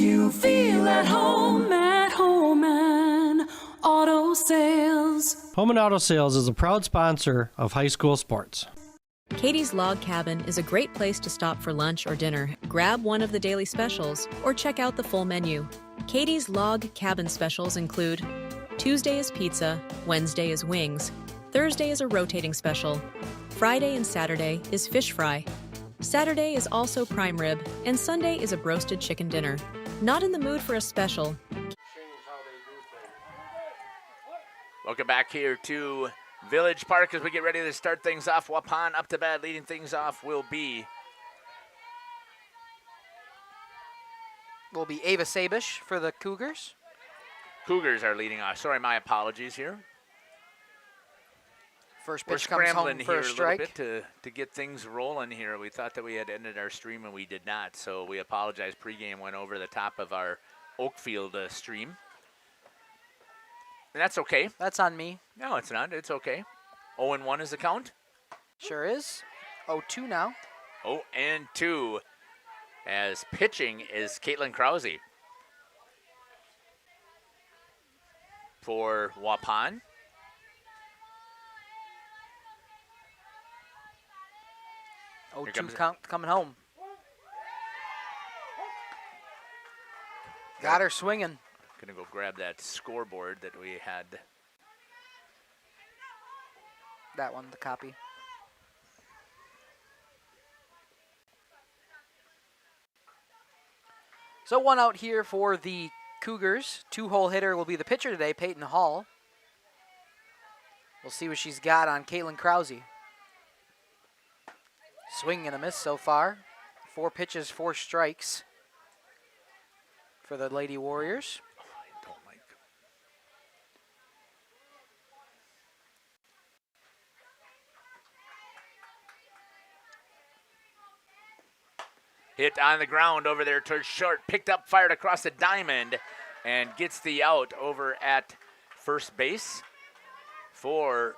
you feel at home and Auto Sales. Home and Auto Sales is a proud sponsor of high school sports. Katie's Log Cabin is a great place to stop for lunch or dinner, grab one of the daily specials, or check out the full menu. Katie's Log Cabin specials include Tuesday is pizza, Wednesday is wings, Thursday is a rotating special, Friday and Saturday is fish fry, Saturday is also prime rib, and Sunday is a broasted chicken dinner. Not in the mood for a special? Welcome back here to Village Park as we get ready to start things off. Waupun up to bat. Leading things off will be Ava Sabish for the Cougars. Cougars are leading off. Sorry, my apologies here. First We're pitch comes home scrambling for here a a strike. little bit to get things rolling here. We thought that we had ended our stream and we did not, so we apologize. Pregame went over the top of our Oakfield stream. And that's okay. That's on me. No, it's not. It's okay. 0-1 is the count. Sure is. 0-2 now. 0-2 as pitching is Caitlin Krause for Waupun. 0-2 count coming home. Got her swinging. Gonna go grab that scoreboard that we had. That one, the copy. So 1 out here for the Cougars. 2-hole hitter will be the pitcher today, Peyton Hall. We'll see what she's got on Caitlin Krause. Swing and a miss so far. 4 pitches, 4 strikes for the Lady Warriors. I don't like. Hit on the ground over there towards short. Picked up, fired across the diamond, and gets the out over at first base for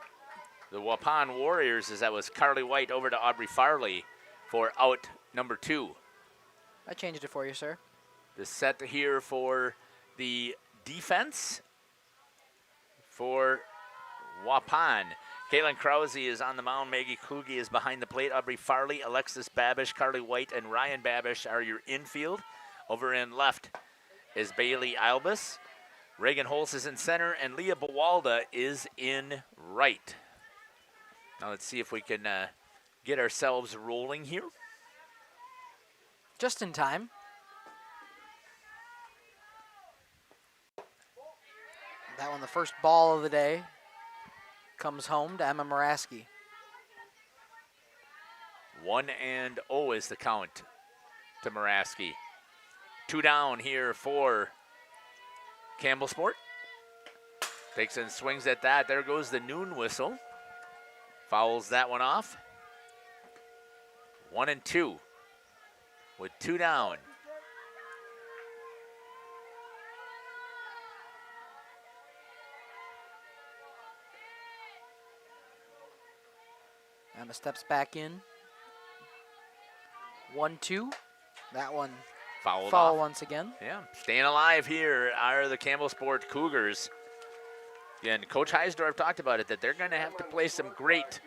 the Waupun Warriors, as that was Carly White over to Aubrey Farley for out number 2. I changed it for you, sir. The set here for the defense for Waupun. Caitlin Krause is on the mound. Maggie Kluge is behind the plate. Aubrey Farley, Alexis Babish, Carly White, and Ryan Babish are your infield. Over in left is Bailey Albus. Reagan Holz is in center, and Leah Bawalda is in right. Now let's see if we can get ourselves rolling here. Just in time. That one, the first ball of the day, comes home to Emma Moraski. 1-0 is the count to Moraski. 2 down here for Campbellsport. Takes and swings at that. There goes the noon whistle. Fouls that one off. 1-2 with 2 down. Emma steps back in. 1-2. That one Foul foul off. once again. Yeah, staying alive here are the Campbellsport Cougars. And Coach Heisdorf talked about it, that they're going to have to play some great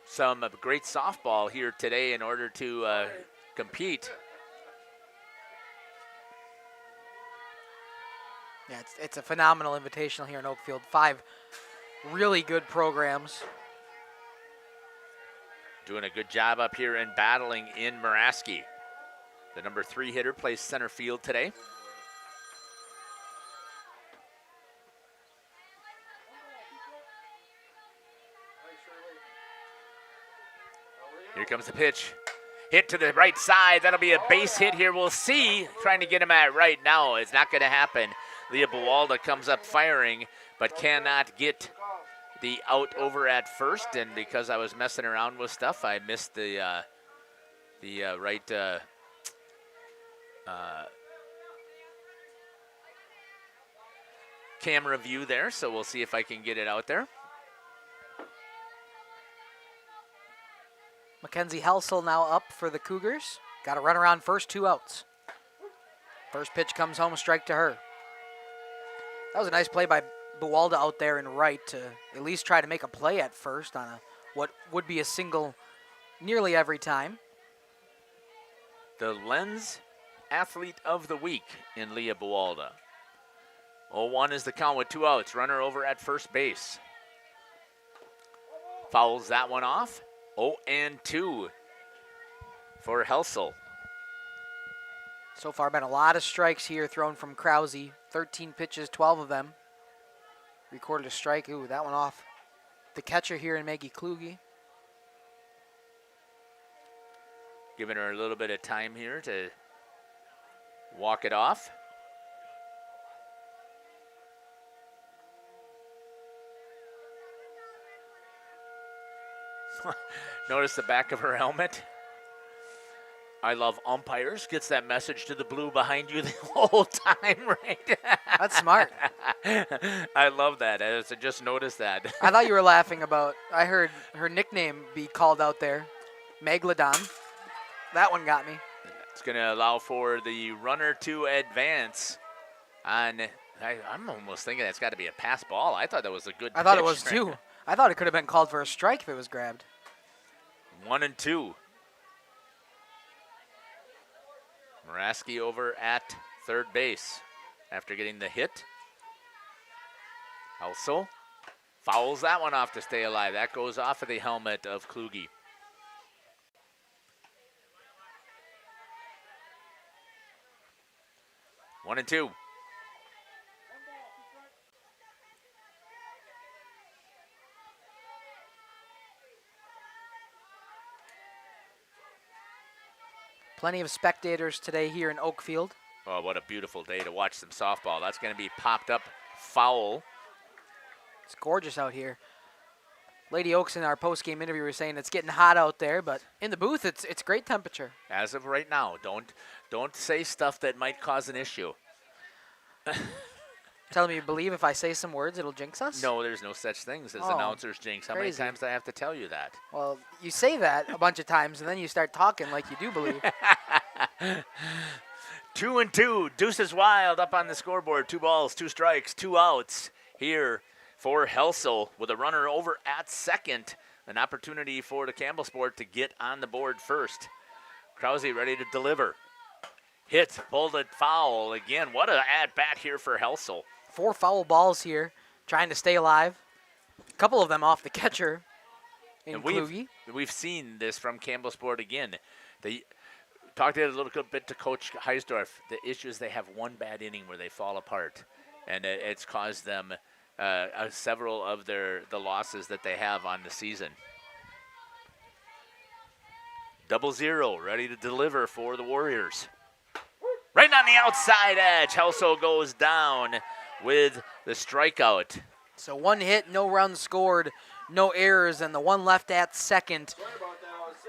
softball here today in order to compete. Yeah, it's a phenomenal invitational here in Oakfield. 5 really good programs. Doing a good job up here and battling in Moraski. The number 3 hitter plays center field today. Here comes the pitch. Hit to the right side. That'll be a base hit here. We'll see. Trying to get him at right now. It's not going to happen. Leah Bawalda comes up firing, but cannot get the out over at first. And because I was messing around with stuff, I missed the right camera view there. So we'll see if I can get it out there. Mackenzie Helsel now up for the Cougars. Got a runner on first, 2 outs. First pitch comes home, strike to her. That was a nice play by Buwalda out there in right to at least try to make a play at first on what would be a single nearly every time. The Lens Athlete of the Week in Leah Buwalda. 0-1 is the count with 2 outs. Runner over at first base. Fouls that one off. 0-2 for Helsel. So far been a lot of strikes here thrown from Krause. 13 pitches, 12 of them. Recorded a strike. Ooh, that one off the catcher here in Maggie Kluge. Giving her a little bit of time here to walk it off. Notice the back of her helmet. I love umpires. Gets that message to the blue behind you the whole time, right? That's smart. I love that. I just noticed that. I thought you were laughing about, I heard her nickname be called out there, Megalodon. That one got me. It's going to allow for the runner to advance. I'm almost thinking that's got to be a pass ball. I thought that was a good pitch. I thought it was too. I thought it could have been called for a strike if it was grabbed. 1-2. Moraski over at third base after getting the hit. Also fouls that one off to stay alive. That goes off of the helmet of Kluge. One and two. Plenty of spectators today here in Oakfield. Oh, what a beautiful day to watch some softball. That's going to be popped up foul. It's gorgeous out here. Lady Oaks in our post-game interview were saying it's getting hot out there, but in the booth it's great temperature. As of right now, don't say stuff that might cause an issue. Telling me you believe if I say some words it'll jinx us? No, there's no such things as Oh, announcers jinx. How crazy. many times do I have to tell you that? Well, you say that a bunch of times and then you start talking like you do believe. 2-2. Deuces Wild up on the scoreboard. 2 balls, 2 strikes, 2 outs here for Helsel with a runner over at second. An opportunity for the Campbellsport to get on the board first. Krause ready to deliver. Hit, pulled it foul again. What an at-bat here for Helsel. 4 foul balls here, trying to stay alive. A couple of them off the catcher in And Kluge. we've seen this from Campbellsport again. They talked a little bit to Coach Heisdorf. The issue is they have one bad inning where they fall apart, and it's caused them several of the losses that they have on the season. 0-0, ready to deliver for the Warriors. Right on the outside edge, Helsel goes down with the strikeout. So 1 hit, no runs scored, no errors, and the 1 left at second.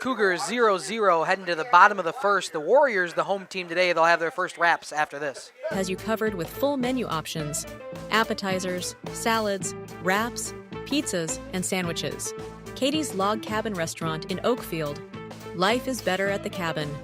Cougars 0-0 heading to the bottom of the first. The Warriors, the home team today, they'll have their first wraps after this. Has you covered with full menu options, appetizers, salads, wraps, pizzas, and sandwiches. Katie's Log Cabin Restaurant in Oakfield. Life is better at the cabin.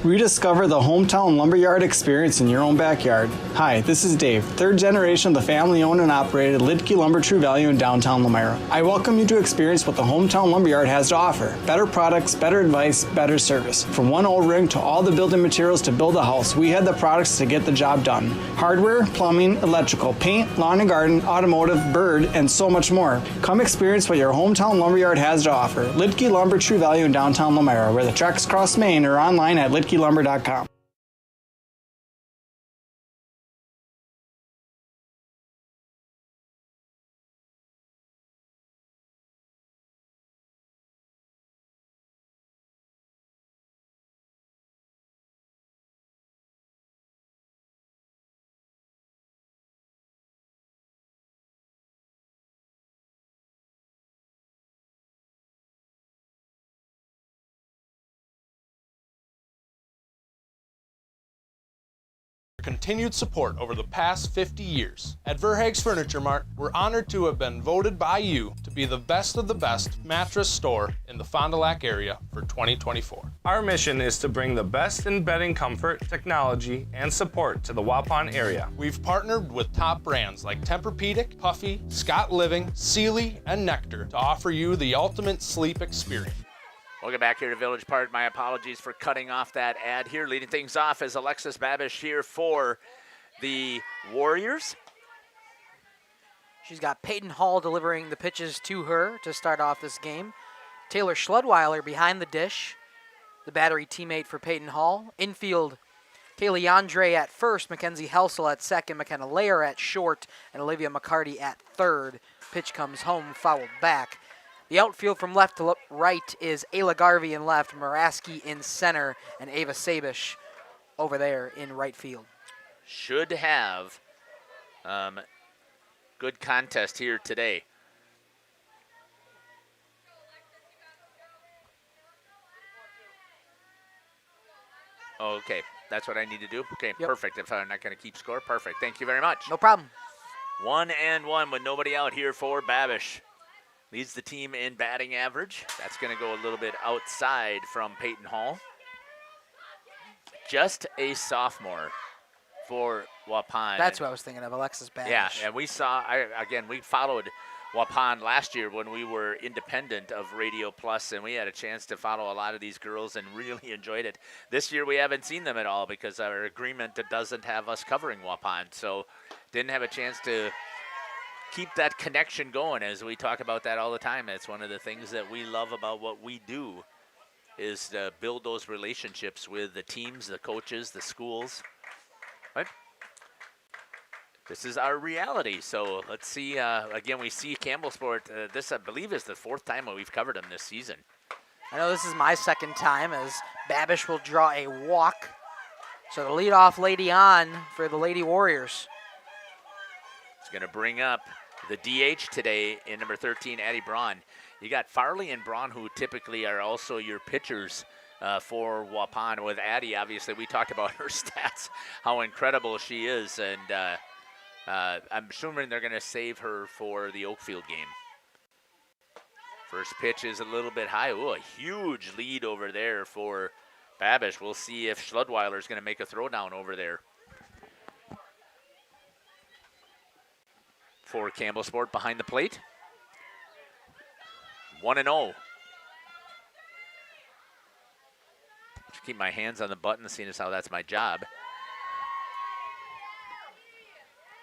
Rediscover the hometown lumberyard experience in your own backyard. Hi, this is Dave, 3rd generation of the family-owned and operated Lidke Lumber True Value in downtown Lamira. I welcome you to experience what the hometown lumberyard has to offer. Better products, better advice, better service. From one O-ring to all the building materials to build a house, we had the products to get the job done. Hardware, plumbing, electrical, paint, lawn and garden, automotive, bird, and so much more. Come experience what your hometown lumberyard has to offer. Lidke Lumber True Value in downtown Lamira, where the tracks cross Main, or online at lidkelumber.com. continued support over the past 50 years. At Verhaeg's Furniture Mart, we're honored to have been voted by you to be the best of the best mattress store in the Fond du Lac area for 2024. Our mission is to bring the best in bedding comfort, technology, and support to the Waupun area. We've partnered with top brands like Tempur-Pedic, Puffy, Scott Living, Sealy, and Nectar to offer you the ultimate sleep experience. Welcome back here to Village Park. My apologies for cutting off that ad here. Leading things off is Alexis Babish here for the Warriors. She's got Peyton Hall delivering the pitches to her to start off this game. Taylor Schludweiler behind the dish, the battery teammate for Peyton Hall. Infield, Kaylee Andre at first, Mackenzie Helsel at second, McKenna Layer at short, and Olivia McCarty at third. Pitch comes home, fouled back. The outfield from left to right is Ayla Garvey in left, Muraski in center, and Ava Sabish over there in right field. Should have good contest here today. Oh, okay, that's what I need to do? Okay, Yep. Perfect. If I'm not going to keep score, perfect. Thank you very much. No problem. 1-1 with nobody out here for Babish. Leads the team in batting average. That's going to go a little bit outside from Peyton Hall. Just a sophomore for Waupun. That's what I was thinking of, Alexis Babish. Yeah, and we saw, we followed Waupun last year when we were independent of Radio Plus, and we had a chance to follow a lot of these girls and really enjoyed it. This year we haven't seen them at all because our agreement doesn't have us covering Waupun, so didn't have a chance to keep that connection going, as we talk about that all the time. It's one of the things that we love about what we do, is to build those relationships with the teams, the coaches, the schools. Right? This is our reality. So let's see. Again, we see Campbellsport. This, I believe, is the fourth time that we've covered them this season. I know this is my second time, as Babish will draw a walk. So the leadoff lady on for the Lady Warriors. It's going to bring up the DH today in number 13, Addie Braun. You got Farley and Braun, who typically are also your pitchers for Waupun. With Addie, obviously, we talked about her stats, how incredible she is, and I'm assuming they're going to save her for the Oakfield game. First pitch is a little bit high. Ooh, a huge lead over there for Babish. We'll see if Schludweiler is going to make a throwdown over there. For Campbellsport behind the plate. 1-0. Just keep my hands on the button, seeing as how that's my job.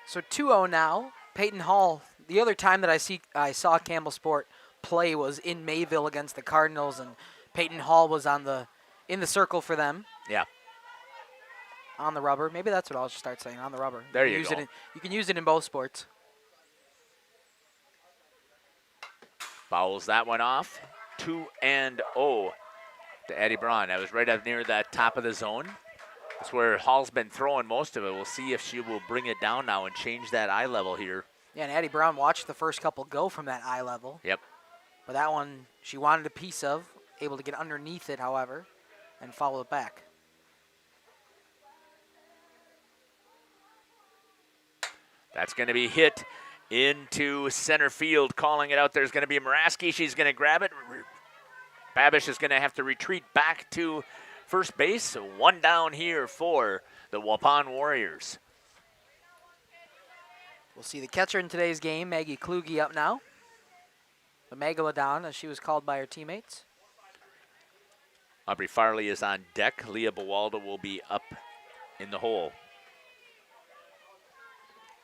So 2-0 now. Peyton Hall. The other time that I saw Campbellsport play was in Mayville against the Cardinals, and Peyton Hall was in the circle for them. Yeah. On the rubber. Maybe that's what I'll just start saying, on the rubber. There you go. You can use it in both sports. Fouls that one off. 2-0 to Addie Braun. That was right up near that top of the zone. That's where Hall's been throwing most of it. We'll see if she will bring it down now and change that eye level here. Yeah, and Addie Braun watched the first couple go from that eye level. Yep. But that one she wanted a piece of, able to get underneath it, however, and follow it back. That's going to be hit into center field. Calling it out, there's going to be Muraski. She's going to grab it. Babish is going to have to retreat back to first base. So one down here for the Waupun Warriors. We'll see the catcher in today's game, Maggie Kluge, up now. The Megalodon, as she was called by her teammates. Aubrey Farley is on deck. Leah Bawalda will be up in the hole.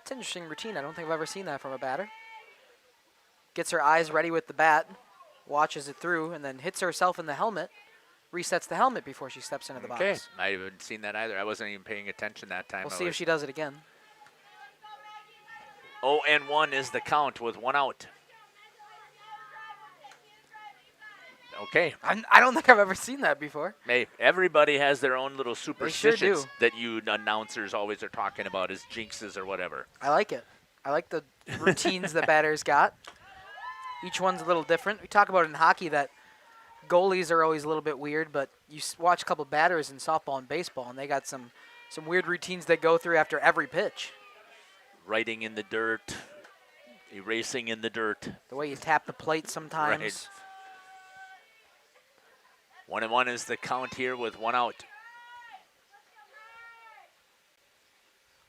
It's an interesting routine. I don't think I've ever seen that from a batter. Gets her eyes ready with the bat, watches it through, and then hits herself in the helmet, resets the helmet before she steps into the box. I haven't seen that either. I wasn't even paying attention that time. We'll see if she does it again. 0-1 is the count with one out. Okay. I don't think I've ever seen that before. Hey, everybody has their own little superstitions do. that you announcers always are talking about as jinxes or whatever. I like it. I like the routines the batters got. Each one's a little different. We talk about in hockey that goalies are always a little bit weird, but you watch a couple batters in softball and baseball, and they got some Some weird routines they go through after every pitch. Writing in the dirt, erasing in the dirt. The way you tap the plate sometimes. Right. 1-1 is the count here with 1 out.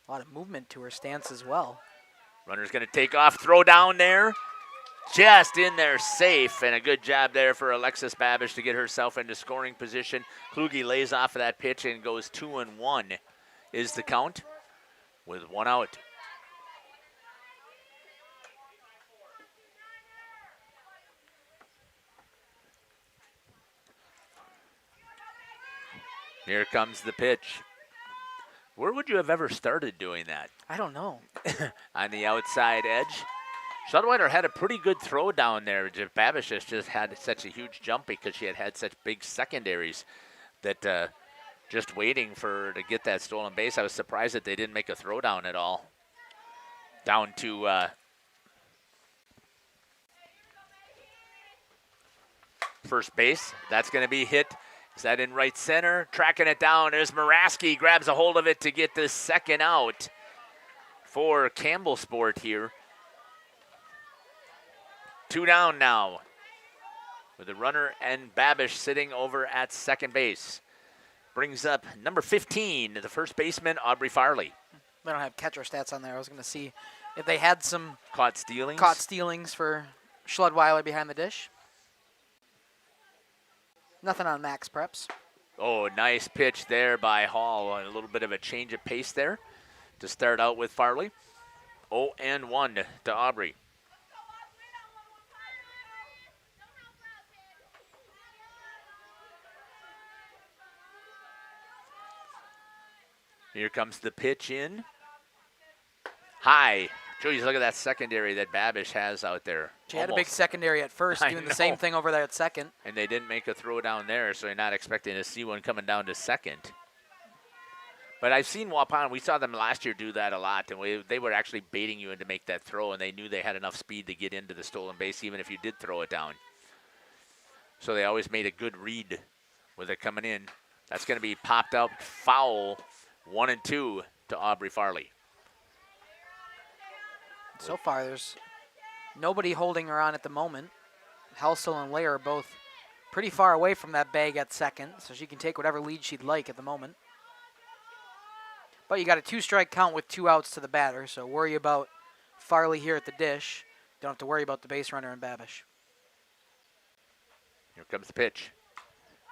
A lot of movement to her stance as well. Runner's going to take off, throw down there. Just in there safe, and a good job there for Alexis Babish to get herself into scoring position. Kluge lays off of that pitch and goes 2-1 is the count with 1 out. Here comes the pitch. Where would you have ever started doing that? I don't know. On the outside edge. Schudweiler had a pretty good throw down there. Babish has just had such a huge jump because she had such big secondaries that just waiting for her to get that stolen base. I was surprised that they didn't make a throw down at all. Down to first base. That's going to be hit. Is that in right center? Tracking it down. There's Muraski. Grabs a hold of it to get the second out for Campbellsport here. 2 down now with the runner and Babish sitting over at second base. Brings up number 15, the first baseman, Aubrey Farley. They don't have catcher stats on there. I was going to see if they had some caught stealings. Caught stealings for Schledweiler behind the dish. Nothing on Max Preps. Oh, nice pitch there by Hall. A little bit of a change of pace there to start out with Farley. 0-1 to Aubrey. Here comes the pitch in. High. Geez, look at that secondary that Babish has out there. She had a big secondary at first, doing the same thing over there at second. And they didn't make a throw down there, so you're not expecting to see one coming down to second. But I've seen Waupun. We saw them last year do that a lot, and they were actually baiting you in to make that throw, and they knew they had enough speed to get into the stolen base, even if you did throw it down. So they always made a good read with it coming in. That's going to be popped up foul. 1-2 to Aubrey Farley. So far, there's nobody holding her on at the moment. Helsel and Leigh are both pretty far away from that bag at second, so she can take whatever lead she'd like at the moment. But you got a 2-strike count with 2 outs to the batter, so worry about Farley here at the dish. Don't have to worry about the base runner and Babish. Here comes the pitch.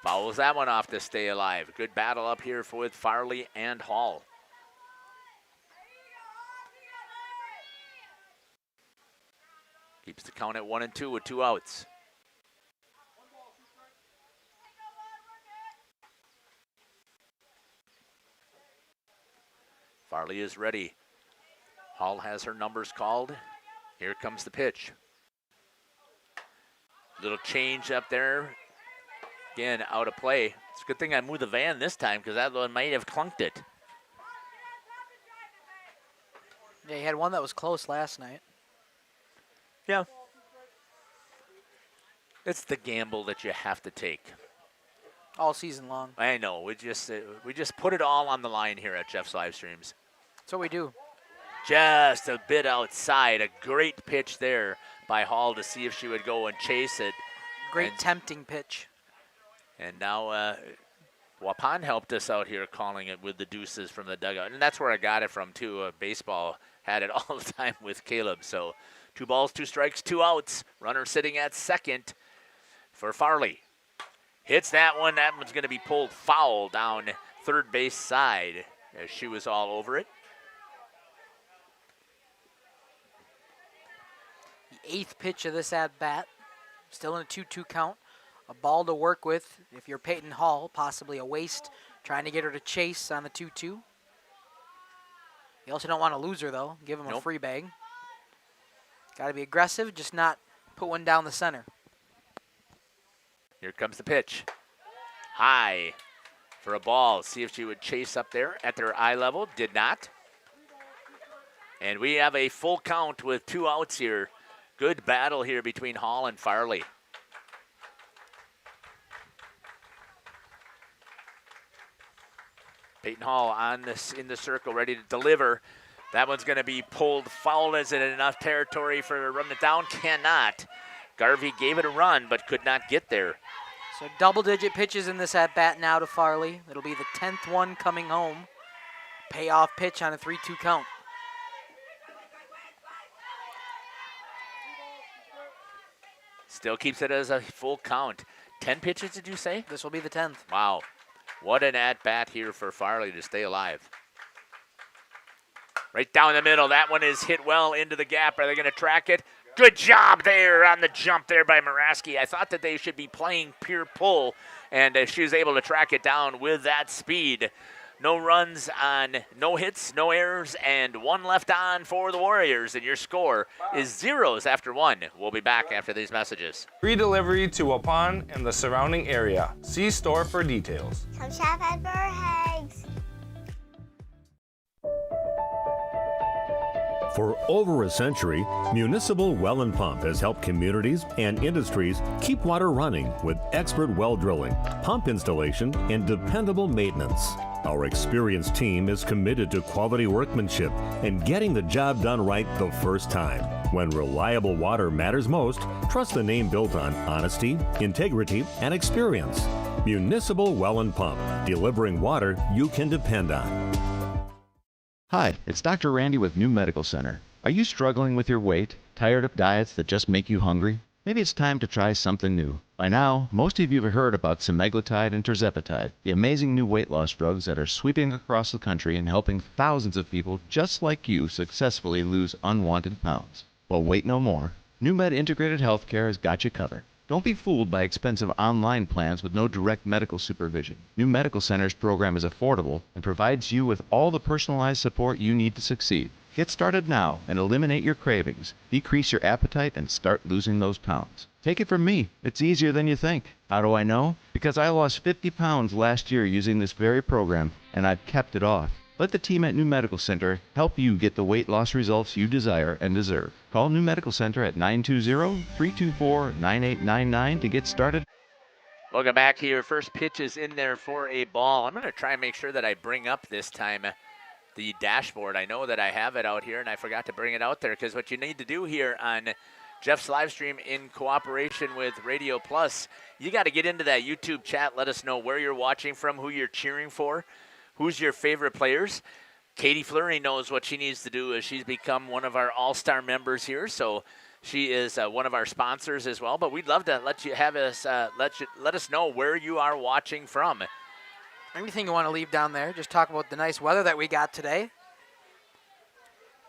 Fouls that one off to stay alive. Good battle up here with Farley and Hall. Keeps the count at 1-2 with 2 outs. Farley is ready. Hall has her numbers called. Here comes the pitch. Little change up there. Again, out of play. It's a good thing I moved the van this time because that one might have clunked it. Yeah, you had one that was close last night. Yeah. It's the gamble that you have to take. All season long. I know. We just put it all on the line here at Jeff's Live Streams. That's what we do. Just a bit outside. A great pitch there by Hall to see if she would go and chase it. Great tempting pitch. And now Waupun helped us out here calling it with the deuces from the dugout. And that's where I got it from, too. Baseball had it all the time with Caleb. So 2 balls, 2 strikes, 2 outs. Runner sitting at second for Farley. Hits that one. That one's going to be pulled foul down third base side as she was all over it. The 8th pitch of this at-bat. Still in a 2-2 count. A ball to work with if you're Peyton Hall, possibly a waste, trying to get her to chase on the 2-2. You also don't want to lose her, though. Give him a free bag. Got to be aggressive, just not put one down the center. Here comes the pitch. High for a ball. See if she would chase up there at their eye level. Did not. And we have a full count with 2 outs here. Good battle here between Hall and Farley. Peyton Hall on this in the circle, ready to deliver. That one's going to be pulled foul. Is it enough territory for to run it down? Cannot. Garvey gave it a run, but could not get there. So double-digit pitches in this at-bat now to Farley. It'll be the 10th one coming home. Payoff pitch on a 3-2 count. Still keeps it as a full count. 10 pitches, did you say? This will be the 10th. Wow. What an at-bat here for Farley to stay alive. Right down the middle. That one is hit well into the gap. Are they going to track it? Good job there on the jump there by Moraski. I thought that they should be playing pure pull, and she was able to track it down with that speed. No runs on, no hits, no errors, and one left on for the Warriors, and your score is 0s after 1. We'll be back after these messages. Free delivery to Waupun and the surrounding area. See store for details. Come shop at Burhags. For over a century, Municipal Well and Pump has helped communities and industries keep water running with expert well drilling, pump installation, and dependable maintenance. Our experienced team is committed to quality workmanship and getting the job done right the first time. When reliable water matters most, trust the name built on honesty, integrity, and experience. Municipal Well and Pump, delivering water you can depend on. Hi, it's Dr. Randy with New Medical Center. Are you struggling with your weight? Tired of diets that just make you hungry? Maybe it's time to try something new. By now, most of you have heard about semaglutide and tirzepatide, the amazing new weight loss drugs that are sweeping across the country and helping thousands of people just like you successfully lose unwanted pounds. Well, wait no more. NewMed Integrated Healthcare has got you covered. Don't be fooled by expensive online plans with no direct medical supervision. New Medical Center's program is affordable and provides you with all the personalized support you need to succeed. Get started now and eliminate your cravings, decrease your appetite, and start losing those pounds. Take it from me, it's easier than you think. How do I know? Because I lost 50 pounds last year using this very program, and I've kept it off. Let the team at New Medical Center help you get the weight loss results you desire and deserve. Call New Medical Center at 920-324-9899 to get started. Welcome back here. First pitch is in there for a ball. I'm going to try and make sure that I bring up this time the dashboard. I know that I have it out here, and I forgot to bring it out there because what you need to do here on Jeff's live stream in cooperation with Radio Plus, you got to get into that YouTube chat. Let us know where you're watching from, who you're cheering for, who's your favorite players. Katie Fleury knows what she needs to do as she's become one of our all-star members here, so she is one of our sponsors as well. But we'd love to let you have us let us know where you are watching from. Anything you want to leave down there? Just talk about the nice weather that we got today.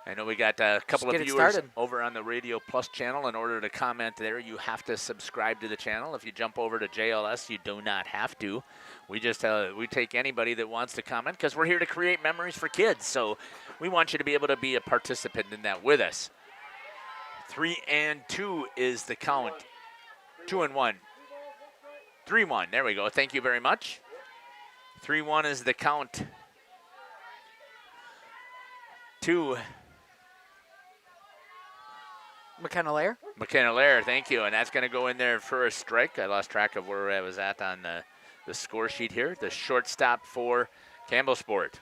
I know we got a couple of viewers started over on the Radio Plus channel. In order to comment there, you have to subscribe to the channel. If you jump over to JLS, you do not have to. We just we take anybody that wants to comment because we're here to create memories for kids. So we want you to be able to be a participant in that with us. 3-2 is the count. 2-1. 3-1. There we go. Thank you very much. 3-1 is the count. 2. McKenna-Lair. McKenna-Lair, thank you. And that's going to go in there for a strike. I lost track of where I was at on the score sheet here. The shortstop for Campbellsport.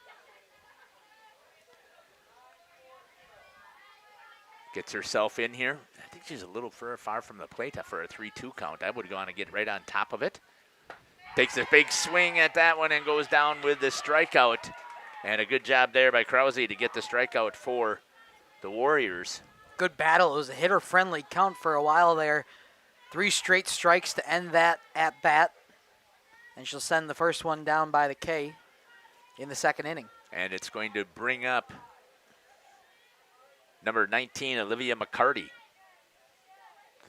Gets herself in here. I think she's a little far from the plate for a 3-2 count. I would go on and get right on top of it. Takes a big swing at that one and goes down with the strikeout. And a good job there by Krause to get the strikeout for the Warriors. Good battle. It was a hitter-friendly count for a while there. 3 straight strikes to end that at-bat. And she'll send the first one down by the K in the second inning. And it's going to bring up number 19, Olivia McCarty,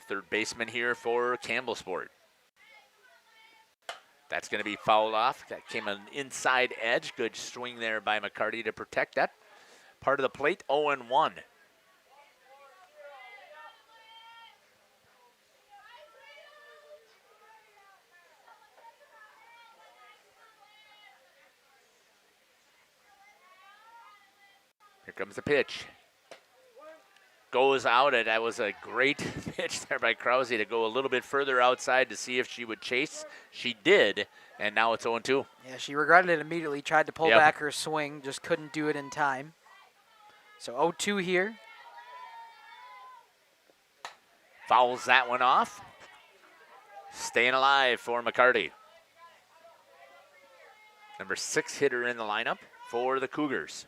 third baseman here for Campbellsport. That's going to be fouled off. That came an inside edge. Good swing there by McCarty to protect that part of the plate. 0-1. Here comes the pitch. goes out, and that was a great pitch there by Krause to go a little bit further outside to see if she would chase. She did, and now it's 0-2. Yeah, she regretted it immediately, tried to pull Yep. back her swing, just couldn't do it in time. So 0-2 here. Fouls that one off. Staying alive for McCarty. Number 6 hitter in the lineup for the Cougars.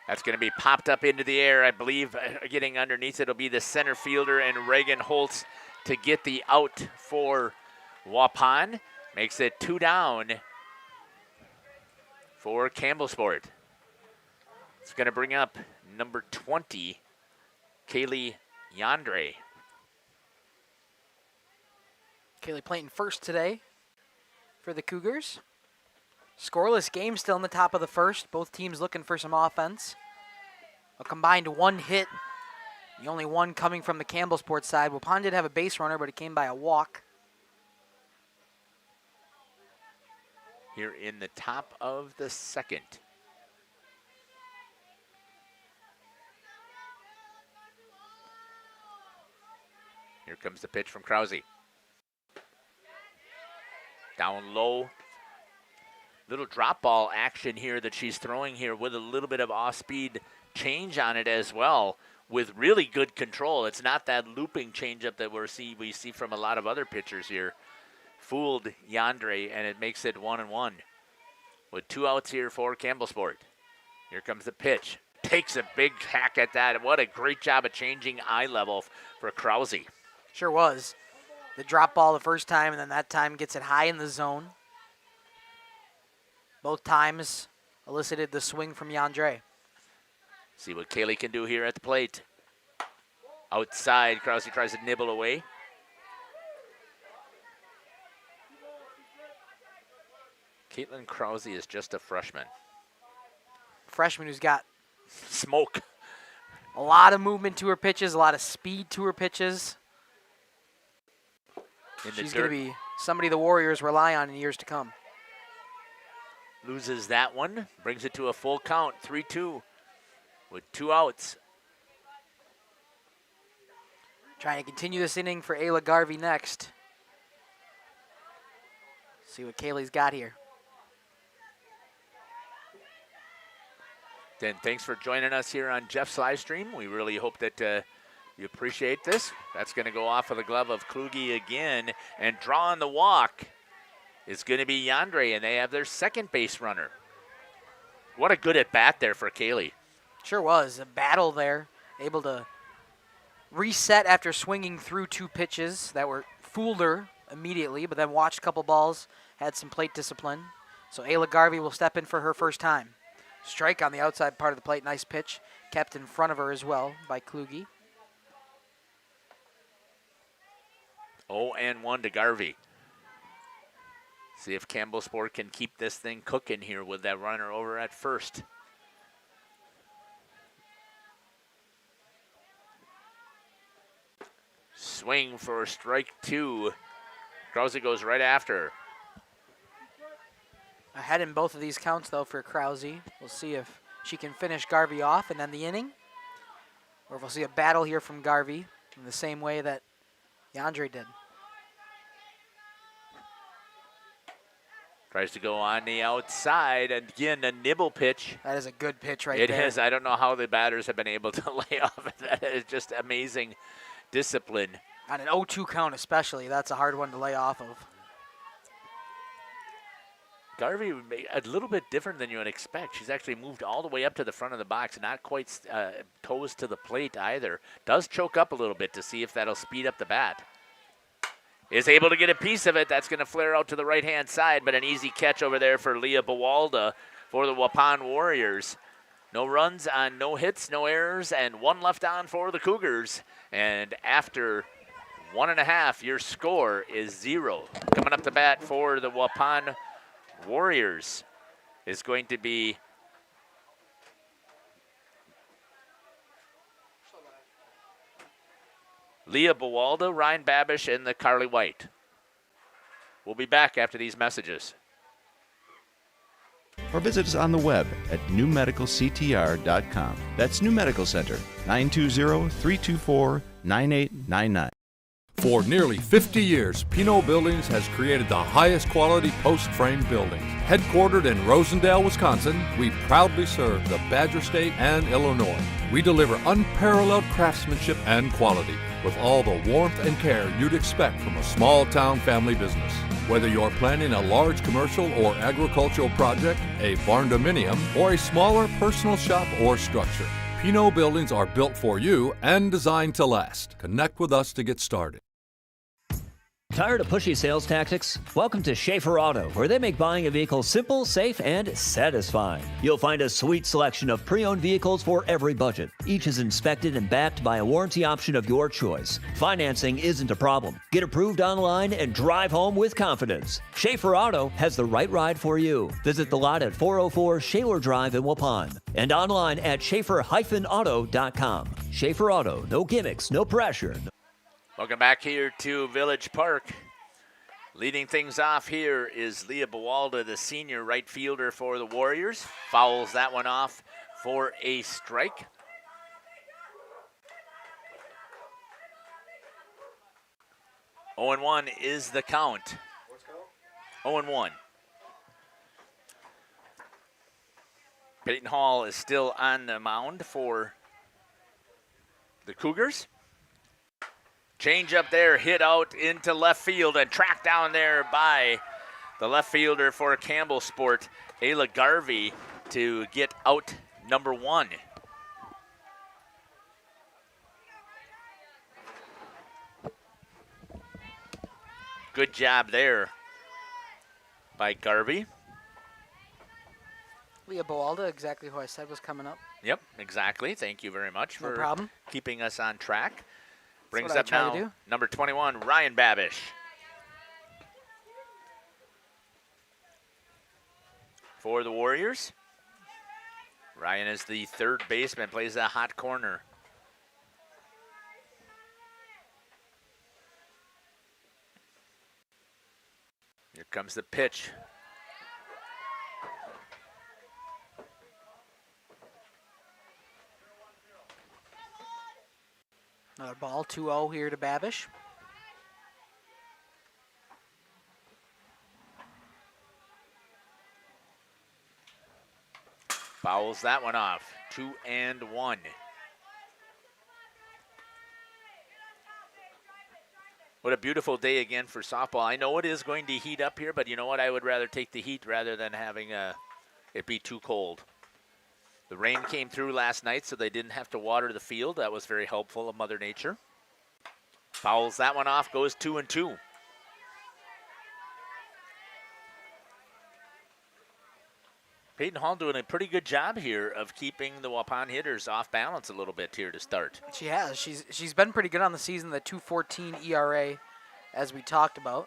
That's going to be popped up into the air. I believe getting underneath it will be the center fielder and Reagan Holtz to get the out for Waupun. Makes it 2 down for Campbellsport. It's going to bring up number 20, Kaylee Yandre. Kaylee playing first today for the Cougars. Scoreless game still in the top of the first. Both teams looking for some offense. A combined 1 hit. The only one coming from the Campbellsport side. Waupun did have a base runner, but it came by a walk. Here in the top of the second. Here comes the pitch from Krause. Down low. Little drop ball action here that she's throwing here with a little bit of off-speed change on it as well, with really good control. It's not that looping changeup that we see from a lot of other pitchers here. Fooled Yandre, and it makes it 1-1. With 2 outs here for Campbellsport. Here comes the pitch. Takes a big hack at that. What a great job of changing eye level for Krause. Sure was. The drop ball the first time, and then that time gets it high in the zone. Both times elicited the swing from Yandre. See what Kaylee can do here at the plate. Outside, Krause tries to nibble away. Caitlin Krause is just a freshman. Freshman who's got smoke. A lot of movement to her pitches, a lot of speed to her pitches. She's going to be somebody the Warriors rely on in years to come. Loses that one, brings it to a full count, 3-2 with 2 outs. Trying to continue this inning for Ayla Garvey next. See what Kaylee's got here. Then thanks for joining us here on Jeff's live stream. We really hope that you appreciate this. That's going to go off of the glove of Kluge again, and drawing the walk is going to be Yandre, and they have their second base runner. What a good at bat there for Kaylee. Sure was a battle there, able to reset after swinging through 2 pitches that were fooled her immediately, but then watched a couple balls, had some plate discipline. So Ayla Garvey will step in for her first time. Strike on the outside part of the plate, nice pitch, kept in front of her as well by Kluge. 0-1 to Garvey. See if Campbellsport can keep this thing cooking here with that runner over at first. Swing for strike 2. Krause goes right after. Ahead in both of these counts, though, for Krause. We'll see if she can finish Garvey off and end the inning, or if we'll see a battle here from Garvey in the same way that Yandre did. Tries to go on the outside, and again, a nibble pitch. That is a good pitch right there. there. It is. I don't know how the batters have been able to lay off of that. Is just amazing discipline. On an 0-2 count especially, that's a hard one to lay off of. Garvey, a little bit different than you would expect. She's actually moved all the way up to the front of the box, not quite toes to the plate either. Does choke up a little bit to see if that'll speed up the bat. Is able to get a piece of it. That's going to flare out to the right-hand side, but an easy catch over there for Leah Bawalda for the Waupun Warriors. No runs on no hits, no errors, and 1 left on for the Cougars. And after 1.5, your score is 0. Coming up to bat for the Waupun Warriors is going to be Leah Bawalda, Ryan Babish, and the Carly White. We'll be back after these messages. Or visit us on the web at newmedicalctr.com. That's New Medical Center, 920-324-9899. For nearly 50 years, Pinot Buildings has created the highest quality post-frame buildings. Headquartered in Rosendale, Wisconsin, we proudly serve the Badger State and Illinois. We deliver unparalleled craftsmanship and quality with all the warmth and care you'd expect from a small-town family business. Whether you're planning a large commercial or agricultural project, a barn-dominium, or a smaller personal shop or structure, Pinot Buildings are built for you and designed to last. Connect with us to get started. Tired of pushy sales tactics? Welcome to Schaefer Auto, where they make buying a vehicle simple, safe, and satisfying. You'll find a sweet selection of pre-owned vehicles for every budget. Each is inspected and backed by a warranty option of your choice. Financing isn't a problem. Get approved online and drive home with confidence. Schaefer Auto has the right ride for you. Visit the lot at 404 Shaler Drive in Waupun and online at schaefer-auto.com. Schaefer Auto, no gimmicks, no pressure. Welcome back here to Village Park. Leading things off here is Leah Bawalda, the senior right fielder for the Warriors. Fouls that one off for a strike. Oh and 1 is the count. 0-1. Peyton Hall is still on the mound for the Cougars. Change up there, hit out into left field and tracked down there by the left fielder for Campbellsport, Ayla Garvey, to get out number 1. Good job there by Garvey. Leah Bawalda, exactly who I said was coming up. Yep, exactly. Thank you very much for keeping us on track. Brings up now number 21, Ryan Babish. For the Warriors, Ryan is the third baseman, plays a hot corner. Here comes the pitch. Another ball, 2-0 here to Babish. Fouls that one off, 2-1. What a beautiful day again for softball. I know it is going to heat up here, but you know what? I would rather take the heat rather than having it be too cold. The rain came through last night, so they didn't have to water the field. That was very helpful of Mother Nature. Fouls that one off, goes 2-2. Peyton Hall doing a pretty good job here of keeping the Waupun hitters off balance a little bit here to start. She has. She's been pretty good on the season, the 2.14 ERA, as we talked about.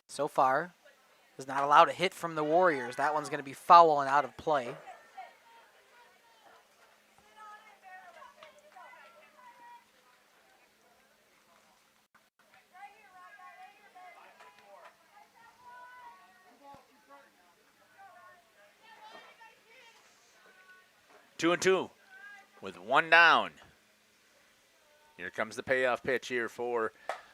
So far, is not allowed a hit from the Warriors. That one's going to be foul and out of play. Two and two with one down. Here comes the payoff pitch here for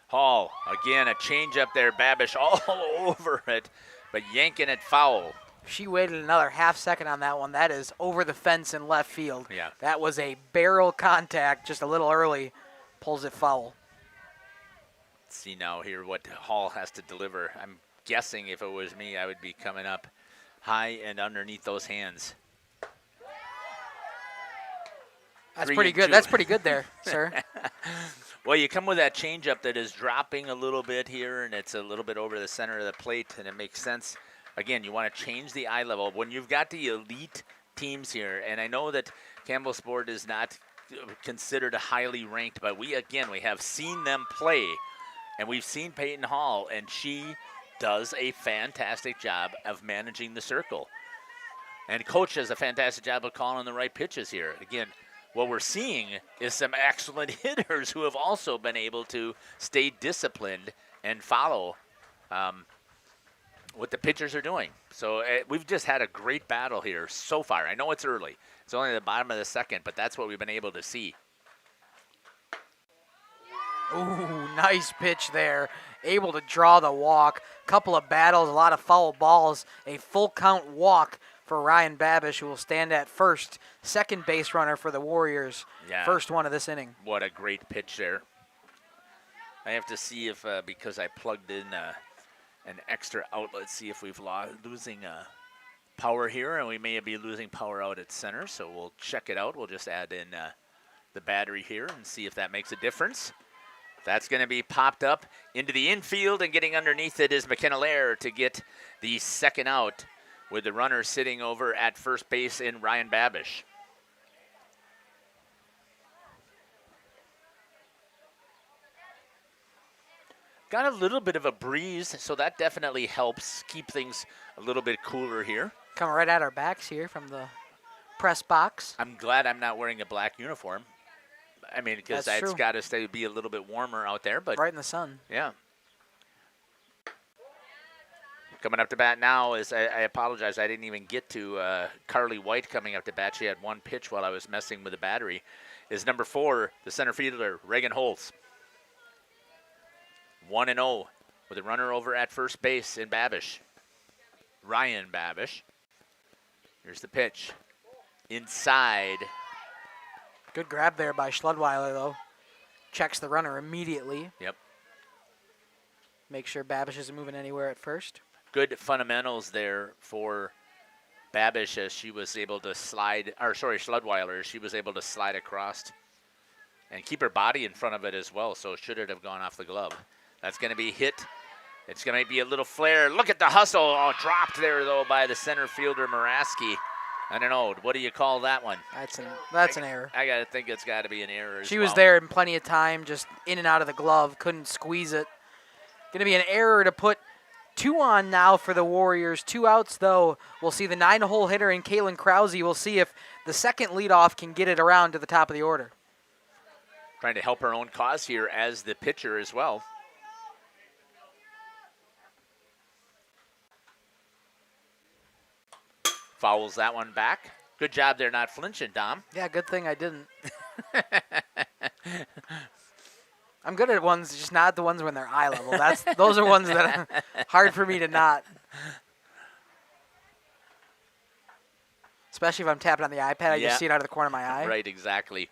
Hall. Again, a changeup there. Babish all over it, but yanking it foul. She waited another half second on that one. That is over the fence in left field. Yeah. That was a barrel contact just a little early. Pulls it foul. Let's see now here what Hall has to deliver. I'm guessing if it was me, I would be coming up high and underneath those hands. That's pretty good. That's pretty good there, sir. Well, you come with that changeup that is dropping a little bit here, and it's a little bit over the center of the plate, and it makes sense. Again, you want to change the eye level. When you've got the elite teams here, and I know that Campbellsport is not considered highly ranked, but we have seen them play, and we've seen Peyton Hall, and she does a fantastic job of managing the circle. And coach does a fantastic job of calling the right pitches here. Again, what we're seeing is some excellent hitters who have also been able to stay disciplined and follow what the pitchers are doing. So we've just had a great battle here so far. I know it's early. It's only the bottom of the second, but that's what we've been able to see. Ooh, nice pitch there. Able to draw the walk. Couple of battles, a lot of foul balls. A full count walk for Ryan Babish, who will stand at first. Second base runner for the Warriors. Yeah. First one of this inning. What a great pitch there. I have to see if, because I plugged in an extra outlet, see if we've losing power here, and we may be losing power out at center, so we'll check it out. We'll just add in the battery here and see if that makes a difference. That's going to be popped up into the infield, and getting underneath it is McKenna Lair to get the second out, with the runner sitting over at first base in Ryan Babish. Got a little bit of a breeze, so that definitely helps keep things a little bit cooler here. Coming right at our backs here from the press box. I'm glad I'm not wearing a black uniform. I mean, because it's got to be a little bit warmer out there. But right in the sun. Yeah. Coming up to bat now is, I apologize, I didn't even get to Carly White coming up to bat. She had one pitch while I was messing with the battery. Is number 4, the center fielder, Reagan Holtz. 1-0 with a runner over at first base in Babish. Ryan Babish. Here's the pitch. Inside. Good grab there by Schludweiler, though. Checks the runner immediately. Yep. Make sure Babish isn't moving anywhere at first. Good fundamentals there for Babish as she was able to slide, or sorry, Schludweiler, she was able to slide across and keep her body in front of it as well, so should it have gone off the glove. That's going to be hit. It's going to be a little flare. Look at the hustle. Oh, dropped there, though, by the center fielder, Muraski. I don't know. What do you call that one? That's an error. I got to think it's got to be an error. She was there in plenty of time, just in and out of the glove. Couldn't squeeze it. Going to be an error to put 2 on now for the Warriors. 2 outs, though. We'll see the 9-hole hitter in Caitlin Krause. We'll see if the second leadoff can get it around to the top of the order. Trying to help her own cause here as the pitcher as well. Fouls that one back. Good job there not flinching, Dom. Yeah, good thing I didn't. I'm good at ones, just not the ones when they're eye level. Those are ones that are hard for me to not. Especially if I'm tapping on the iPad, I just see it out of the corner of my eye. Right, exactly.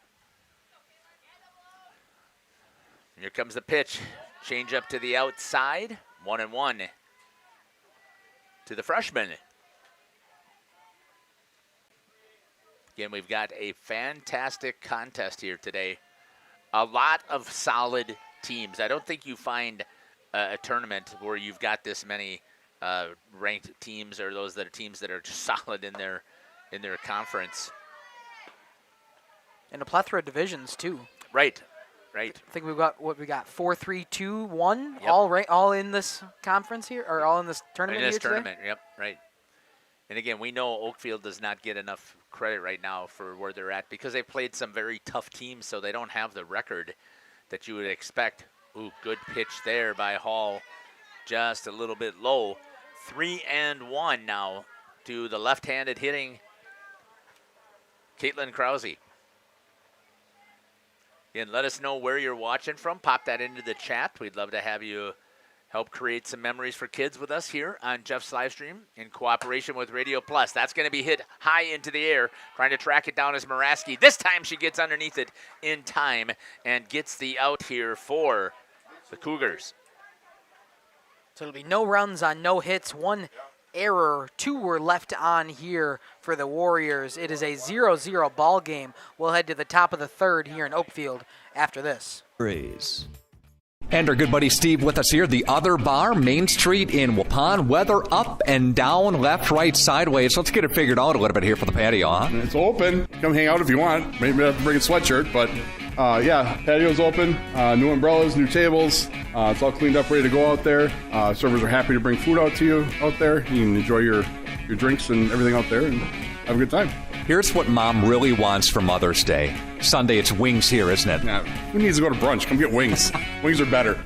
Here comes the pitch. Change up to the outside. 1-1 to the freshman. Again, we've got a fantastic contest here today. A lot of solid teams. I don't think you find a tournament where you've got this many ranked teams, or those that are teams that are just solid in their conference. And a plethora of divisions too. Right. I think we've got 4, 3, 2, 1, yep. all in this conference here, or all in this tournament. In this tournament, yep, right. And again, we know Oakfield does not get enough credit right now for where they're at because they played some very tough teams, so they don't have the record that you would expect. Ooh, good pitch there by Hall, just a little bit low. 3-1 now to the left-handed hitting Caitlin Krause. Again, let us know where you're watching from. Pop that into the chat. We'd love to have you help create some memories for kids with us here on Jeff's live stream in cooperation with Radio Plus. That's going to be hit high into the air. Trying to track it down is Muraski. This time she gets underneath it in time and gets the out here for the Cougars. So it'll be no runs on no hits, 1 error, 2 were left on here for the Warriors. It is a 0-0 ball game. We'll head to the top of the third here in Oakfield after this. And our good buddy Steve with us here, the Other Bar, Main Street in Waupun. Weather up and down, left, right, sideways. Let's get it figured out a little bit here for the patio, huh? It's open. Come hang out if you want. Maybe have to bring a sweatshirt, but patio's open. New umbrellas, new tables. It's all cleaned up, ready to go out there. Servers are happy to bring food out to you out there. You can enjoy your your drinks and everything out there and have a good time. Here's what Mom really wants for Mother's Day. Sunday, it's wings here, isn't it? Yeah, who needs to go to brunch? Come get wings. Wings are better.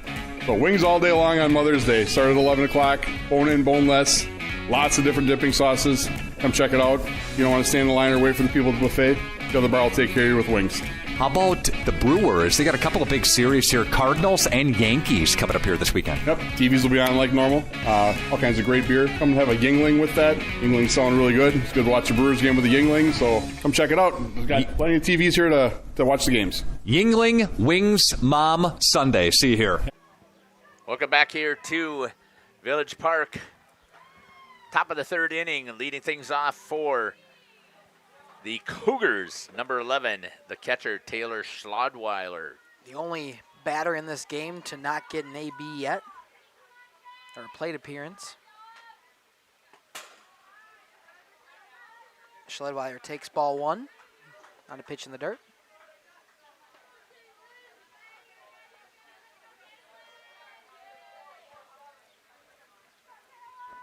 So wings all day long on Mother's Day. Start at 11 o'clock, bone in, boneless. Lots of different dipping sauces. Come check it out. You don't want to stand in line or wait for the people at the buffet. The other bar will take care of you with wings. How about the Brewers? They got a couple of big series here. Cardinals and Yankees coming up here this weekend. Yep, TVs will be on like normal. All kinds of great beer. Come have a Yingling with that. Yinglings sound really good. It's good to watch the Brewers game with the Yingling, so come check it out. We've got plenty of TVs here to watch the games. Yingling, Wings, Mom, Sunday. See you here. Welcome back here to Village Park. Top of the third inning, leading things off for the Cougars, number 11, the catcher, Taylor Schlodweiler. The only batter in this game to not get an AB yet, or a plate appearance. Schlodweiler takes ball 1 on a pitch in the dirt.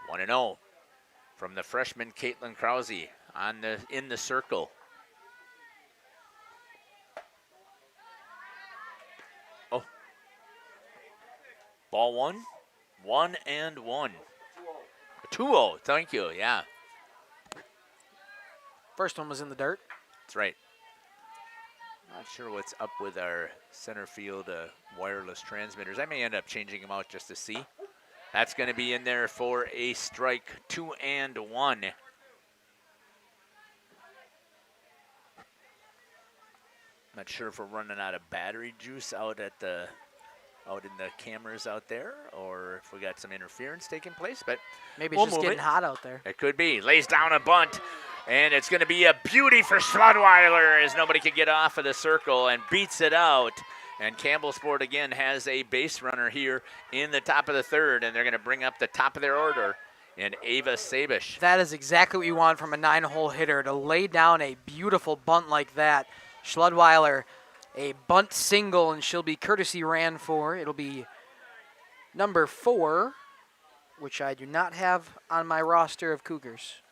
One and 0 from the freshman Caitlin Krause in the circle. Oh, ball 1, 1-1. 2-0. Thank you. Yeah, first one was in the dirt. that's right. Not sure what's up with our center field wireless transmitters. I may end up changing them out just to see. That's going to be in there for a strike. 2-1. Not sure if we're running out of battery juice out in the cameras out there, or if we got some interference taking place. But maybe it's just getting hot out there. It could be. Lays down a bunt, and it's going to be a beauty for Schlodweiler as nobody can get off of the circle and beats it out. And Campbellsport again has a base runner here in the top of the third, and they're going to bring up the top of their order in Ava Sabish. That is exactly what you want from a 9-hole hitter, to lay down a beautiful bunt like that. Schlodweiler, a bunt single, and she'll be courtesy ran for. It'll be number 4, which I do not have on my roster of Cougars.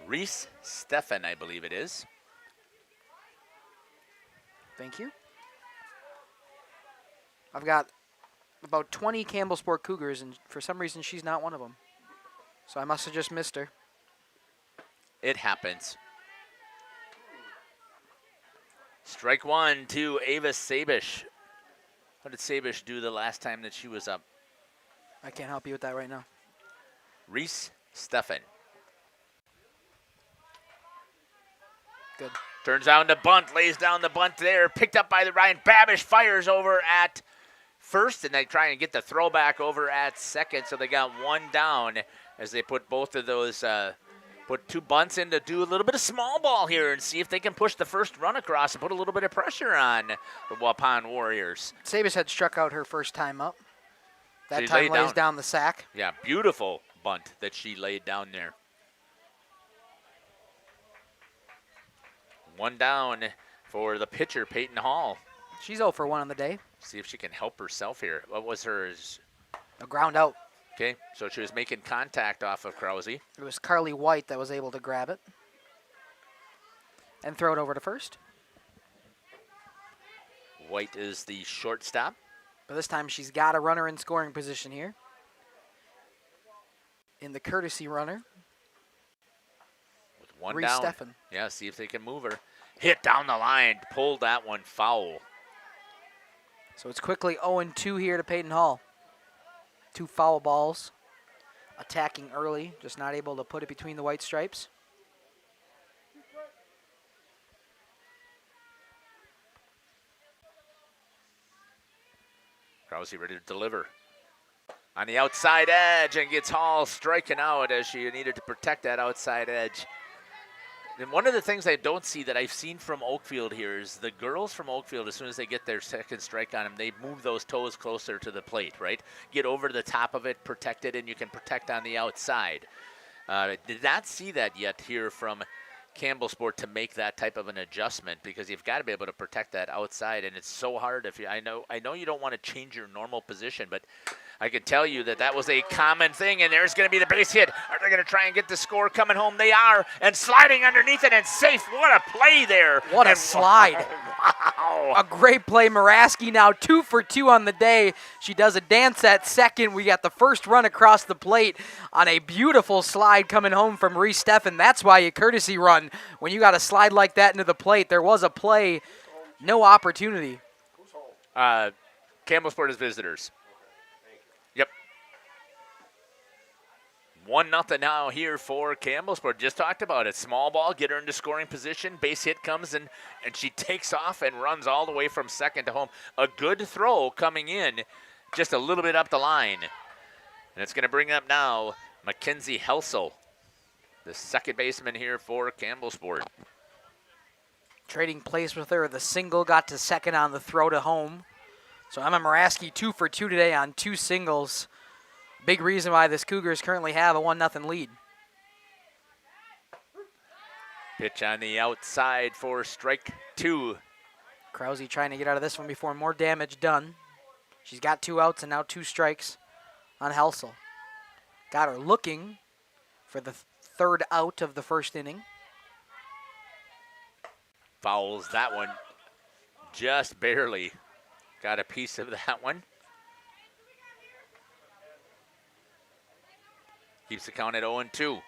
Reese Steffen, I believe it is. Thank you. I've got about 20 Campbellsport Cougars, and for some reason she's not one of them. So I must have just missed her. It happens. Strike 1 to Ava Sabish. What did Sabish do the last time that she was up? I can't help you with that right now. Reese Steffen. Good. Turns down the bunt, lays down the bunt there. Picked up by the Ryan. Babish fires over at first, and they try and get the throwback over at second. So they got one down as they put both of those, put 2 bunts in to do a little bit of small ball here and see if they can push the first run across and put a little bit of pressure on the Waupun Warriors. Sabish had struck out her first time up. That She time laid lays down the sack. Yeah, beautiful bunt that she laid down there. 1 down for the pitcher, Peyton Hall. She's 0 for 1 on the day. See if she can help herself here. What was hers? A ground out. Okay, so she was making contact off of Krause. It was Carly White that was able to grab it and throw it over to first. White is the shortstop. But this time she's got a runner in scoring position here. In the courtesy runner. With 1 Reese down. Steffen. Yeah, see if they can move her. Hit down the line, pulled that one foul. So it's quickly 0-2 here to Peyton Hall. 2 foul balls. Attacking early, just not able to put it between the white stripes. Krause ready to deliver. On the outside edge, and gets Hall striking out as she needed to protect that outside edge. And one of the things I don't see that I've seen from Oakfield here is the girls from Oakfield, as soon as they get their second strike on them, they move those toes closer to the plate, right? Get over the top of it, protect it, and you can protect on the outside. Did not see that yet here from Campbellsport to make that type of an adjustment, because you've got to be able to protect that outside, and it's so hard. I know you don't want to change your normal position, but I can tell you that was a common thing, and there's going to be the base hit. Are they going to try and get the score coming home? They are, and sliding underneath it and safe. What a play there. What a slide. Wow. A great play. Muraski now 2 for 2 on the day. She does a dance at second. We got the first run across the plate on a beautiful slide coming home from Reese Steffen. That's why you courtesy run when you got a slide like that into the plate. There was a play, no opportunity. Campbellsport is visitors. Yep. 1-0 now here for Campbellsport. Just talked about it. Small ball, get her into scoring position. Base hit comes and she takes off and runs all the way from second to home. A good throw coming in, just a little bit up the line. And it's going to bring up now Mackenzie Helsel, the second baseman here for Campbellsport. Trading place with her. The single got to second on the throw to home. So Emma Muraski 2 for 2 today on 2 singles. Big reason why this Cougars currently have a 1-0 lead. Pitch on the outside for strike 2. Krause trying to get out of this one before more damage done. She's got 2 outs and now 2 strikes on Helsel. Got her looking for the third out of the first inning. Fouls that one just barely. Got a piece of that one. Keeps the count at 0-2.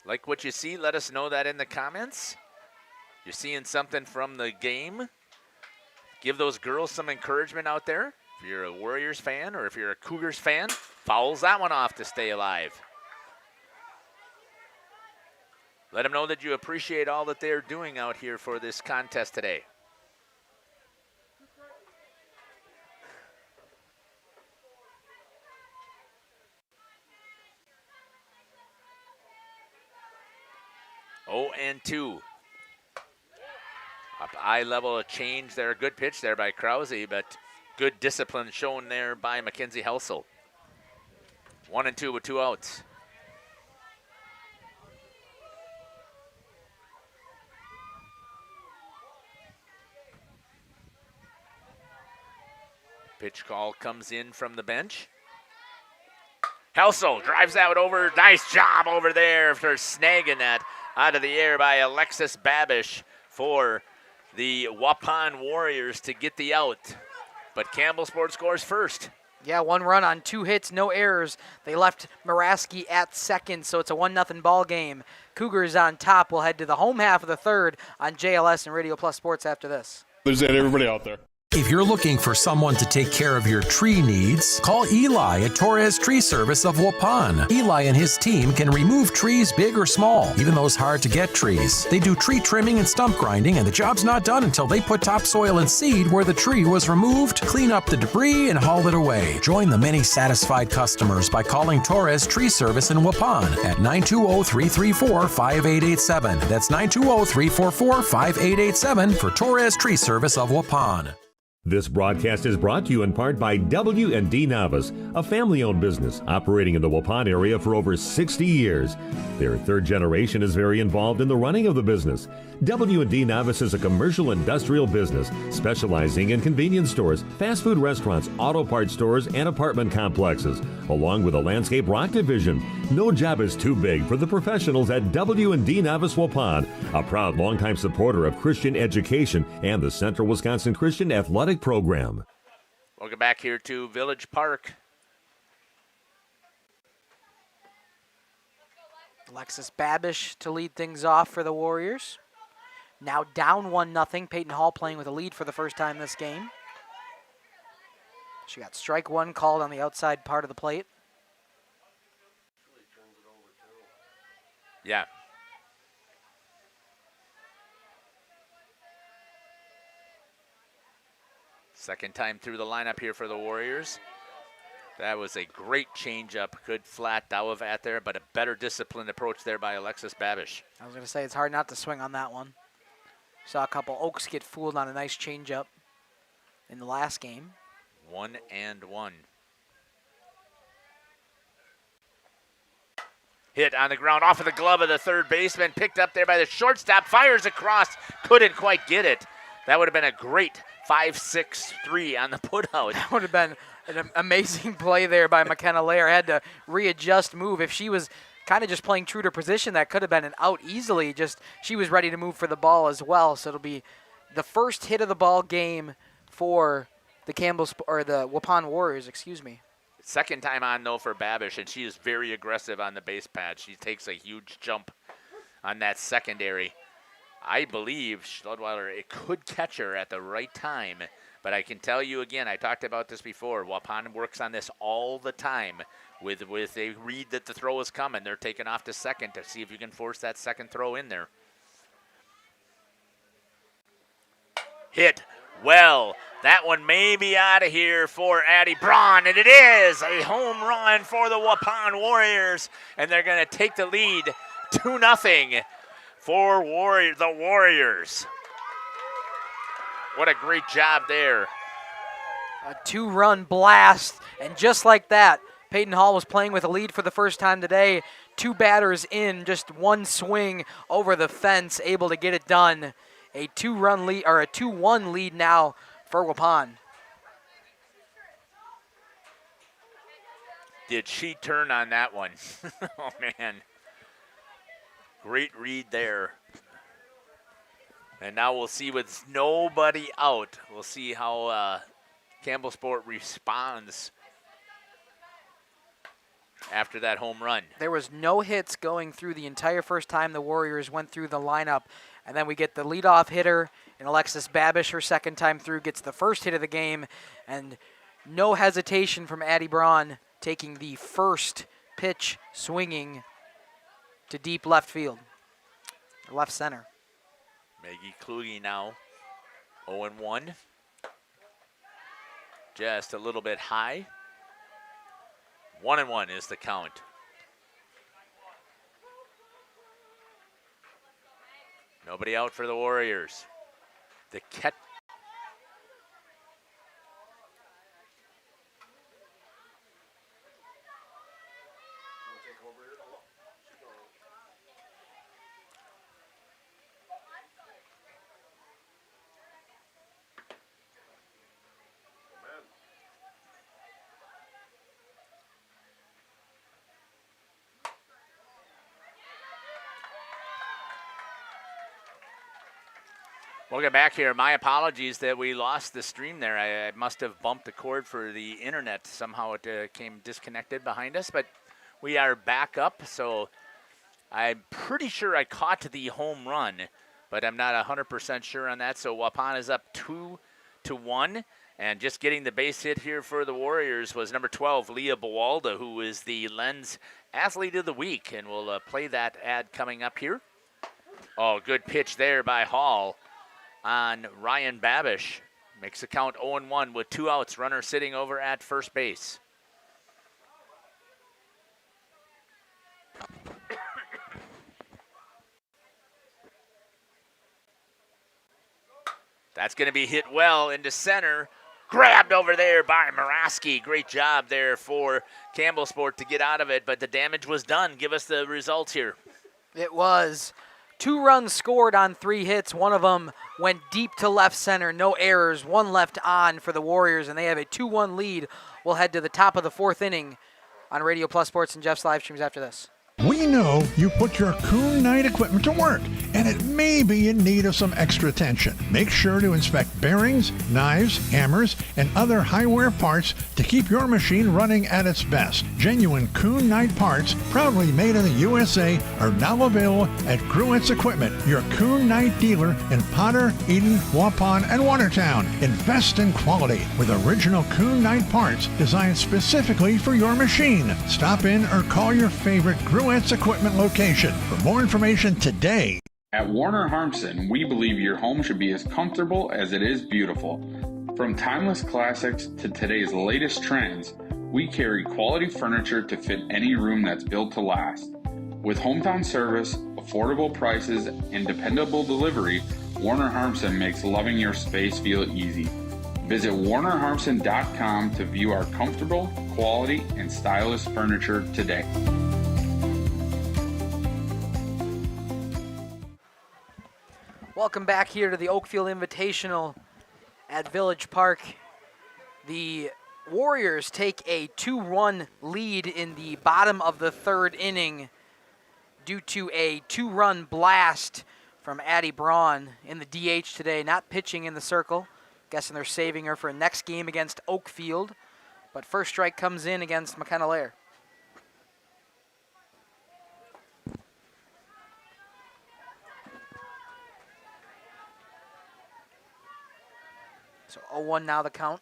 Like what you see, let us know that in the comments. You're seeing something from the game. Give those girls some encouragement out there. If you're a Warriors fan or if you're a Cougars fan, fouls that one off to stay alive. Let them know that you appreciate all that they're doing out here for this contest today. Oh, and 2. Up eye level, a change there. Good pitch there by Krause, but good discipline shown there by Mackenzie Helsel. 1-2 with 2 outs. Pitch call comes in from the bench. Helsel drives that over. Nice job over there for snagging that out of the air by Alexis Babish for the Waupun Warriors to get the out. But Campbellsport scores first. Yeah, 1 run on 2 hits, no errors. They left Muraski at second, so it's a 1-0 ball game. Cougars on top. We'll head to the home half of the third on JLS and Radio Plus Sports after this. There's everybody out there. If you're looking for someone to take care of your tree needs, call Eli at Torres Tree Service of Waupun. Eli and his team can remove trees big or small, even those hard-to-get trees. They do tree trimming and stump grinding, and the job's not done until they put topsoil and seed where the tree was removed, clean up the debris, and haul it away. Join the many satisfied customers by calling Torres Tree Service in Waupun at 920-334-5887. That's 920-344-5887 for Torres Tree Service of Waupun. This broadcast is brought to you in part by W&D Navas, a family-owned business operating in the Waupun area for over 60 years. Their third generation is very involved in the running of the business. W&D Navas is a commercial industrial business specializing in convenience stores, fast food restaurants, auto parts stores, and apartment complexes, along with a landscape rock division. No job is too big for the professionals at W&D Navas Waupun, a proud longtime supporter of Christian education and the Central Wisconsin Christian Athletic Program. Welcome back here to Village Park. Alexis Babish to lead things off for the Warriors. Now down 1-0. Peyton Hall playing with a lead for the first time this game. She got strike 1 called on the outside part of the plate. Yeah. Second time through the lineup here for the Warriors. That was a great changeup. Good flat dive at there, but a better disciplined approach there by Alexis Babish. I was going to say it's hard not to swing on that one. Saw a couple Oaks get fooled on a nice changeup in the last game. 1-1. Hit on the ground off of the glove of the third baseman, picked up there by the shortstop, fires across, couldn't quite get it. That would have been a great 5-6-3 on the putout. That would have been an amazing play there by McKenna Lair. Had to readjust, move. If she was kind of just playing true to position, that could have been an out easily. Just she was ready to move for the ball as well. So it'll be the first hit of the ball game for the the Waupun Warriors, excuse me. Second time on, though, for Babish, and she is very aggressive on the base pad. She takes a huge jump on that secondary. I believe Schludweiler, it could catch her at the right time, but I can tell you again, I talked about this before, Waupun works on this all the time. With they read that the throw is coming, they're taking off to second to see if you can force that second throw in there. Hit well. That one may be out of here for Addie Braun, and it is a home run for the Waupun Warriors, and they're going to take the lead 2-0 for the Warriors. What a great job there. A 2-run blast, and just like that, Peyton Hall was playing with a lead for the first time today. 2 batters in, just 1 swing over the fence, able to get it done. A 2-run lead, or a 2-1 lead now for Waupun. Did she turn on that one? Oh, man. Great read there. And now we'll see with nobody out. We'll see how Campbellsport responds after that home run. There was no hits going through the entire first time the Warriors went through the lineup. And then we get the leadoff hitter in Alexis Babish, her second time through, gets the first hit of the game. And no hesitation from Addie Braun taking the first pitch swinging to deep left field, left center. Maggie Kluge now 0-1. Just a little bit high. 1-1 is the count. Nobody out for the Warriors. The catch. Welcome back here. My apologies that we lost the stream there. I must have bumped the cord for the internet. Somehow it came disconnected behind us, but we are back up. So I'm pretty sure I caught the home run, but I'm not 100% sure on that. So Waupun is up 2-1. And just getting the base hit here for the Warriors was number 12, Leah Bawalda, who is the Lens Athlete of the Week. And we'll play that ad coming up here. Oh, good pitch there by Hall on Ryan Babish. Makes the count 0-1 with 2 outs. Runner sitting over at first base. That's going to be hit well into center. Grabbed over there by Maraski. Great job there for Campbellsport to get out of it, but the damage was done. Give us the results here. It was 2 runs scored on 3 hits. One of them went deep to left center. No errors. 1 left on for the Warriors, and they have a 2-1 lead. We'll head to the top of the 4th inning on Radio Plus Sports and Jeff's live streams after this. We know you put your Kuhn Knight equipment to work, and it may be in need of some extra attention. Make sure to inspect bearings, knives, hammers, and other high-wear parts to keep your machine running at its best. Genuine Kuhn Knight parts, proudly made in the USA, are now available at Gruett's Equipment, your Kuhn Knight dealer in Potter, Eden, Waupun, and Watertown. Invest in quality with original Kuhn Knight parts designed specifically for your machine. Stop in or call your favorite Gruett's Equipment location for more information today. At Warner Harmson, we believe your home should be as comfortable as it is beautiful. From timeless classics to today's latest trends, we carry quality furniture to fit any room that's built to last. With hometown service, affordable prices, and dependable delivery, Warner Harmson makes loving your space feel easy. Visit WarnerHarmson.com to view our comfortable, quality, and stylish furniture today. Welcome back here to the Oakfield Invitational at Village Park. The Warriors take a 2-run lead in the bottom of the third inning due to a 2-run blast from Addie Braun in the DH today, not pitching in the circle. Guessing they're saving her for next game against Oakfield. But first strike comes in against McKenna-Lair. So 0-1 now the count.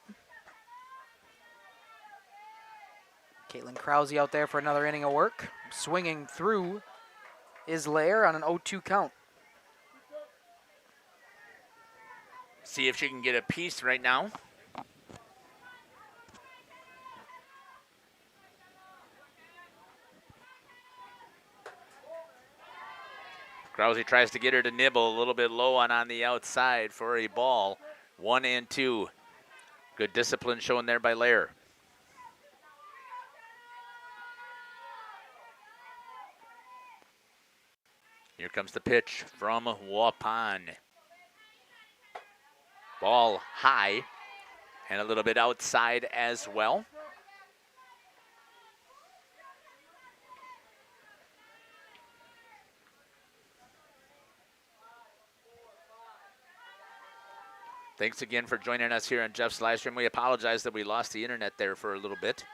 Caitlin Krause out there for another inning of work. Swinging through is Lair on an 0-2 count. See if she can get a piece right now. Krause tries to get her to nibble a little bit low on the outside for a ball. 1-2. Good discipline shown there by Lair. Here comes the pitch from Waupun. Ball high and a little bit outside as well. Thanks again for joining us here on Jeff's live stream. We apologize that we lost the internet there for a little bit.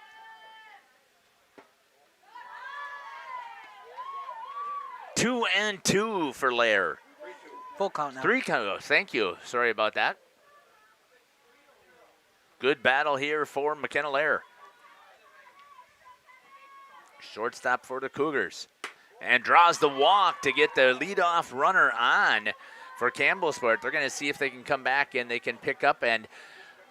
Two and two for Lair. Full count now. 3 count. Thank you. Sorry about that. Good battle here for McKenna-Lair. Shortstop for the Cougars. And draws the walk to get the leadoff runner on for Campbellsport. They're going to see if they can come back and they can pick up. And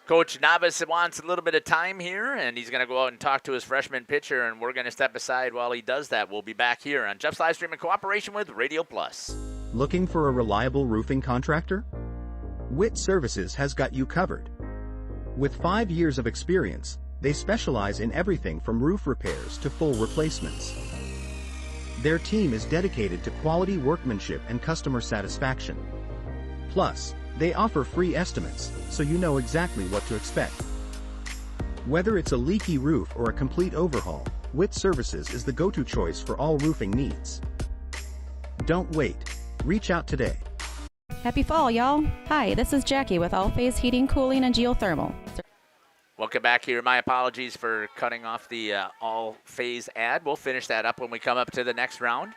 Coach Navas wants a little bit of time here, and he's going to go out and talk to his freshman pitcher, and we're going to step aside while he does that. We'll be back here on Jeff's live stream in cooperation with Radio Plus. Looking for a reliable roofing contractor? Witt Services has got you covered. With 5 years of experience, they specialize in everything from roof repairs to full replacements. Their team is dedicated to quality workmanship and customer satisfaction. Plus, they offer free estimates, so you know exactly what to expect. Whether it's a leaky roof or a complete overhaul, Witt Services is the go-to choice for all roofing needs. Don't wait. Reach out today. Happy fall, y'all. Hi, this is Jackie with All Phase Heating, Cooling, and Geothermal. Welcome back here. My apologies for cutting off the all-phase ad. We'll finish that up when we come up to the next round.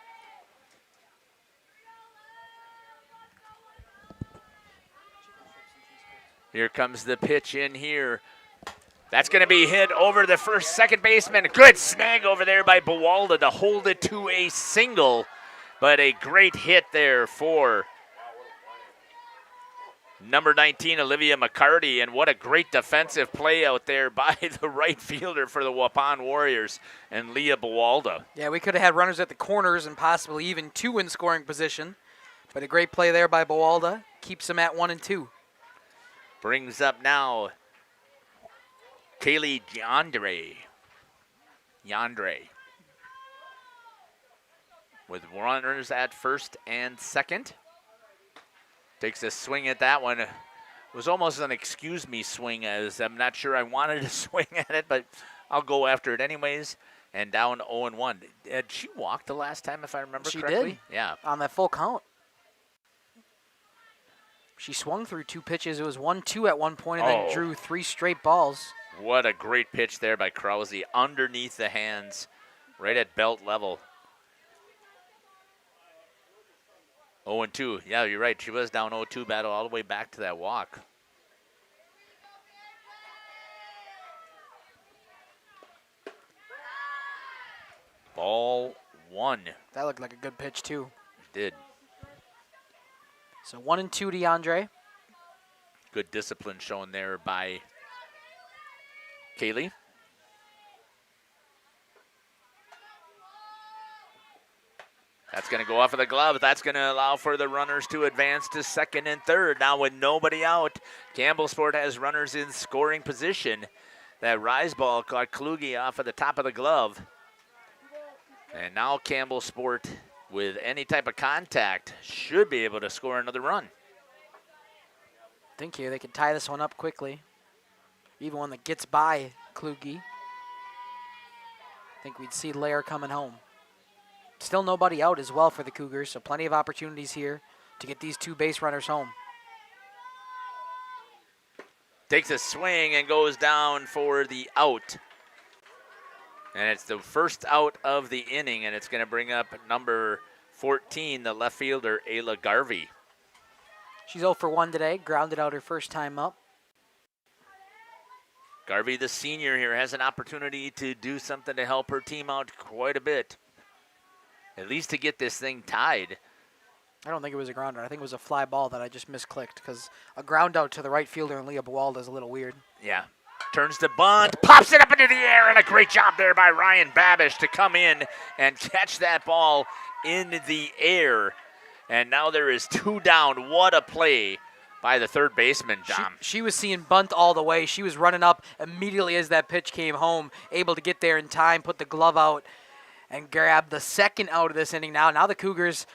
Here comes the pitch in here. That's going to be hit over the second baseman. Good snag over there by Buwalda to hold it to a single, but a great hit there for number 19, Olivia McCarty, and what a great defensive play out there by the right fielder for the Waupun Warriors and Leah Buwalda. Yeah, we could have had runners at the corners and possibly even 2 in scoring position, but a great play there by Buwalda keeps them at 1 and 2. Brings up now Kaylee Yandre with runners at first and second. Takes a swing at that one. It was almost an excuse me swing, as I'm not sure I wanted to swing at it, but I'll go after it anyways. And down 0-1. Did she walk the last time, if I remember correctly? She did. Yeah. On that full count. She swung through 2 pitches. It was 1-2 at one point and then drew 3 straight balls. What a great pitch there by Krause underneath the hands, right at belt level. 0-2. Yeah, you're right. She was down 0-2 battle all the way back to that walk. Ball 1. That looked like a good pitch, too. It did. So 1 and 2 to Yandre. Good discipline shown there by Kaylee. That's going to go off of the glove. That's going to allow for the runners to advance to second and third. Now with nobody out, Campbellsport has runners in scoring position. That rise ball caught Kluge off of the top of the glove. And now Campbellsport, with any type of contact, should be able to score another run. think here they could tie this one up quickly. Even one that gets by Kluge. I think we'd see Lair coming home. Still nobody out as well for the Cougars, so plenty of opportunities here to get these two base runners home. Takes a swing and goes down for the out. And it's the first out of the inning, and it's going to bring up number 14, the left fielder, Ayla Garvey. She's 0 for 1 today, grounded out her first time up. Garvey, the senior here, has an opportunity to do something to help her team out quite a bit. At least to get this thing tied. I don't think it was a ground out. I think it was a fly ball that I just misclicked because a ground out to the right fielder and Leah Buwalda is a little weird. Yeah. Turns to bunt, pops it up into the air, and a great job there by Ryan Babish to come in and catch that ball in the air. And now there is 2 down. What a play by the third baseman, Dom. She was seeing bunt all the way. She was running up immediately as that pitch came home, able to get there in time, put the glove out, and grab the second out of this inning now. Now the Cougars,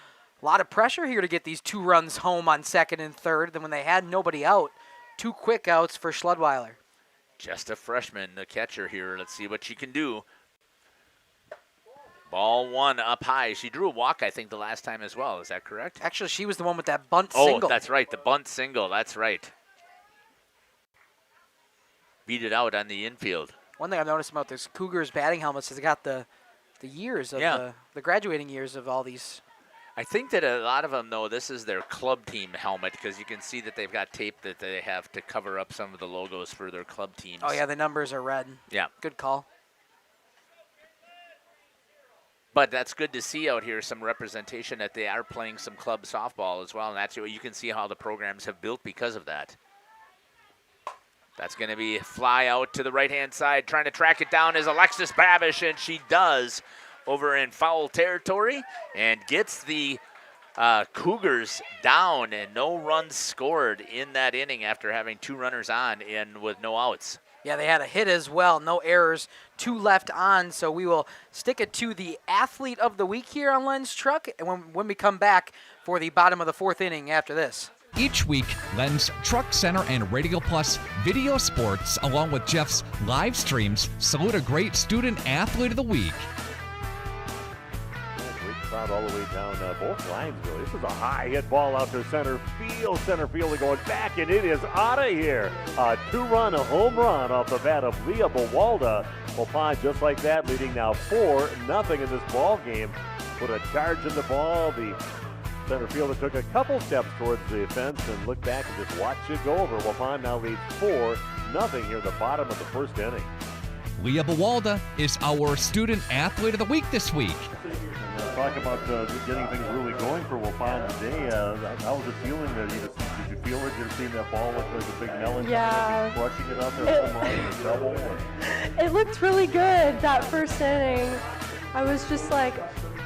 a lot of pressure here to get these 2 runs home on second and third. Then when they had nobody out, 2 quick outs for Schludweiler. Just a freshman, the catcher here. Let's see what she can do. Ball 1 up high. She drew a walk, I think, the last time as well. Is that correct? Actually, she was the one with that bunt single. Oh, that's right. The bunt single. That's right. Beat it out on the infield. One thing I've noticed about this Cougars batting helmets is they got the years of the graduating years of all these. I think that a lot of them, though, this is their club team helmet because you can see that they've got tape that they have to cover up some of the logos for their club teams. Oh, yeah, the numbers are red. Yeah. Good call. But that's good to see out here, some representation that they are playing some club softball as well, and that's you can see how the programs have built because of that. That's going to be fly out to the right-hand side. Trying to track it down is Alexis Babish, and she does over in foul territory and gets the Cougars down, and no runs scored in that inning after having 2 runners on and with no outs. Yeah, they had a hit as well. No errors. 2 left on, so we will stick it to the athlete of the week here on Lens Truck and when we come back for the bottom of the 4th inning after this. Each week, Lens Truck Center and Radio Plus Video Sports, along with Jeff's live streams, salute a great student athlete of the week. Great crowd all the way down both lines, really. This is a high hit ball out to center field. Center field going back, and it is out of here. A 2-run, a home run off the bat of Leah Buwalda. Waupun just like that, leading now 4-0 in this ball game. Put a charge in the ball. The center fielder took a couple steps towards the fence and looked back and just watched it go over. Waupun now leads 4-0 here at the bottom of the 1st inning. Leah Buwalda is our student athlete of the week this week. Talk about getting things really going for Waupun today. How was it feeling? Did you feel it? Did you see that ball look like a big melon? Yeah. Crushing it out there, home run and a double. It looked really good that first inning. I was just like,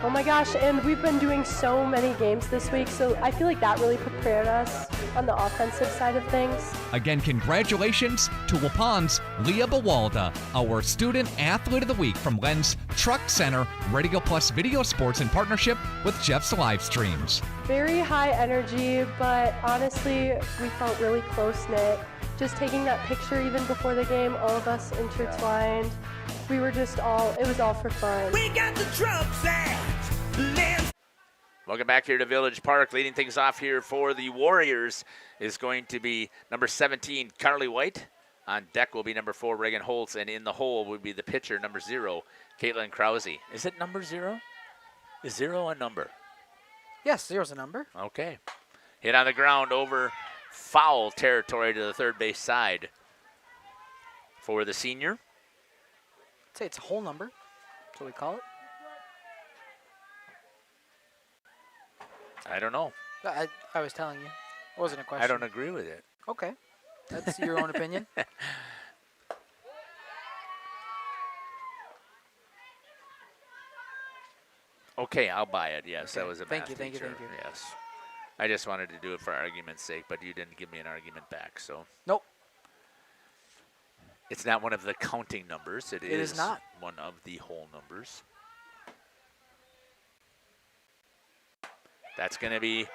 oh my gosh, and we've been doing so many games this week, so I feel like that really prepared us on the offensive side of things. Again, congratulations to Waupun's Leah Buwalda, our student athlete of the week from Lens Truck Center, Radio Plus Video Sports in partnership with Jeff's live streams. Very high energy, but honestly, we felt really close-knit. Just taking that picture even before the game, all of us intertwined. We were just it was all for fun. We got the trucks at Welcome back here to Village Park. Leading things off here for the Warriors is going to be number 17, Carly White. On deck will be number 4, Reagan Holtz. And in the hole will be the pitcher, number 0, Caitlin Krause. Is it number 0? Is 0 a number? Yes, 0's a number. Okay. Hit on the ground over foul territory to the third base side for the senior. I'd say it's a whole number. That's what we call it. I don't know. I was telling you. It wasn't a question. I don't agree with it. Okay. That's your own opinion. Okay, I'll buy it. Yes, okay. That was a thank math you. teacher. Yes. I just wanted to do it for argument's sake, but you didn't give me an argument back, so. Nope. It's not one of the counting numbers. It is not one of the whole numbers. That's going to be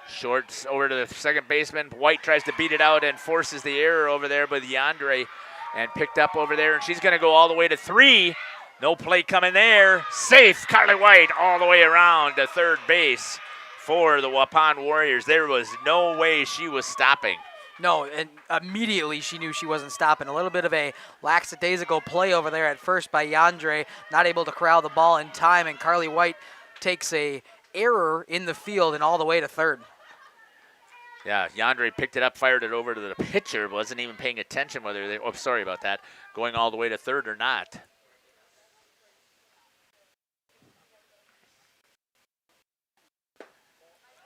Shorts over to the second baseman. White tries to beat it out and forces the error over there by Yandre and picked up over there. And she's going to go all the way to 3. No play coming there. Safe. Carly White all the way around to third base for the Waupun Warriors. There was no way she was stopping. No, and immediately she knew she wasn't stopping. A little bit of a lackadaisical play over there at first by Yandre, not able to corral the ball in time, and Carly White takes a error in the field and all the way to third. Yeah, Yandre picked it up, fired it over to the pitcher, wasn't even paying attention whether they, oh, sorry about that, going all the way to third or not.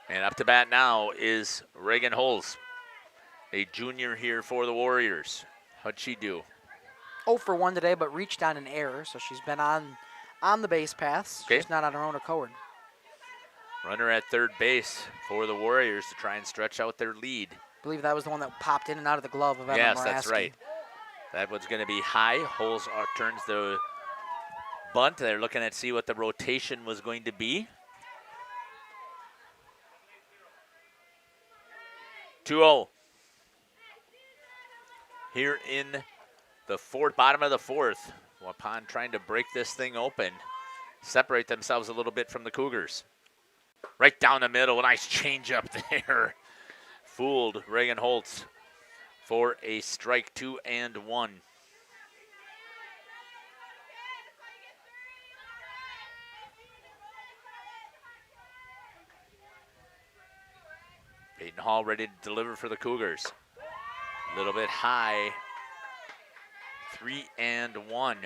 And up to bat now is Reagan Holes, a junior here for the Warriors. How'd she do? 0 for 1 today, but reached on an error, so she's been on the base paths, just not on her own accord. Runner at third base for the Warriors to try and stretch out their lead. I believe that was the one that popped in and out of the glove of Emma Yes, Moraski. that's right. That one's going to be high. Holes turns the bunt. They're looking at see what the rotation was going to be. 2-0. Here in the bottom of the fourth. Waupun trying to break this thing open, separate themselves a little bit from the Cougars. Right down the middle, a nice change up there. Fooled Reagan Holtz for a strike, 2-1. Peyton Hall ready to deliver for the Cougars. A little bit high, 3-1.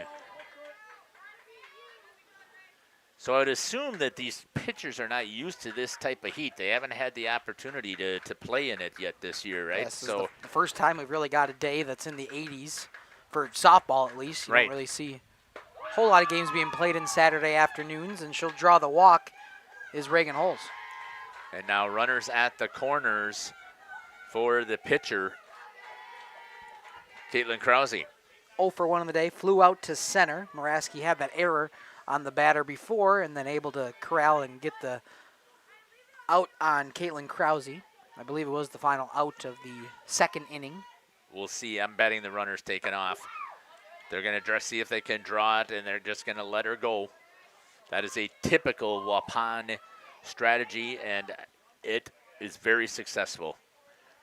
So I would assume that these pitchers are not used to this type of heat. They haven't had the opportunity to play in it yet this year, right? Yes, so the first time we've really got a day that's in the 80s, for softball at least. You don't really see a whole lot of games being played in Saturday afternoons, and she'll draw the walk is Reagan Holes. And now runners at the corners for the pitcher, Caitlin Krause. 0 for 1 on the day, flew out to center. Moraski had that error on the batter before and then able to corral and get the out on Caitlin Krause. I believe it was the final out of the second inning. We'll see. I'm betting the runner's taken off. They're going to see if they can draw it, and they're just going to let her go. That is a typical Waupun strategy, and it is very successful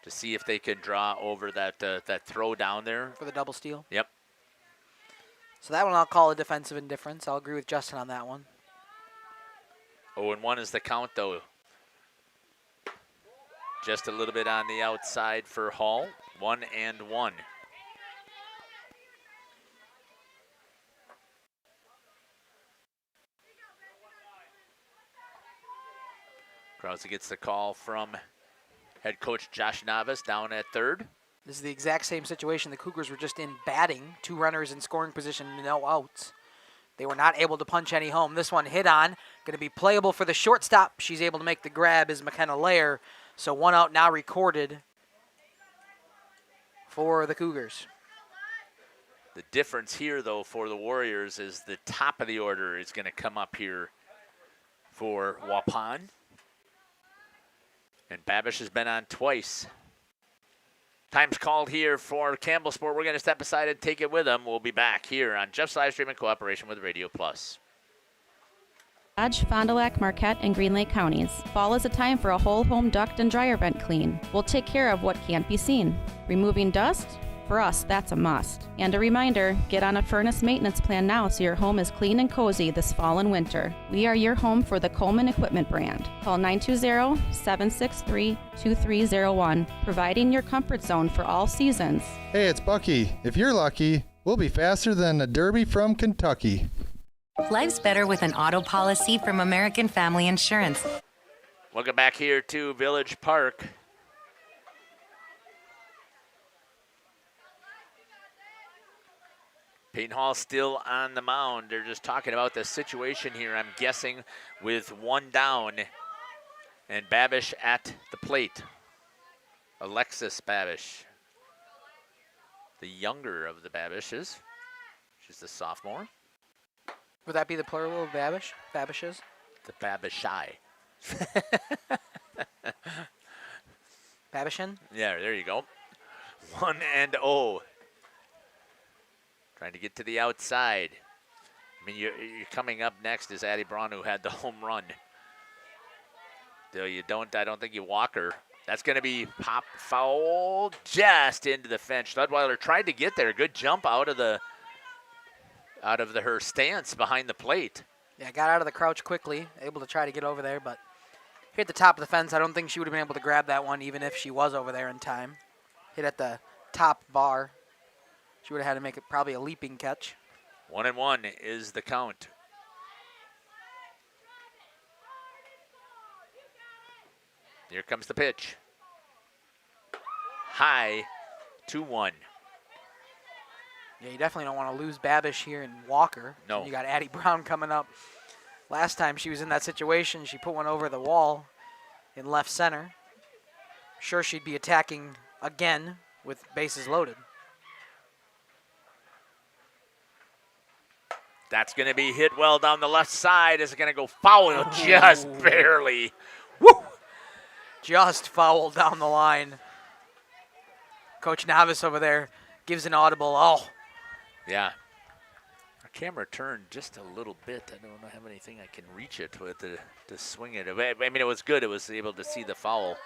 to see if they can draw over that throw down there. For the double steal? Yep. So that one I'll call a defensive indifference. I'll agree with Justin on that one. 0-1 is the count, though. Just a little bit on the outside for Hall. 1-1. Krause gets the call from head coach Josh Navas down at third. This is the exact same situation the Cougars were just in batting. 2 runners in scoring position, no outs. They were not able to punch any home. This one hit on, going to be playable for the shortstop. She's able to make the grab is McKenna Lair. So 1 out now recorded for the Cougars. The difference here, though, for the Warriors is the top of the order is going to come up here for Waupun. And Babish has been on twice. Time's called here for Campbellsport. We're going to step aside and take it with them. We'll be back here on Jeff's Live Stream in cooperation with Radio Plus. Dodge, Fond du Lac, Marquette, and Green Lake counties. Fall is a time for a whole home duct and dryer vent clean. We'll take care of what can't be seen. Removing dust? For us, that's a must. And a reminder, get on a furnace maintenance plan now so your home is clean and cozy this fall and winter. We are your home for the Coleman Equipment brand. Call 920-763-2301, providing your comfort zone for all seasons. Hey, it's Bucky. If you're lucky, we'll be faster than a Derby from Kentucky. Life's better with an auto policy from American Family Insurance. Welcome back here to Village Park. Peyton Hall still on the mound. They're just talking about the situation here, I'm guessing, with 1 down. And Babish at the plate. Alexis Babish. The younger of the Babishes. She's the sophomore. Would that be the plural of Babish? Babishes? The Babishai. Babishin? Yeah, there you go. 1-0. Trying to get to the outside. I mean, you're coming up next is Addie Braun, who had the home run. Though I don't think you walk her. That's going to be pop foul just into the fence. Studweiler tried to get there. Good jump out of her stance behind the plate. Yeah, got out of the crouch quickly, able to try to get over there, but hit the top of the fence. I don't think she would have been able to grab that one, even if she was over there in time. Hit at the top bar. She would have had to make it probably a leaping catch. 1-1 is the count. Here comes the pitch. High, 2-1. Yeah, you definitely don't want to lose Babish here and Walker. No. You got Addie Brown coming up. Last time she was in that situation, she put one over the wall in left center. Sure, she'd be attacking again with bases loaded. That's going to be hit well down the left side. It's going to go foul just barely. Woo! Just fouled down the line. Coach Navis over there gives an audible, oh. Yeah. Our camera turned just a little bit. I don't have anything I can reach it with to swing it. I mean, it was good. It was able to see the foul.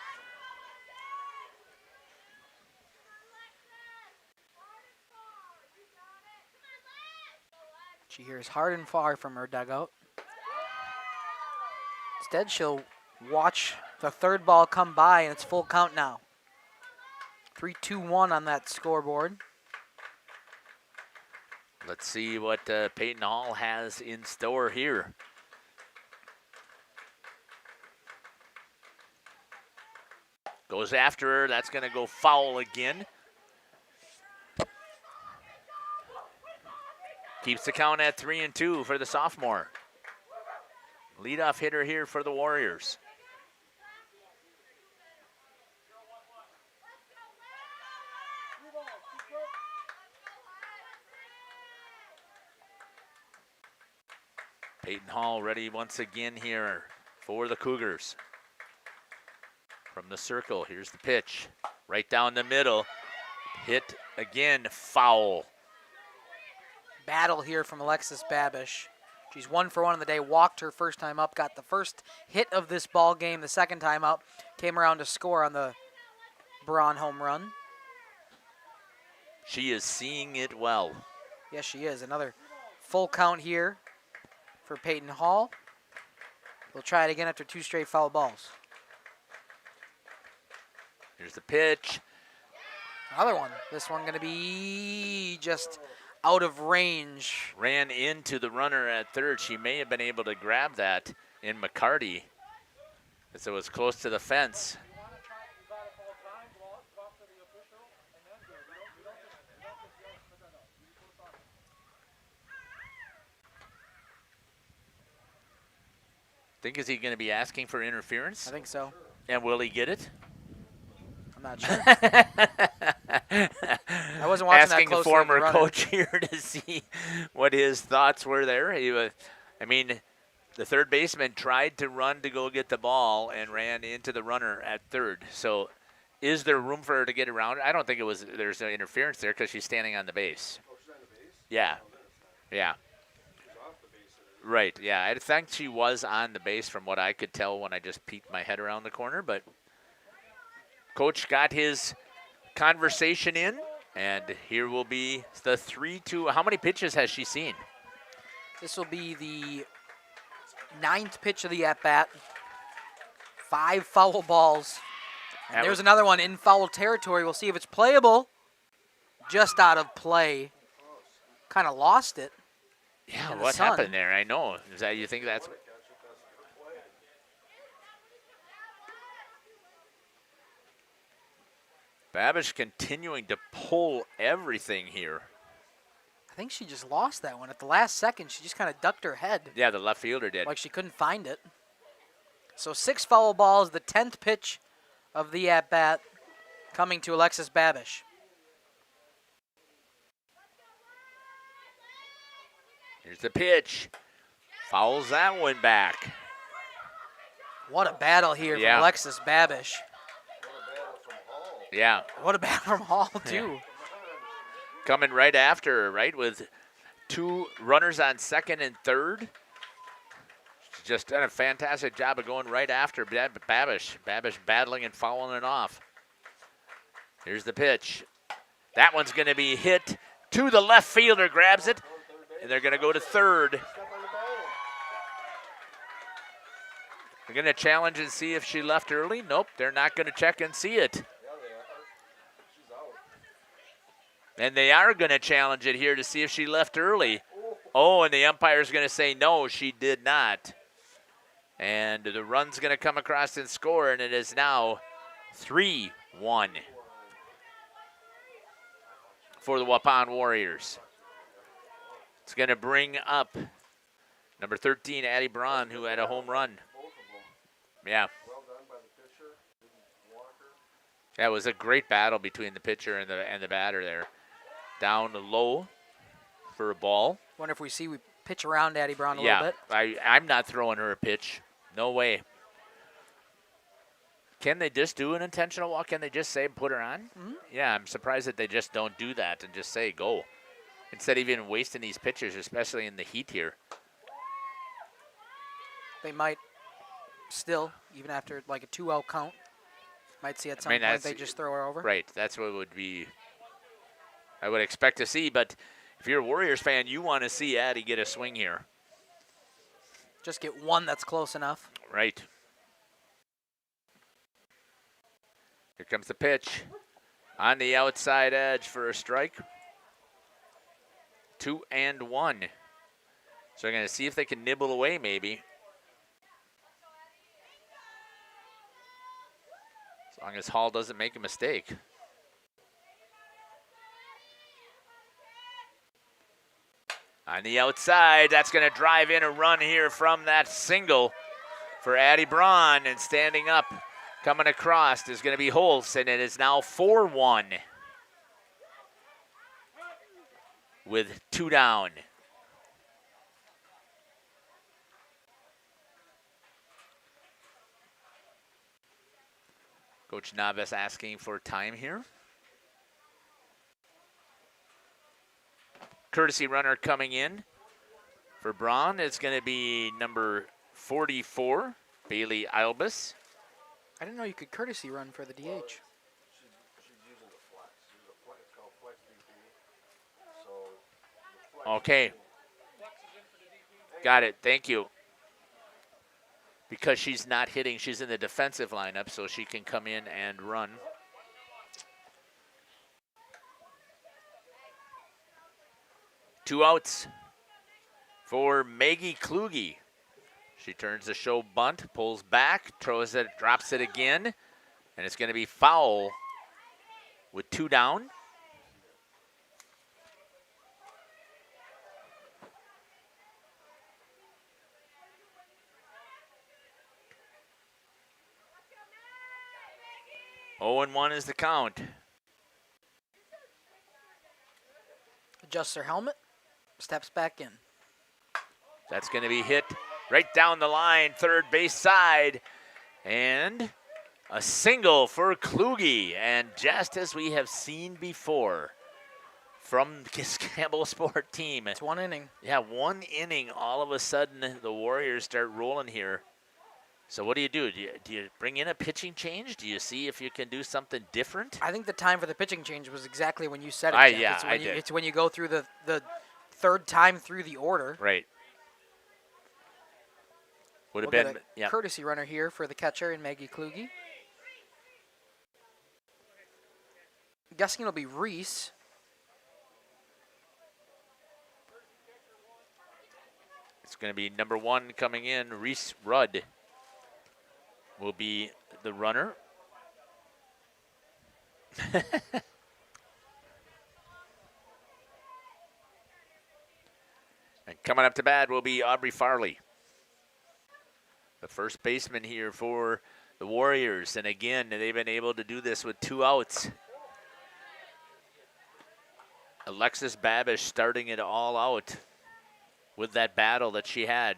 She hears hard and far from her dugout. Instead, she'll watch the third ball come by, and it's full count now. 3-2-1 on that scoreboard. Let's see what Peyton Hall has in store here. Goes after her. That's going to go foul again. Keeps the count at 3-2 for the sophomore. Leadoff hitter here for the Warriors. Peyton Hall ready once again here for the Cougars. From the circle, here's the pitch. Right down the middle. Hit again, foul. Battle here from Alexis Babish. She's 1 for 1 on the day, walked her first time up, got the first hit of this ball game the second time up, came around to score on the Braun home run. She is seeing it well. Yes, she is. Another full count here for Peyton Hall. They'll try it again after 2 straight foul balls. Here's the pitch. Another one. This one going to be just out of range. Ran into the runner at third. She may have been able to grab that in McCarty as it was close to the fence. Think is he going to be asking for interference? I think so. And will he get it? I'm not sure. I wasn't watching asking that closely. The former coach here to see what his thoughts were there. I mean, the third baseman tried to run to go get the ball and ran into the runner at third. So is there room for her to get around? I don't think there's no interference there because she's standing on the base. Yeah. Yeah. Right, yeah. I think she was on the base from what I could tell when I just peeked my head around the corner, but coach got his conversation in, and here will be the 3-2. How many pitches has she seen? This will be the 9th pitch of the at-bat. 5 foul balls. And there's another one in foul territory. We'll see if it's playable. Just out of play. Kind of lost it. Yeah, what happened there? I know. Is that you think that's... Babish continuing to pull everything here. I think she just lost that one. At the last second, she just kind of ducked her head. Yeah, the left fielder did. Like she couldn't find it. So 6 foul balls, the 10th pitch of the at-bat coming to Alexis Babish. Here's the pitch. Fouls that one back. What a battle here from Alexis Babish. Yeah. What a bat from Hall, too. Yeah. Coming right after her, right, with 2 runners on second and third. She's just done a fantastic job of going right after Babish. Babish battling and fouling it off. Here's the pitch. That one's going to be hit to the left fielder, grabs it, and they're going to go to third. They're going to challenge and see if she left early. Nope, they're not going to check and see it. And they are going to challenge it here to see if she left early. Oh, and the umpire's going to say no, she did not. And the run's going to come across and score, and it is now 3-1 for the Waupun Warriors. It's going to bring up number 13, Addie Braun, who had a home run. Yeah. That was a great battle between the pitcher and the batter there. Down low for a ball. Wonder if we pitch around Addie Braun a little bit. I'm not throwing her a pitch. No way. Can they just do an intentional walk? Can they just say put her on? Mm-hmm. Yeah, I'm surprised that they just don't do that and just say go. Instead of even wasting these pitchers, especially in the heat here. They might still, even after like a 2-out count, might see at some point they just throw her over. Right, that's what would be, I would expect to see. But if you're a Warriors fan, you want to see Addie get a swing here. Just get one that's close enough. Right. Here comes the pitch. On the outside edge for a strike. 2-1. So they're going to see if they can nibble away maybe. As long as Hall doesn't make a mistake. On the outside, that's going to drive in a run here from that single for Addie Braun. And standing up, coming across is going to be Holtz, and it is now 4-1 with 2 down. Coach Navas asking for time here. Courtesy runner coming in for Braun. It's going to be number 44, Bailey Albus. I didn't know you could courtesy run for the DH. Okay. Got it. Thank you. Because she's not hitting, she's in the defensive lineup, so she can come in and run. Two outs for Maggie Kluge. She turns the show bunt, pulls back, throws it, drops it again, and it's going to be foul with 2 down. Oh, and 1 is the count. Adjusts her helmet, steps back in. That's going to be hit right down the line, third base side. And a single for Kluge. And just as we have seen before from this Campbellsport team. It's 1 inning. Yeah, 1 inning. All of a sudden, the Warriors start rolling here. So what do? Do you bring in a pitching change? Do you see if you can do something different? I think the time for the pitching change was exactly when you said it. Yeah, I did. It's when you go through the third time through the order. Right. Would have We'll been get a courtesy runner here for the catcher and Maggie Kluge. I'm guessing it'll be Reese. It's going to be number 1 coming in, Reese Rudd will be the runner. And coming up to bat will be Aubrey Farley, the first baseman here for the Warriors. And again, they've been able to do this with 2 outs. Alexis Babish starting it all out with that battle that she had.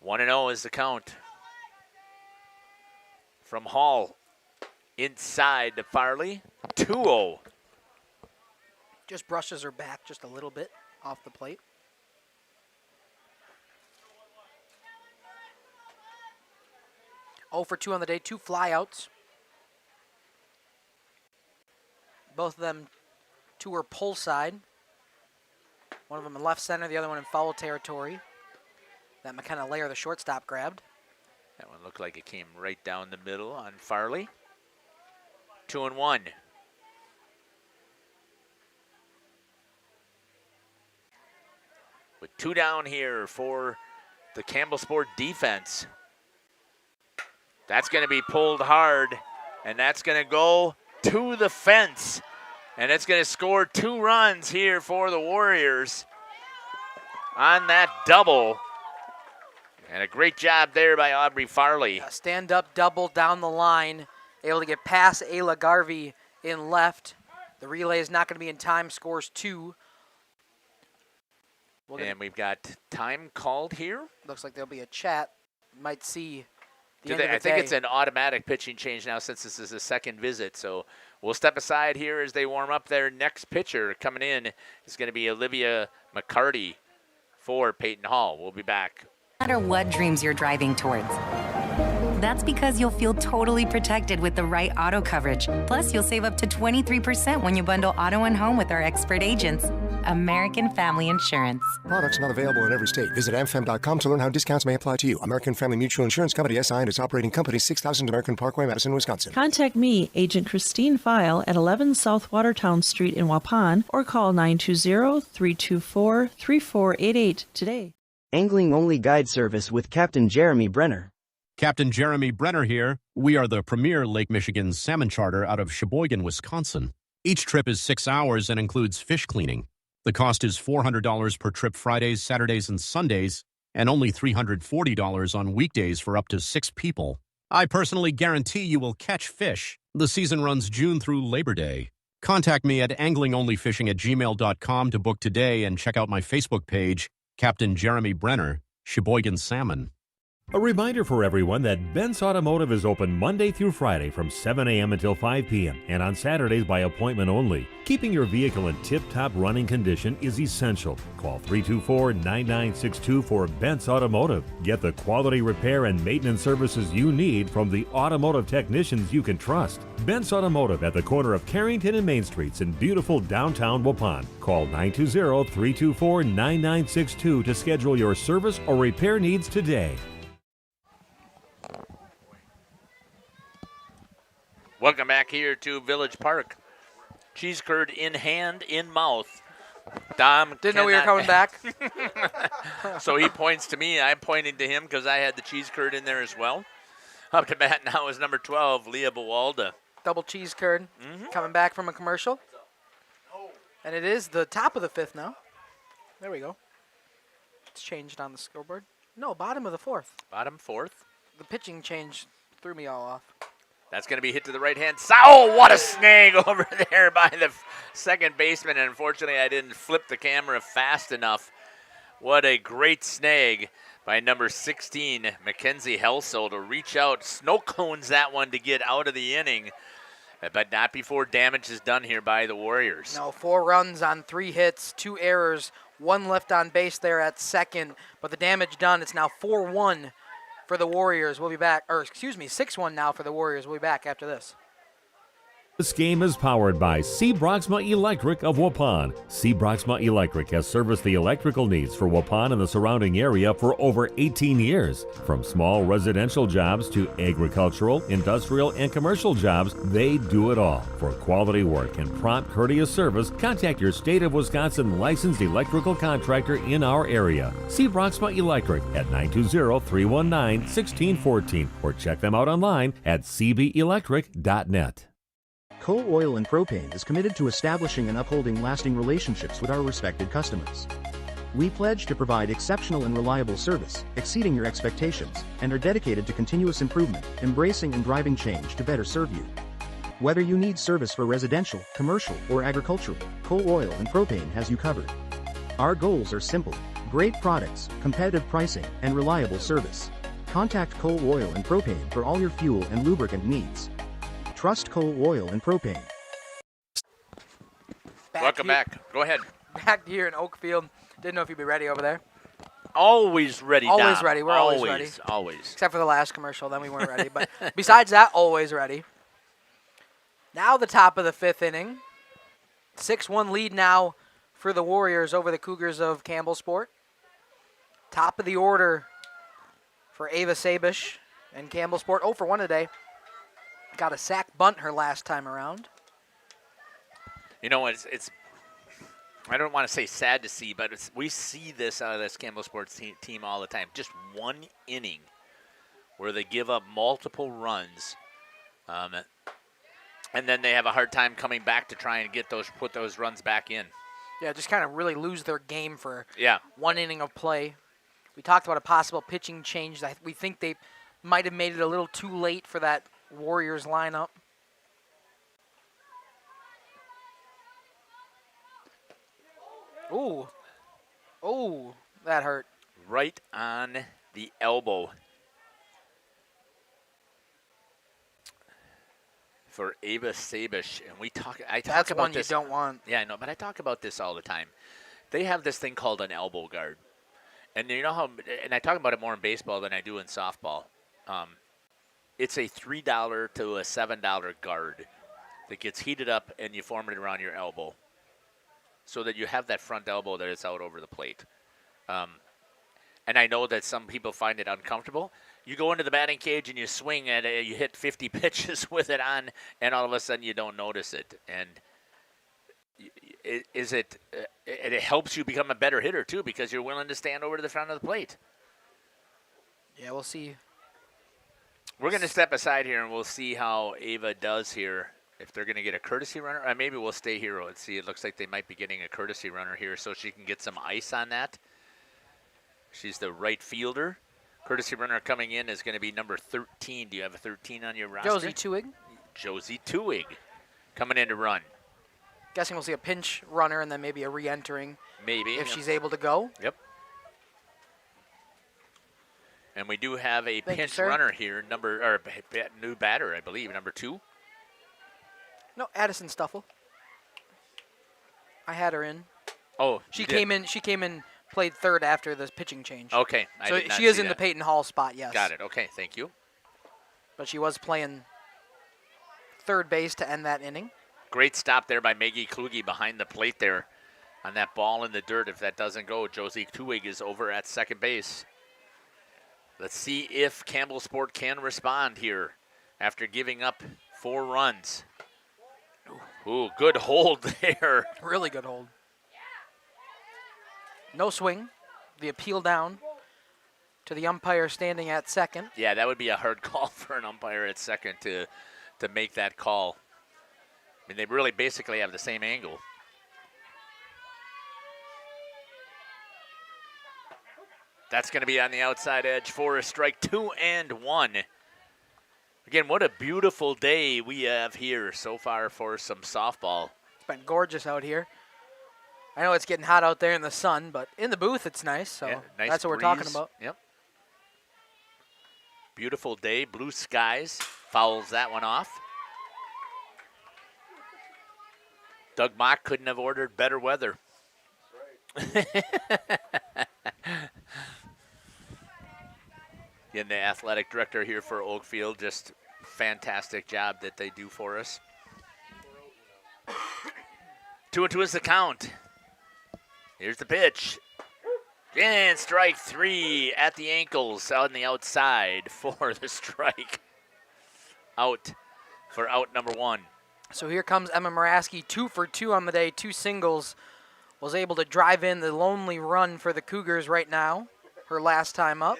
1-0 is the count. From Hall inside to Farley. 2-0. Just brushes her back just a little bit off the plate. Oh for 2 on the day, 2 flyouts. Both of them to her pull side. One of them in left center, the other one in foul territory. That McKenna Layer, the shortstop, grabbed. That one looked like it came right down the middle on Farley. 2-1. With 2 down here for the Campbellsport defense. That's going to be pulled hard, and that's going to go to the fence. And it's going to score 2 runs here for the Warriors on that double. And a great job there by Aubrey Farley. Stand-up double down the line. Able to get past Ayla Garvey in left. The relay is not going to be in time. Scores 2. And we've got time called here. Looks like there'll be a chat. Might see the end of the I think day. it's an automatic pitching change now since this is a second visit. So we'll step aside here as they warm up. Their next pitcher coming in is going to be Olivia McCarty for Peyton Hall. We'll be back. No matter what dreams you're driving towards. That's because you'll feel totally protected with the right auto coverage. Plus, you'll save up to 23% when you bundle auto and home with our expert agents. American Family Insurance. Products not available in every state. Visit amfam.com to learn how discounts may apply to you. American Family Mutual Insurance Company, SI, and its operating company, 6000 American Parkway, Madison, Wisconsin. Contact me, Agent Christine File, at 11 South Watertown Street in Waupun, or call 920-324-3488 today. Angling-only guide service with Captain Jeremy Brenner. Captain Jeremy Brenner here. We are the premier Lake Michigan salmon charter out of Sheboygan, Wisconsin. Each trip is 6 hours and includes fish cleaning. The cost is $400 per trip Fridays, Saturdays, and Sundays, and only $340 on weekdays for up to 6 people. I personally guarantee you will catch fish. The season runs June through Labor Day. Contact me at anglingonlyfishing@gmail.com to book today and check out my Facebook page, Captain Jeremy Brenner, Sheboygan Salmon. A reminder for everyone that Bent's Automotive is open Monday through Friday from 7 a.m. until 5 p.m. and on Saturdays by appointment only. Keeping your vehicle in tip-top running condition is essential. Call 324-9962 for Bent's Automotive. Get the quality repair and maintenance services you need from the automotive technicians you can trust. Bent's Automotive at the corner of Carrington and Main Streets in beautiful downtown Waupun. Call 920-324-9962 to schedule your service or repair needs today. Welcome back here to Village Park. Cheese curd in hand, in mouth. Dom didn't know we were coming back. So he points to me. I'm pointing to him because I had the cheese curd in there as well. Up to bat now is number 12, Leah Bawalda. Double cheese curd coming back from a commercial. And it is the top of the 5th now. There we go. It's changed on the scoreboard. No, bottom of the 4th. Bottom 4th. The pitching change threw me all off. That's going to be hit to the right-hand side. Oh, what a snag over there by the second baseman. And unfortunately, I didn't flip the camera fast enough. What a great snag by number 16, Mackenzie Helso, to reach out. Snow cones that one to get out of the inning, but not before damage is done here by the Warriors. No, 4 runs on 3 hits, 2 errors, 1 left on base there at second. But the damage done, it's now 4-1. For the Warriors, we'll be back, or excuse me, 6-1 now for the Warriors. We'll be back after this. This game is powered by C. Broxma Electric of Waupun. C. Broxma Electric has serviced the electrical needs for Waupun and the surrounding area for over 18 years. From small residential jobs to agricultural, industrial, and commercial jobs, they do it all. For quality work and prompt, courteous service, contact your State of Wisconsin licensed electrical contractor in our area. C. Broxma Electric at 920-319-1614 or check them out online at cbelectric.net. Coal Oil and Propane is committed to establishing and upholding lasting relationships with our respected customers. We pledge to provide exceptional and reliable service, exceeding your expectations, and are dedicated to continuous improvement, embracing and driving change to better serve you. Whether you need service for residential, commercial, or agricultural, Coal Oil and Propane has you covered. Our goals are simple: Great products, competitive pricing, and reliable service. Contact Coal Oil and Propane for all your fuel and lubricant needs. Trust Coal Oil and Propane. Welcome back. Go ahead. Back here in Oakfield. Didn't know if you'd be ready over there. Always ready, Always Dom. ready. We're always ready. Always. Except for the last commercial, then we weren't ready. But besides that, always ready. Now the top of the 5th inning. 6-1 lead now for the Warriors over the Cougars of Campbellsport. Top of the order for Ava Sabish and Campbellsport. 0 for 1 today. Got a sack bunt her last time around. You know, it's I don't want to say sad to see, but we see this out of this Campbellsport team all the time. Just one inning where they give up multiple runs, and then they have a hard time coming back to try and put those runs back in. Yeah, just kind of really lose their game for Yeah. 1 inning of play. We talked about a possible pitching change. We think they might have made it a little too late for that Warriors lineup. Ooh. Ooh, that hurt. Right on the elbow for Ava Sabish. And I talk That's about one this. you don't want. Yeah, I know, but I talk about this all the time. They have this thing called an elbow guard. And you know how, and I talk about it more in baseball than I do in softball. It's a $3 to a $7 guard that gets heated up and you form it around your elbow so that you have that front elbow that is out over the plate. And I know that some people find it uncomfortable. You go into the batting cage and you swing and you hit 50 pitches with it on, and all of a sudden you don't notice it. And it helps you become a better hitter too because you're willing to stand over to the front of the plate. Yeah, we'll see. We're going to step aside here and we'll see how Ava does here. If they're going to get a courtesy runner, maybe we'll stay here and see. It looks like they might be getting a courtesy runner here so she can get some ice on that. She's the right fielder. Courtesy runner coming in is going to be number 13. Do you have a 13 on your roster? Josie Tuig. Josie Tuig coming in to run. Guessing we'll see a pinch runner and then maybe a re-entering. Maybe. If she's able to go. Yep. And we do have a Thank you, pinch sir. runner here, new batter, I believe, number 2. No, Addison Stuffle. I had her in. Oh, She came in, played third after the pitching change. Okay. So she is in the Peyton Hall spot, yes. Got it. Okay, thank you. But she was playing third base to end that inning. Great stop there by Maggie Kluge behind the plate there on that ball in the dirt. If that doesn't go, Josie Tuig is over at second base. Let's see if Campbellsport can respond here after giving up 4 runs. Ooh, good hold there. Really good hold. No swing. The appeal down to the umpire standing at second. Yeah, that would be a hard call for an umpire at second to make that call. I mean, they really basically have the same angle. That's going to be on the outside edge for a strike. 2-1. Again, what a beautiful day we have here so far for some softball. It's been gorgeous out here. I know it's getting hot out there in the sun, but in the booth it's nice, so Yeah, nice that's what we're talking breeze. about. Yep. Beautiful day, blue skies. Fouls that one off. Doug Mock couldn't have ordered better weather. And the athletic director here for Oakfield, just fantastic job that they do for us. 2-2 is the count. Here's the pitch. And strike 3 at the ankles on the outside for the strike. Out for out number 1. So here comes Emma Muraski, 2 for 2 on the day, 2 singles. Was able to drive in the lonely run for the Cougars right now, her last time up.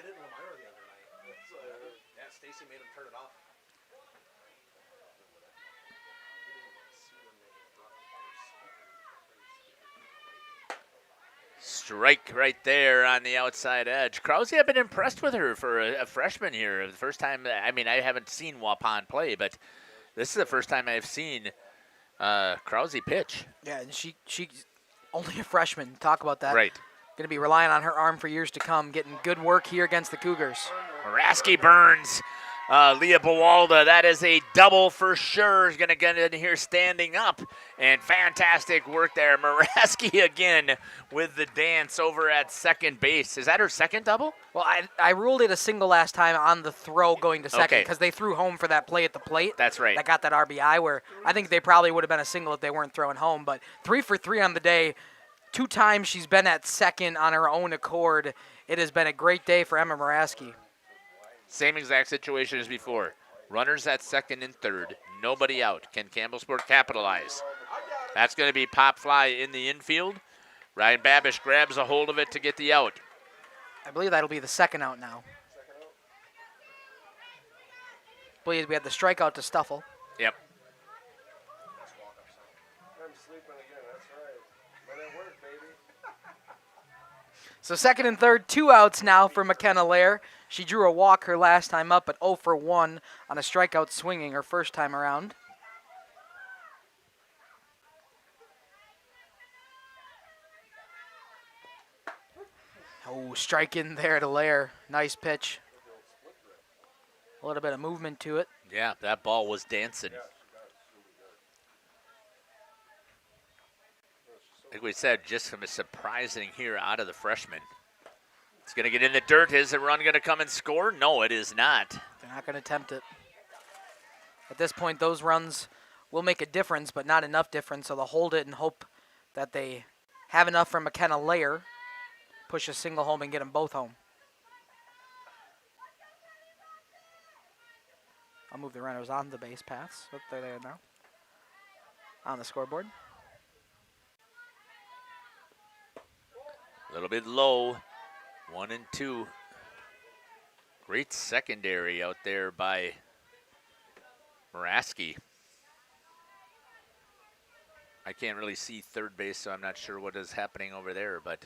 Strike right there on the outside edge. Krause, I've been impressed with her for a freshman here. The first time, I mean, I haven't seen Waupun play, but this is the first time I've seen Krause pitch. Yeah, and she's only a freshman. Talk about that. Right. Going to be relying on her arm for years to come, getting good work here against the Cougars. Maraski burns Leah Bawalda. That is a double for sure. Going to get in here standing up. And fantastic work there. Maraski again with the dance over at second base. Is that her second double? Well, I ruled it a single last time on the throw going to second because they threw home for that play at the plate. That's right. That got that RBI where I think they probably would have been a single if they weren't throwing home. But 3 for 3 on the day. 2 times she's been at second on her own accord. It has been a great day for Emma Maraski. Same exact situation as before. Runners at second and third. Nobody out. Can Campbellsport capitalize? That's going to be pop fly in the infield. Ryan Babish grabs a hold of it to get the out. I believe that'll be the second out now. I believe we had the strikeout to Stuffle. Yep. So second and third, 2 outs now for McKenna Lair. She drew a walk her last time up, but 0 for 1 on a strikeout swinging her first time around. Oh, strike in there to Lair. Nice pitch. A little bit of movement to it. Yeah, that ball was dancing. Like we said, just some surprising here out of the freshman. It's going to get in the dirt. Is the run going to come and score? No, it is not. They're not going to attempt it. At this point, those runs will make a difference, but not enough difference, so they'll hold it and hope that they have enough for McKenna Lair. Push a single home and get them both home. I'll move the runners on the base paths. Oh, they're there now. On the scoreboard. A little bit low. 1 and 2. Great secondary out there by Maraski. I can't really see third base, so I'm not sure what is happening over there, but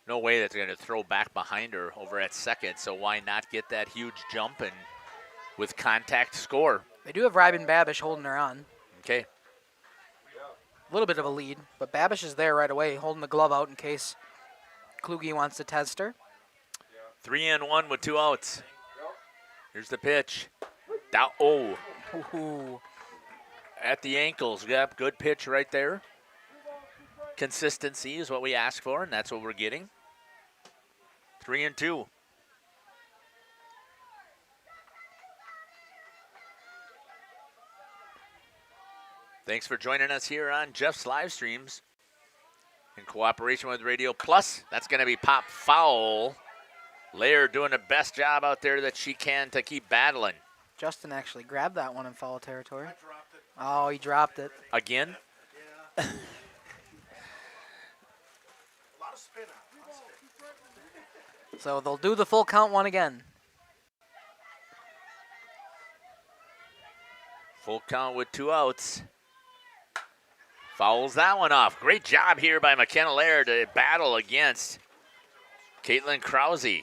no way that they're going to throw back behind her over at second, so why not get that huge jump and with contact score? They do have Ryan Babish holding her on. Okay. A little bit of a lead, but Babish is there right away, holding the glove out in case Kluge wants to test her. 3-1 with 2 outs. Here's the pitch. Ooh. At the ankles. Yep, good pitch right there. Consistency is what we ask for, and that's what we're getting. 3-2. Thanks for joining us here on Jeff's live streams in cooperation with Radio Plus. That's going to be pop foul. Lair doing the best job out there that she can to keep battling. Justin actually grabbed that one in foul territory. Oh, he dropped it. Again? Yeah. So they'll do the full count one again. Full count with 2 outs. Fouls that one off. Great job here by McKenna Lair to battle against Caitlin Krause.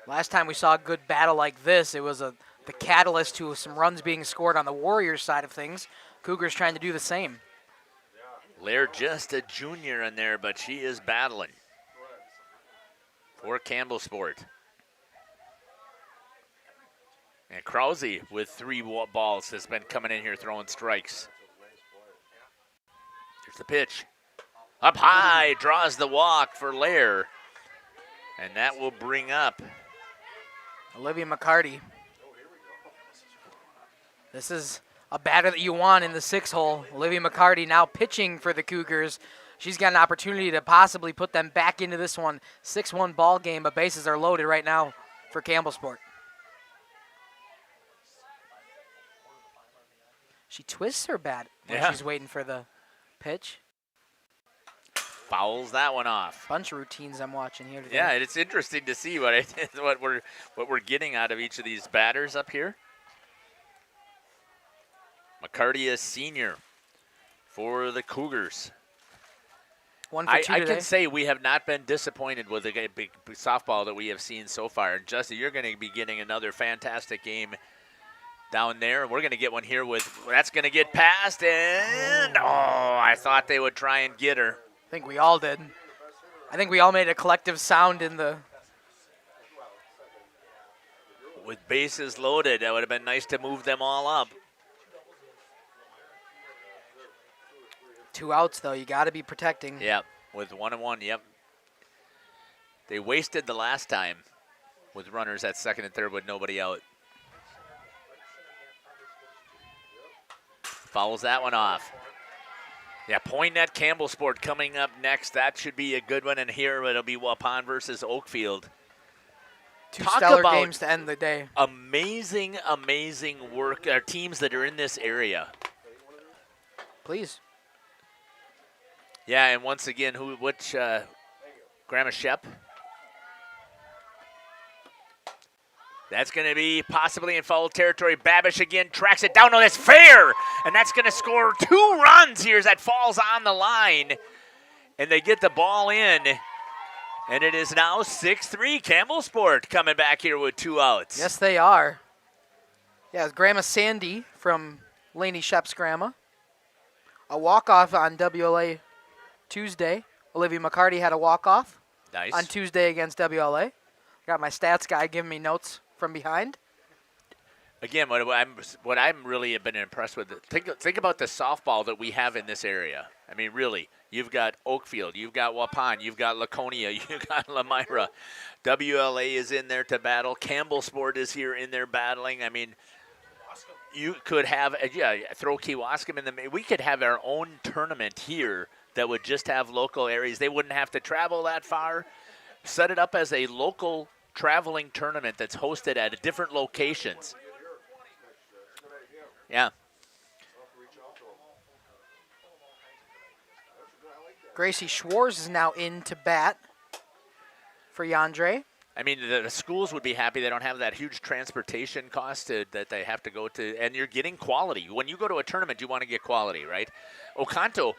Last time we saw a good battle like this, it was the catalyst to some runs being scored on the Warriors side of things. Cougars trying to do the same. Lair just a junior in there, but she is battling for Campbellsport. And Krause with 3 balls has been coming in here throwing strikes. Here's the pitch. Up high, draws the walk for Lair. And that will bring up Olivia McCarty. This is a batter that you want in the 6-hole. Olivia McCarty now pitching for the Cougars. She's got an opportunity to possibly put them back into this one. 6-1 ball game, but bases are loaded right now for Campbellsport. She twists her bat when she's waiting for the pitch. Fouls that one off. Bunch of routines I'm watching here today. Yeah, it's interesting to see what we're getting out of each of these batters up here. McCarty is senior for the Cougars. 1 for 2 I today. can say we have not been disappointed with the big softball that we have seen so far. And Justin, you're going to be getting another fantastic game down there. We're going to get one here that's going to get past, and I thought they would try and get her. I think we all did. I think we all made a collective sound in the. With bases loaded, that would have been nice to move them all up. 2 outs, though. You got to be protecting. Yep, with 1-1, yep. They wasted the last time with runners at second and third with nobody out. Fouls that one off. Yeah, point at Campbellsport coming up next. That should be a good one. And here it'll be Waupun versus Oakfield. 2 Talk stellar about games to end the day. Amazing, amazing work. Our teams that are in this area. Please. Yeah, and once again, Grandma Shep? That's going to be possibly in foul territory. Babish again tracks it down. No, that's fair. And that's going to score 2 runs here as that falls on the line. And they get the ball in. And it is now 6-3. Campbellsport coming back here with 2 outs. Yes, they are. Yeah, Grandma Sandy from Laney Shep's grandma. A walk-off on WLA Tuesday. Olivia McCarty had a walk-off on Tuesday against WLA. Got my stats guy giving me notes from behind. Again, what I'm really been impressed with, think about the softball that we have in this area. I mean, really, you've got Oakfield, you've got Waupun, you've got Laconia, you've got Lamira. WLA is in there to battle. Campbellsport is here in there battling. I mean, you could have, throw Kewaskum in the. We could have our own tournament here that would just have local areas. They wouldn't have to travel that far. Set it up as a local traveling tournament that's hosted at different locations. Yeah. Gracie Schwartz is now in to bat for Yandre. I mean, the schools would be happy. They don't have that huge transportation cost that they have to go to, and you're getting quality. When you go to a tournament, you want to get quality, right? Oconto,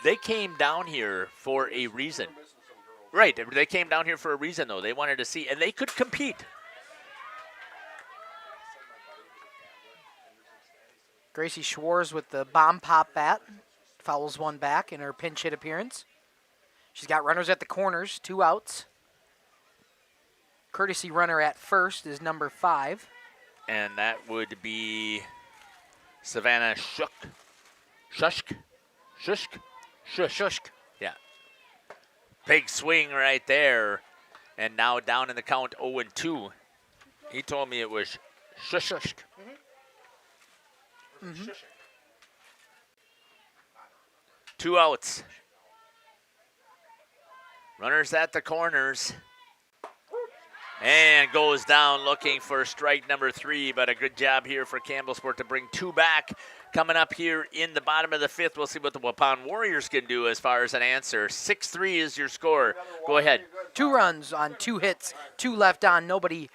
they came down here for a reason. Right, they came down here for a reason, though. They wanted to see, and they could compete. Gracie Schwartz with the bomb pop bat. Fouls one back in her pinch hit appearance. She's got runners at the corners, 2 outs. Courtesy runner at first is number 5. And that would be Savannah Shushk. Yeah. Big swing right there. And now down in the count 0-2. He told me it was Shushk. Mm-hmm. 2 outs. Runners at the corners. And goes down looking for strike number 3, but a good job here for Campbellsport to bring 2 back. Coming up here in the bottom of the 5th, we'll see what the Waupun Warriors can do as far as an answer. 6-3 is your score. Go ahead. 2 runs on 2 hits, 2 left on. Nobody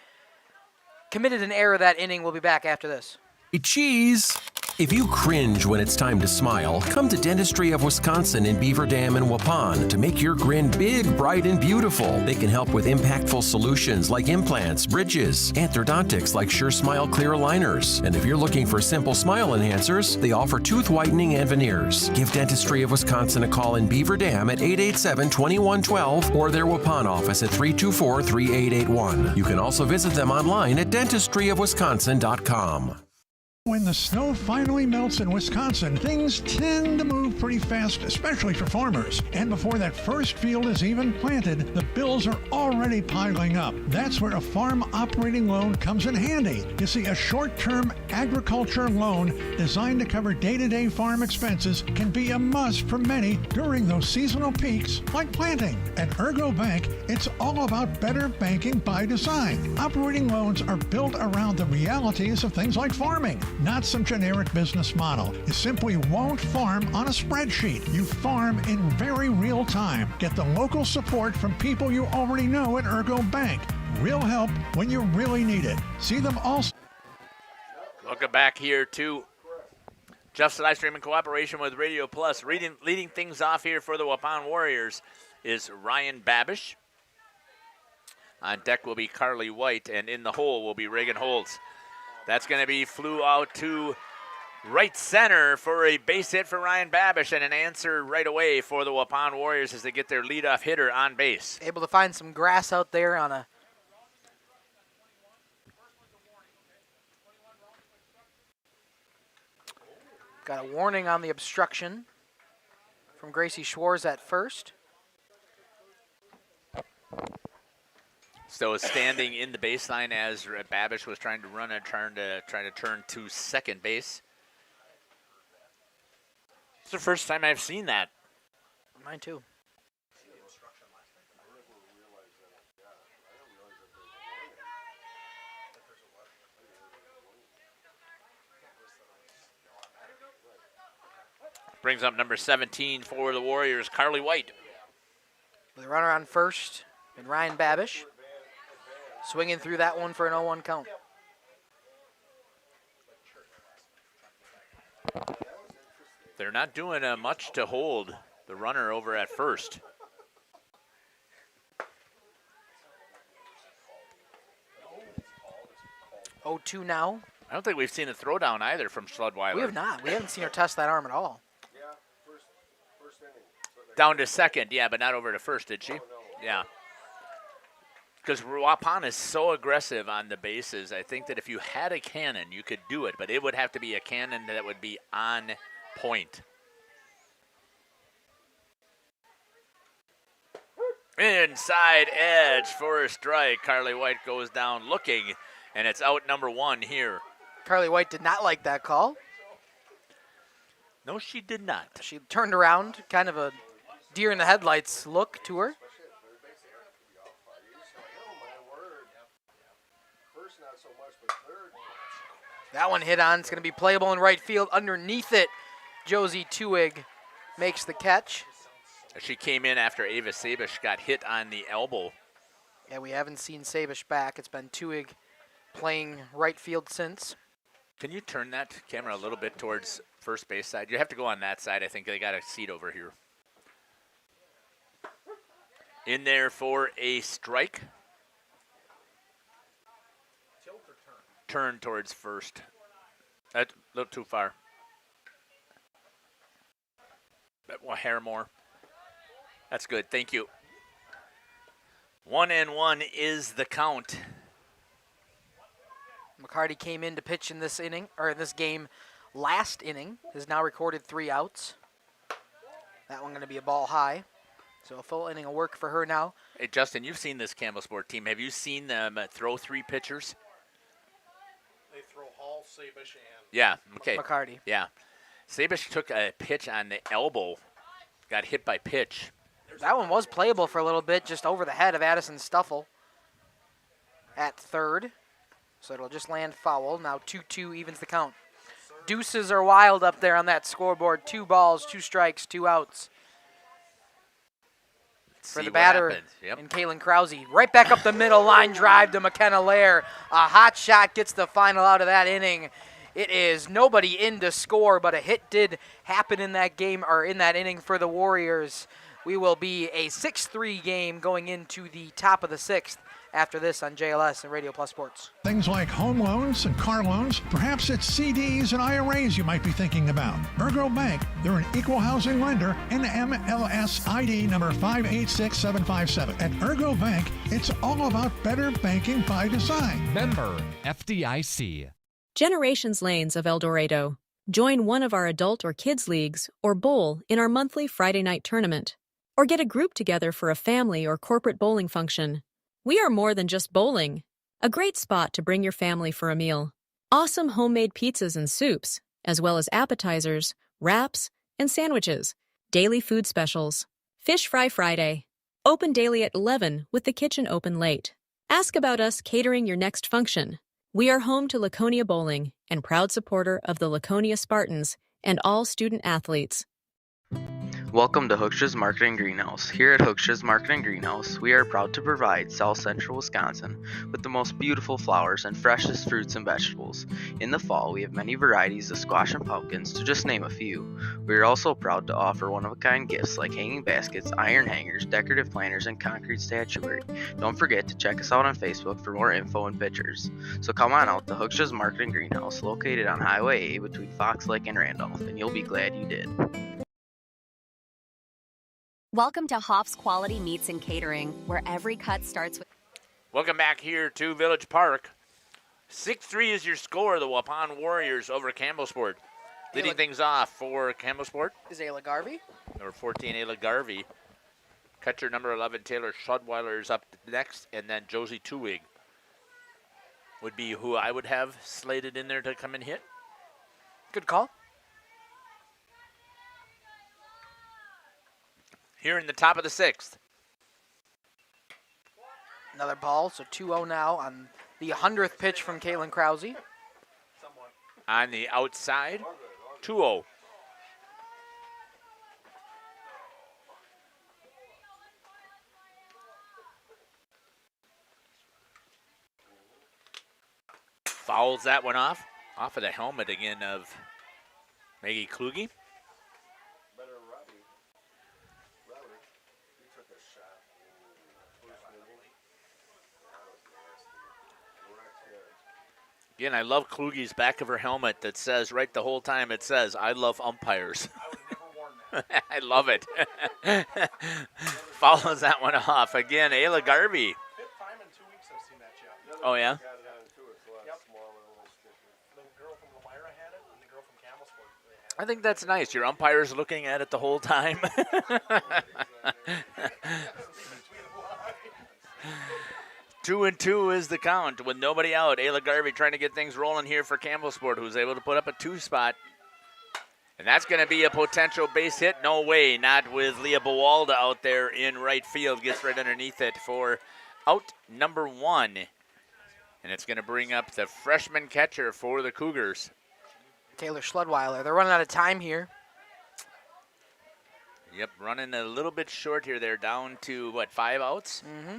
committed an error that inning. We'll be back after this. Hey, cheese! If you cringe when it's time to smile, come to Dentistry of Wisconsin in Beaver Dam and Waupun to make your grin big, bright, and beautiful. They can help with impactful solutions like implants, bridges, orthodontics like Sure Smile clear aligners. And if you're looking for simple smile enhancers, they offer tooth whitening and veneers. Give Dentistry of Wisconsin a call in Beaver Dam at 887-2112 or their Waupun office at 324-3881. You can also visit them online at dentistryofwisconsin.com. When the snow finally melts in Wisconsin, things tend to move pretty fast, especially for farmers. And before that first field is even planted, the bills are already piling up. That's where a farm operating loan comes in handy. You see, a short-term agriculture loan designed to cover day-to-day farm expenses can be a must for many during those seasonal peaks like planting. At Ergo Bank, it's all about better banking by design. Operating loans are built around the realities of things like farming. Not some generic business model. You simply won't farm on a spreadsheet. You farm in very real time. Get the local support from people you already know at Ergo Bank. Real help when you really need it. See them also. Welcome back here to Jeff's live stream in cooperation with Radio Plus. Leading things off here for the Waupun Warriors is Ryan Babish. On deck will be Carly White, and in the hole will be Reagan Holtz. That's going to be flew out to right center for a base hit for Ryan Babish, and an answer right away for the Waupun Warriors as they get their leadoff hitter on base. Able to find some grass out there on a got a warning on the obstruction from Gracie Schwartz at first. So standing in the baseline as Babish was trying to run and trying to turn to second base. It's the first time I've seen that. Mine too. Brings up number 17 for the Warriors, Carly White. With a runner on first, and Ryan Babish swinging through that one for an 0-1 count. They're not doing much to hold the runner over at first. 0-2 now. I don't think we've seen a throwdown either from Schludweiler. We have not. We haven't seen her test that arm at all. Down to second, yeah, but not over to first, did she? Yeah. Because Waupun is so aggressive on the bases. I think that if you had a cannon, you could do it, but it would have to be a cannon that would be on point. Inside edge for a strike. Carly White goes down looking, and it's out number 1 here. Carly White did not like that call. No, she did not. She turned around, kind of a deer in the headlights look to her. That one hit on. It's going to be playable in right field. Underneath it, Josie Tuig makes the catch. She came in after Ava Sabish got hit on the elbow. Yeah, we haven't seen Sabish back. It's been Tuig playing right field since. Can you turn that camera a little bit towards first base side? You have to go on that side. I think they got a seat over here. In there for a strike. Tilt or Turn towards first. That's a little too far. Well, hair more. That's good. Thank you. 1-1 is the count. McCarty came in to pitch in this inning, or in this game last inning. Has now recorded 3 outs. That one going to be a ball high. So a full inning of work for her now. Hey, Justin, you've seen this Campbellsport team. Have you seen them throw 3 pitchers? They throw Hall, Sabish, and Yeah, okay. McCarty. Yeah. Sabish took a pitch on the elbow, got hit by pitch. That one was playable for a little bit, just over the head of Addison Stuffle at third. So it'll just land foul. Now 2-2 evens the count. Deuces are wild up there on that scoreboard. 2 balls, 2 strikes, 2 outs. For the batter and Kaylin Krause. Right back up the middle, line drive to McKenna Lair. A hot shot gets the final out of that inning. It is nobody in to score, but a hit did happen in that game, or in that inning for the Warriors. We will be a 6-3 game going into the top of the 6th after this on JLS and Radio Plus Sports. Things like home loans and car loans, perhaps it's CDs and IRAs you might be thinking about. Ergo Bank, they're an equal housing lender, NMLS ID number 586757. At Ergo Bank, it's all about better banking by design. Member FDIC. Generations Lanes of El Dorado. Join one of our adult or kids leagues or bowl in our monthly Friday night tournament. Or get a group together for a family or corporate bowling function. We are more than just bowling. A great spot to bring your family for a meal. Awesome homemade pizzas and soups, as well as appetizers, wraps, and sandwiches. Daily food specials. Fish Fry Friday. Open daily at 11 with the kitchen open late. Ask about us catering your next function. We are home to Laconia Bowling and proud supporter of the Laconia Spartans and all student athletes. Welcome to Hooksha's Marketing Greenhouse. Here at Hooksha's Marketing Greenhouse, we are proud to provide South Central Wisconsin with the most beautiful flowers and freshest fruits and vegetables. In the fall, we have many varieties of squash and pumpkins, to just name a few. We are also proud to offer one-of-a-kind gifts like hanging baskets, iron hangers, decorative planters, and concrete statuary. Don't forget to check us out on Facebook for more info and pictures. So come on out to Hooksha's Marketing Greenhouse, located on Highway A between Fox Lake and Randolph, and you'll be glad you did. Welcome to Hoff's Quality Meats and Catering, where every cut starts with... Welcome back here to Village Park. 6-3 is your score, the Waupun Warriors over Campbellsport. Leading things off for Campbellsport Is Ayla Garvey. Number 14, Ayla Garvey. Catcher number 11, Taylor Schudweiler is up next, and then Josie Tuwig would be who I would have slated in there to come and hit. Good call. Here in the top of the 6th. Another ball, so 2-0 now on the 100th pitch from Caitlin Krause. On the outside, 2-0. Fouls that one off of the helmet again of Maggie Kluge. Again, I love Kluge's back of her helmet that says, right the whole time it says, I love umpires. I love it. Follows that one off. Again, Ayla Garvey. Oh, yeah? I think that's nice. Your umpire's looking at it the whole time. 2-2 is the count with nobody out. Ayla Garvey trying to get things rolling here for Campbellsport, who's able to put up a 2 spot. And that's going to be a potential base hit. No way, not with Leah Bawalda out there in right field. Gets right underneath it for out number 1. And it's going to bring up the freshman catcher for the Cougars. Taylor Schledweiler. They're running out of time here. Yep, running a little bit short here. They're down to, what, 5 outs? Mm-hmm.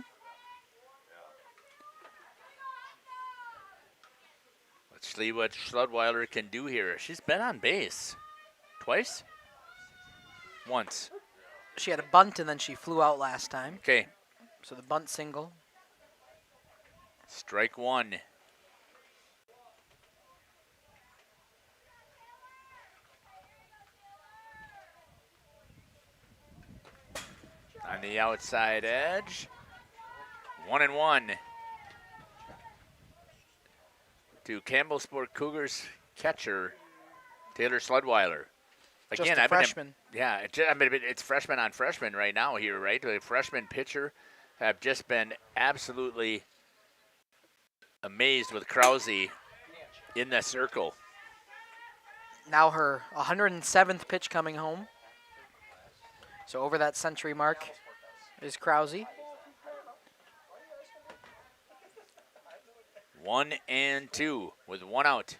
Let's see what Schledweiler can do here. She's been on base. Twice? Once. She had a bunt and then she flew out last time. Okay. So the bunt single. Strike 1. On the outside edge. 1-1. To Campbellsport Cougars catcher Taylor Schledweiler. Again, Just a freshman. It's freshman on freshman right now here, right? The freshman pitcher have just been absolutely amazed with Krause in the circle. Now her 107th pitch coming home. So over that century mark is Krause. 1-2 with 1 out.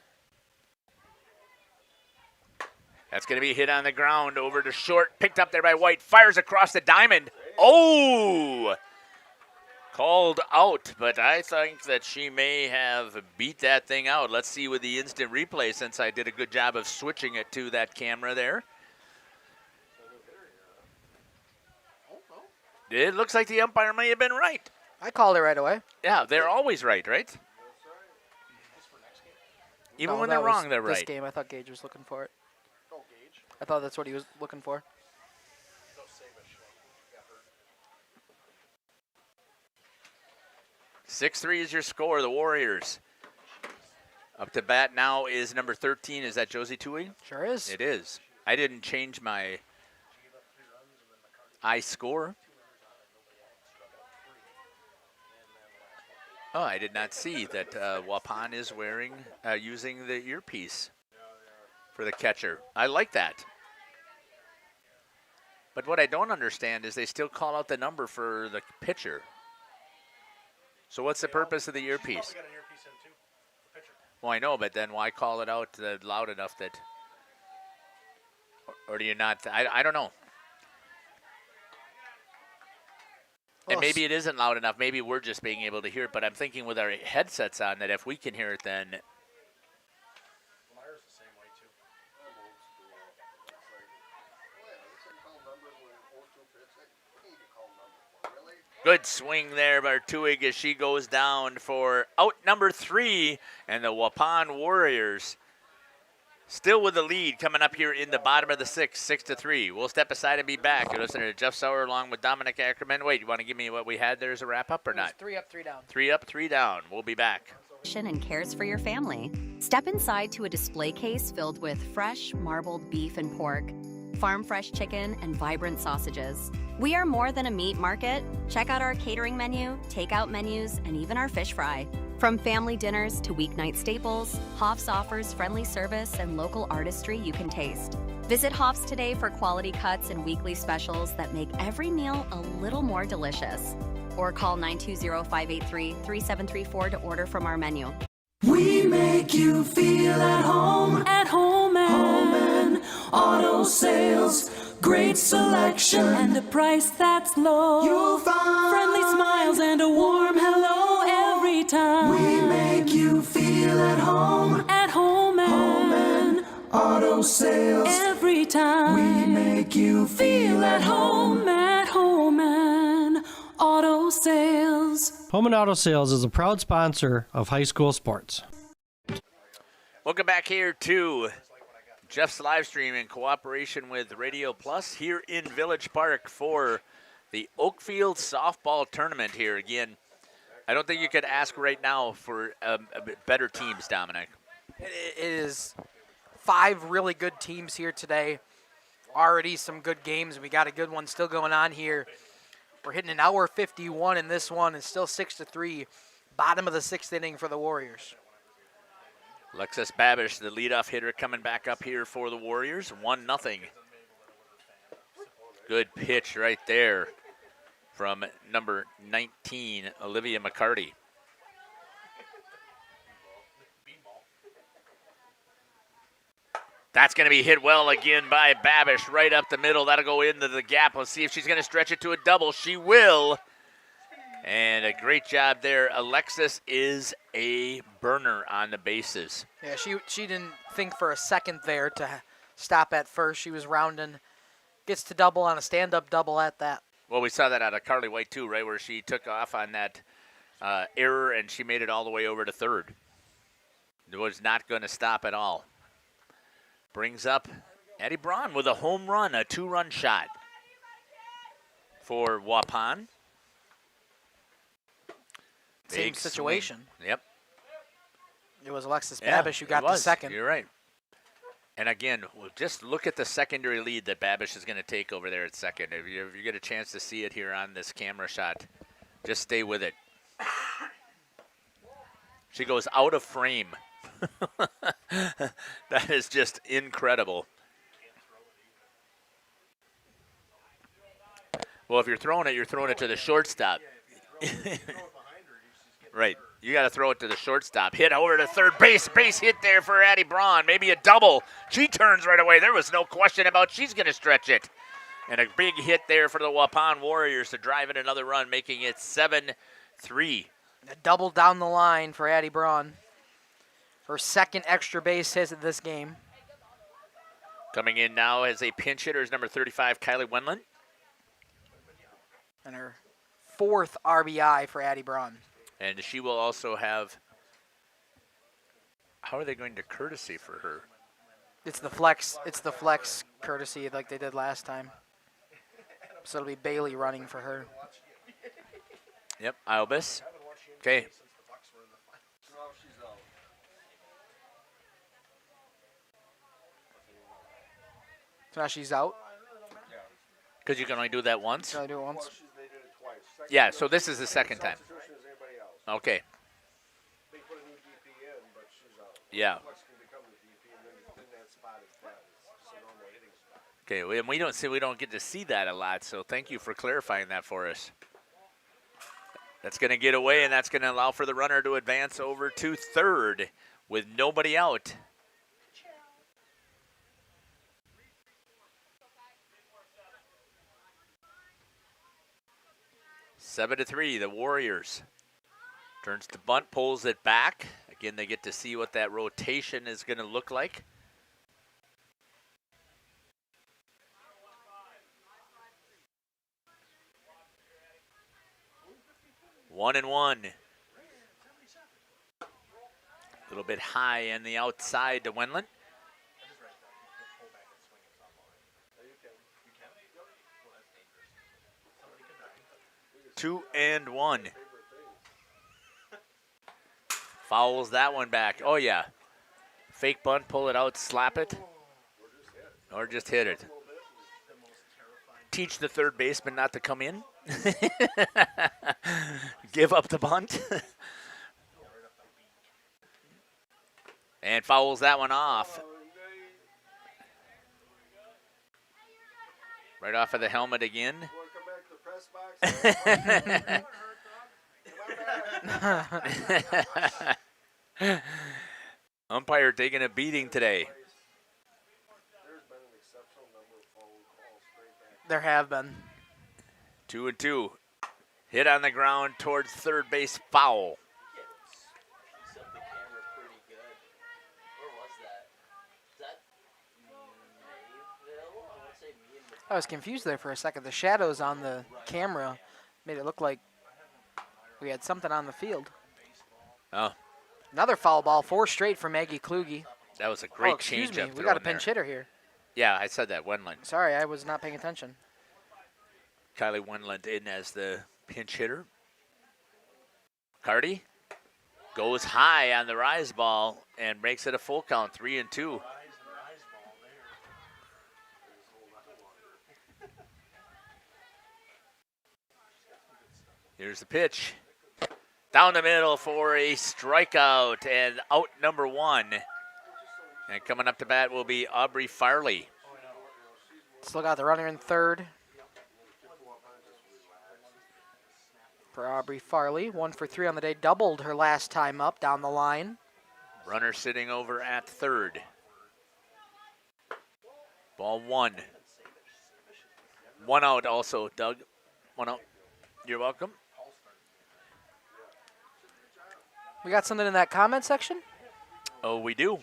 That's going to be hit on the ground over to short. Picked up there by White. Fires across the diamond. Oh! Called out, but I think that she may have beat that thing out. Let's see with the instant replay, since I did a good job of switching it to that camera there. It looks like the umpire may have been right. I called it right away. Yeah, they're always right, right? Even when they're wrong, they're right. This game, I thought Gage was looking for it. Oh, Gage? I thought that's what he was looking for. 6-3 is your score, the Warriors. Up to bat now is number 13. Is that Josie Tui? Sure is. It is. I didn't change my score. Oh, I did not see that Waupun is wearing, using the earpiece for the catcher. I like that. But what I don't understand is they still call out the number for the pitcher. So what's the purpose of the earpiece? Well, I know, but then why call it out loud enough that, or do you not? I don't know. And maybe it isn't loud enough. Maybe we're just being able to hear it. But I'm thinking with our headsets on that if we can hear it, then good swing there by Tuig as she goes down for out number 3, and the Waupun Warriors still with the lead coming up here in the bottom of the 6th, 6-3. We'll step aside and be back. You're listening to Jeff Sauer along with Dominic Ackerman. Wait, you want to give me what we had there as a wrap-up or not? 3 up, 3 down. 3 up, 3 down. We'll be back. And cares for your family. Step inside to a display case filled with fresh, marbled beef and pork, farm fresh chicken, and vibrant sausages. We are more than a meat market. Check out our catering menu, takeout menus, and even our fish fry. From family dinners to weeknight staples, Hoff's offers friendly service and local artistry you can taste. Visit Hoff's today for quality cuts and weekly specials that make every meal a little more delicious. Or call 920-583-3734 to order from our menu. We make you feel at home and auto sales. Great selection and a price that's low. You'll find friendly smiles and a warm hello every time. We make you feel at home and auto sales. Every time we make you feel at home and auto sales. Home and Auto Sales is a proud sponsor of high school sports. Welcome back here to Jeff's live stream in cooperation with Radio Plus here in Village Park for the Oakfield softball tournament here. Again, I don't think you could ask right now for better teams, Dominic. It is 5 really good teams here today. Already some good games. We got a good one still going on here. We're hitting an hour 51 in this one, and still 6-3. Bottom of the 6th inning for the Warriors. Alexis Babish, the leadoff hitter, coming back up here for the Warriors. 1-0. Good pitch right there from number 19, Olivia McCarty. That's going to be hit well again by Babish right up the middle. That'll go into the gap. Let's see if she's going to stretch it to a double. She will. And a great job there. Alexis is a burner on the bases. Yeah, she didn't think for a second there to stop at first. She was rounding. Gets to double on a stand-up double at that. Well, we saw that out of Carly White, too, right, where she took off on that error, and she made it all the way over to third. It was not going to stop at all. Brings up Addie Braun with a home run, a 2-run shot for Waupun. Same situation. Swing. Yep. It was Alexis Babish who got the second. You're right. And again, just look at the secondary lead that Babish is going to take over there at second. If you get a chance to see it here on this camera shot, just stay with it. She goes out of frame. That is just incredible. Well, if you're throwing it to the shortstop. Right. You got to throw it to the shortstop. Hit over to third base. Base hit there for Addie Braun. Maybe a double. She turns right away. There was no question about she's going to stretch it. And a big hit there for the Waupun Warriors to drive in another run, making it 7-3. A double down the line for Addie Braun. Her second extra base hit of this game. Coming in now as a pinch hitter is number 35, Kylie Wendland. And her 4th RBI for Addie Braun. And she will also have, how are they going to courtesy for her? It's the flex courtesy like they did last time. So it'll be Bailey running for her. Yep, Albus. Okay. So now she's out? Because you can only do that once? Can I do it once? Yeah, so this is the second time. Okay. Yeah. Okay, and we don't get to see that a lot, so thank you for clarifying that for us. That's going to get away, and that's going to allow for the runner to advance over to third with nobody out. 7-3, the Warriors. Turns to bunt, pulls it back. Again, they get to see what that rotation is going to look like. One and one. A little bit high on the outside to Wendland. 2-1. Fouls that one back. Oh, yeah. Fake bunt, pull it out, slap it, or just hit it. Teach the third baseman not to come in. Give up the bunt. And fouls that one off. Right off of the helmet again. Umpire taking a beating today. There have been. 2-2. Hit on the ground towards third base, foul. I was confused there for a second. The shadows on the camera made it look like we had something on the field. Oh. Another foul ball, 4 straight for Maggie Kluge. That was a great excuse change-up. me, we got a pinch hitter here. Yeah, I said that, Wendland. Sorry, I was not paying attention. Kylie Wendland in as the pinch hitter. Carty goes high on the rise ball and makes it a full count, 3-2. Here's the pitch. Down the middle for a strikeout and out number 1. And coming up to bat will be Aubrey Farley. Still got the runner in third. For Aubrey Farley, 1 for 3 on the day, doubled her last time up down the line. Runner sitting over at third. Ball 1. 1 out also, Doug. 1 out. You're welcome. We got something in that comment section? Oh, we do.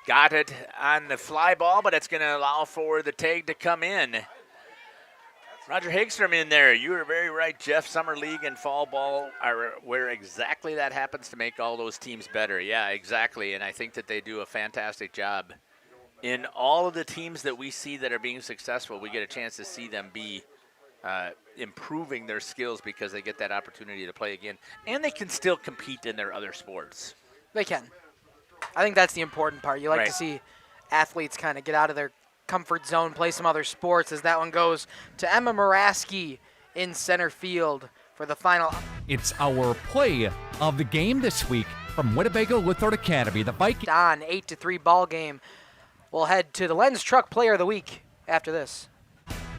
Got it on the fly ball, but it's going to allow for the tag to come in. Roger Hagstrom in there. You were very right, Jeff. Summer League and fall ball are where exactly that happens to make all those teams better. Yeah, exactly. And I think that they do a fantastic job. In all of the teams that we see that are being successful, we get a chance to see them be improving their skills because they get that opportunity to play again. And they can still compete in their other sports. They can. I think that's the important part. You like to see athletes kind of get out of their comfort zone, play some other sports, as that one goes to Emma Muraski in center field for the final. It's our play of the game this week from Winnebago Lutheran Academy. The Vikings on 8-3 ball game. We'll head to the Lens Truck Player of the Week after this.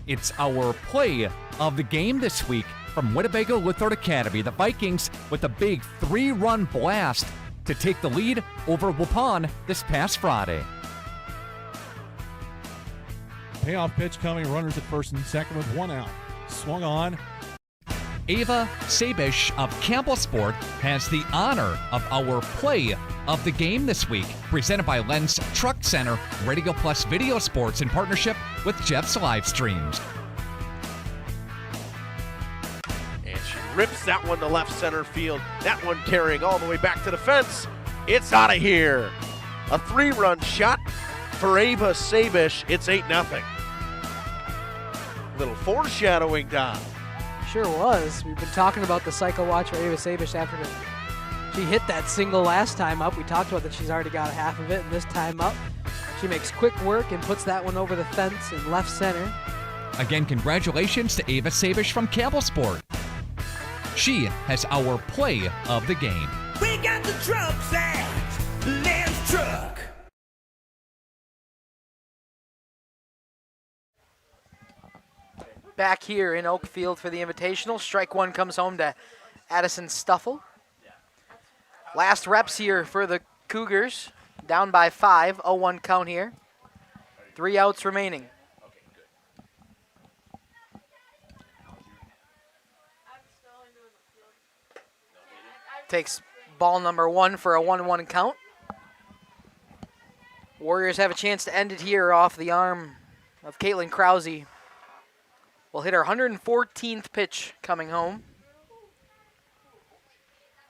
It's our play of the game this week from Winnebago Lutheran Academy. The Vikings with a big 3-run blast to take the lead over Waupun this past Friday. Payoff pitch coming, runners at first and second with 1 out. Swung on. Ava Sabish of Campbellsport has the honor of our play of the game this week, presented by Lens Truck Center, Radio Plus Video Sports in partnership with Jeff's Live Streams. And she rips that one to left center field. That one carrying all the way back to the fence. It's out of here. A 3-run shot for Ava Sabish. It's 8-0. Little foreshadowing, Don. Sure was. We've been talking about the cycle watch for Ava Sabish after she hit that single last time up. We talked about that she's already got half of it, and this time up, she makes quick work and puts that one over the fence in left center. Again, congratulations to Ava Sabish from Campbellsport. She has our play of the game. We got the trucks at Lens Truck. Back here in Oakfield for the Invitational. Strike 1 comes home to Addison Stuffle. Last reps here for the Cougars. Down by 5, 0-1 count here. 3 outs remaining. Takes ball number 1 for a 1-1 count. Warriors have a chance to end it here off the arm of Caitlin Krause. Will hit her 114th pitch coming home.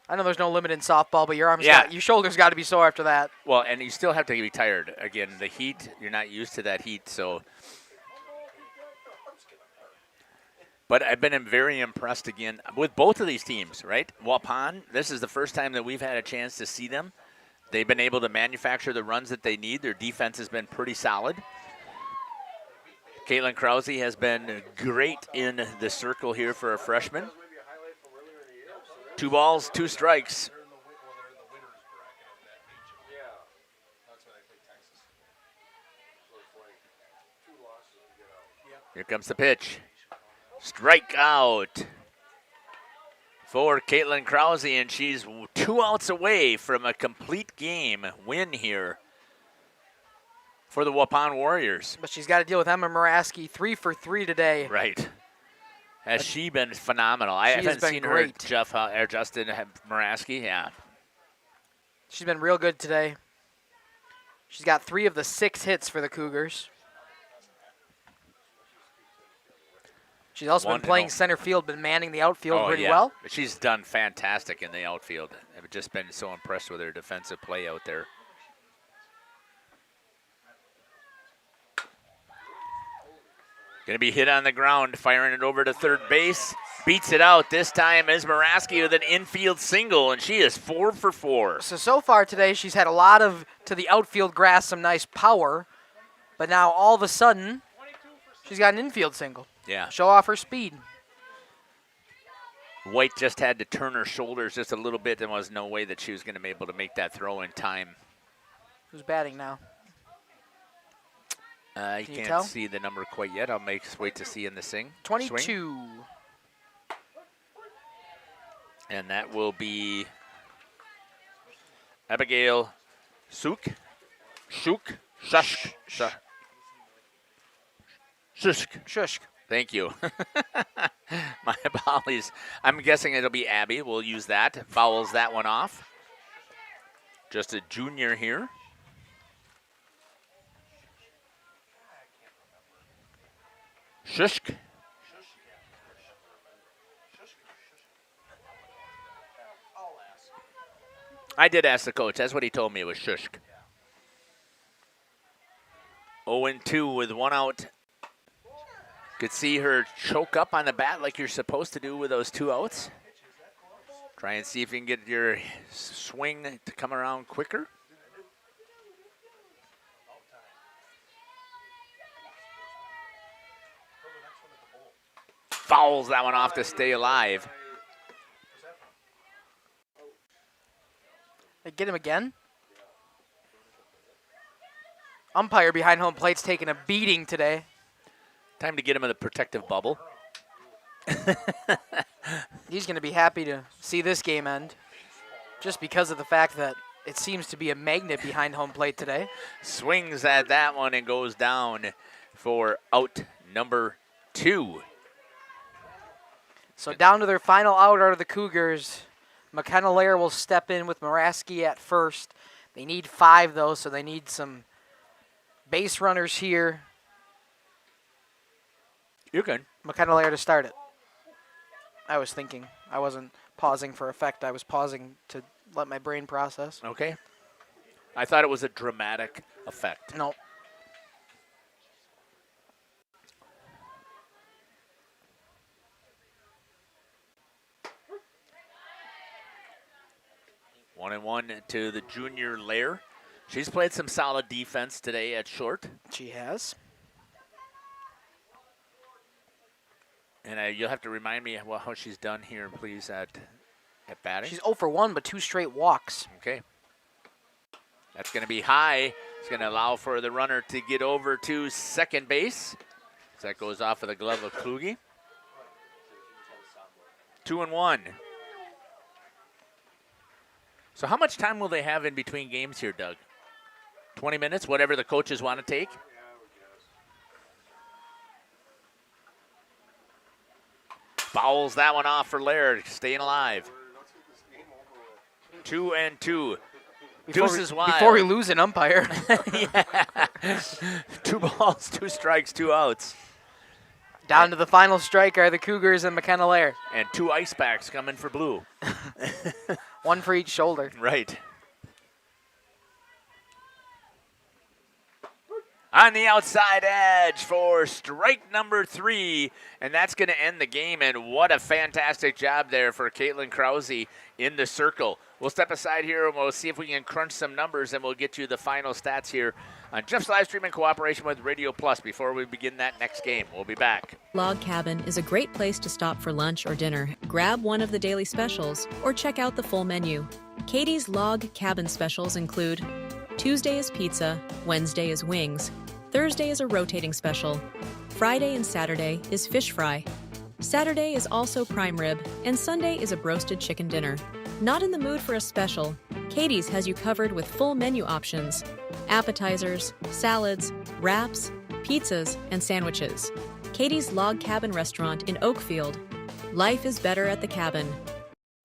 I know there's no limit in softball, but your shoulders got to be sore after that. Well, and you still have to be tired. Again, the heat, you're not used to that heat, so. But I've been very impressed again with both of these teams, right? Waupun, this is the first time that we've had a chance to see them. They've been able to manufacture the runs that they need. Their defense has been pretty solid. Caitlin Krause has been great in the circle here for a freshman. 2 balls, 2 strikes. Here comes the pitch. Strike out for Caitlin Krause, and she's 2 outs away from a complete game win here for the Waupun Warriors. But she's got to deal with Emma Muraski, 3 for 3 today. Right. Has she been phenomenal? I haven't seen her, Justin Muraski. Yeah. She's been real good today. She's got 3 of the 6 hits for the Cougars. She's also been playing center field, been manning the outfield pretty well. She's done fantastic in the outfield. I've just been so impressed with her defensive play out there. Going to be hit on the ground, firing it over to third base. Beats it out. This time is Muraski with an infield single, and she is 4 for 4. So far today, she's had a lot of, to the outfield grass, some nice power. But now all of a sudden, she's got an infield single. Yeah. Show off her speed. White just had to turn her shoulders just a little bit. There was no way that she was going to be able to make that throw in time. Who's batting now? You can't see the number quite yet. I'll wait to see in the swing. 22. Swing. And that will be Abigail Shushk. Thank you. My apologies. I'm guessing it'll be Abby. We'll use that. Fouls that one off. Just a junior here. Shushk. I did ask the coach. That's what he told me. It was Shushk. 0-2 with 1 out. Could see her choke up on the bat like you're supposed to do with those 2 outs. Try and see if you can get your swing to come around quicker. Fouls that one off to stay alive. They get him again. Umpire behind home plate's taking a beating today. Time to get him in the protective bubble. He's going to be happy to see this game end, just because of the fact that it seems to be a magnet behind home plate today. Swings at that one and goes down for out number 2. So down to their final out are the Cougars. McKenna Lair will step in with Muraski at first. They need 5, though, so they need some base runners here. You're good. McKenna Lair to start it. I was thinking. I wasn't pausing for effect. I was pausing to let my brain process. Okay. I thought it was a dramatic effect. No. One and one to the junior Lair. She's played some solid defense today at short. She has. And you'll have to remind me how she's done here, please, at batting. She's 0 for 1, but 2 straight walks. Okay. That's going to be high. It's going to allow for the runner to get over to second base. So that goes off of the glove of Kluge. 2-1. So how much time will they have in between games here, Doug? 20 minutes, whatever the coaches want to take? Fouls that one off for Laird, staying alive. 2-2. Deuces wide. Before we lose an umpire. Yeah. 2 balls, 2 strikes, 2 outs. Down to the final strike are the Cougars and McKenna Laird. And 2 ice packs coming for Blue. One for each shoulder. Right. On the outside edge for strike number 3, and that's going to end the game. And what a fantastic job there for Caitlin Krause in the circle. We'll step aside here and we'll see if we can crunch some numbers, and we'll get you the final stats here on Jeff's live stream in cooperation with Radio Plus before we begin that next game. We'll be back. Log Cabin is a great place to stop for lunch or dinner. Grab one of the daily specials or check out the full menu. Katie's Log Cabin specials include Tuesday is pizza, Wednesday is wings, Thursday is a rotating special, Friday and Saturday is fish fry, Saturday is also prime rib, and Sunday is a broasted chicken dinner. Not in the mood for a special? Katie's has you covered with full menu options, appetizers, salads, wraps, pizzas, and sandwiches. Katie's Log Cabin Restaurant in Oakfield. Life is better at the cabin.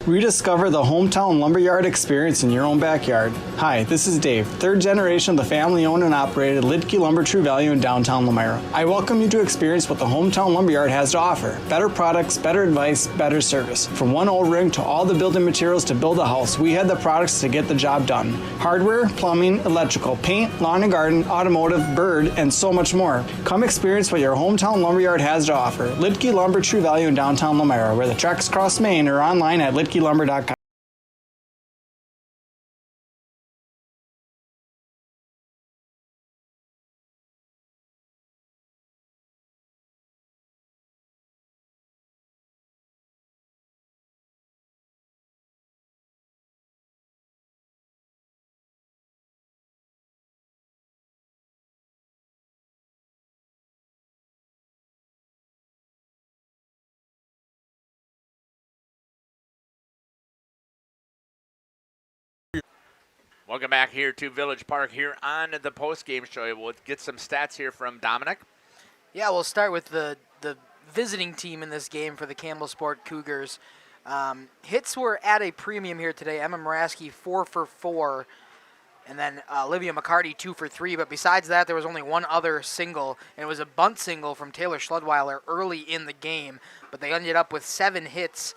Rediscover the hometown lumberyard experience in your own backyard. Hi, this is Dave, third generation of the family-owned and operated Lidke Lumber True Value in downtown Lamira. I welcome you to experience what the hometown lumberyard has to offer. Better products, better advice, better service. From one O-ring to all the building materials to build a house, we had the products to get the job done. Hardware, plumbing, electrical, paint, lawn and garden, automotive, bird, and so much more. Come experience what your hometown lumberyard has to offer. Lidke Lumber True Value in downtown Lamira, where the tracks cross Main, or online at lidkelumber.com. Welcome back here to Village Park here on the post-game show. We'll get some stats here from Dominic. Yeah, we'll start with the visiting team in this game for the Campbellsport Cougars. Hits were at a premium here today. Emma Moraski 4 for 4, and then Olivia McCarty 2 for 3. But besides that, there was only one other single, and it was a bunt single from Taylor Schludweiler early in the game. But they ended up with 7 hits.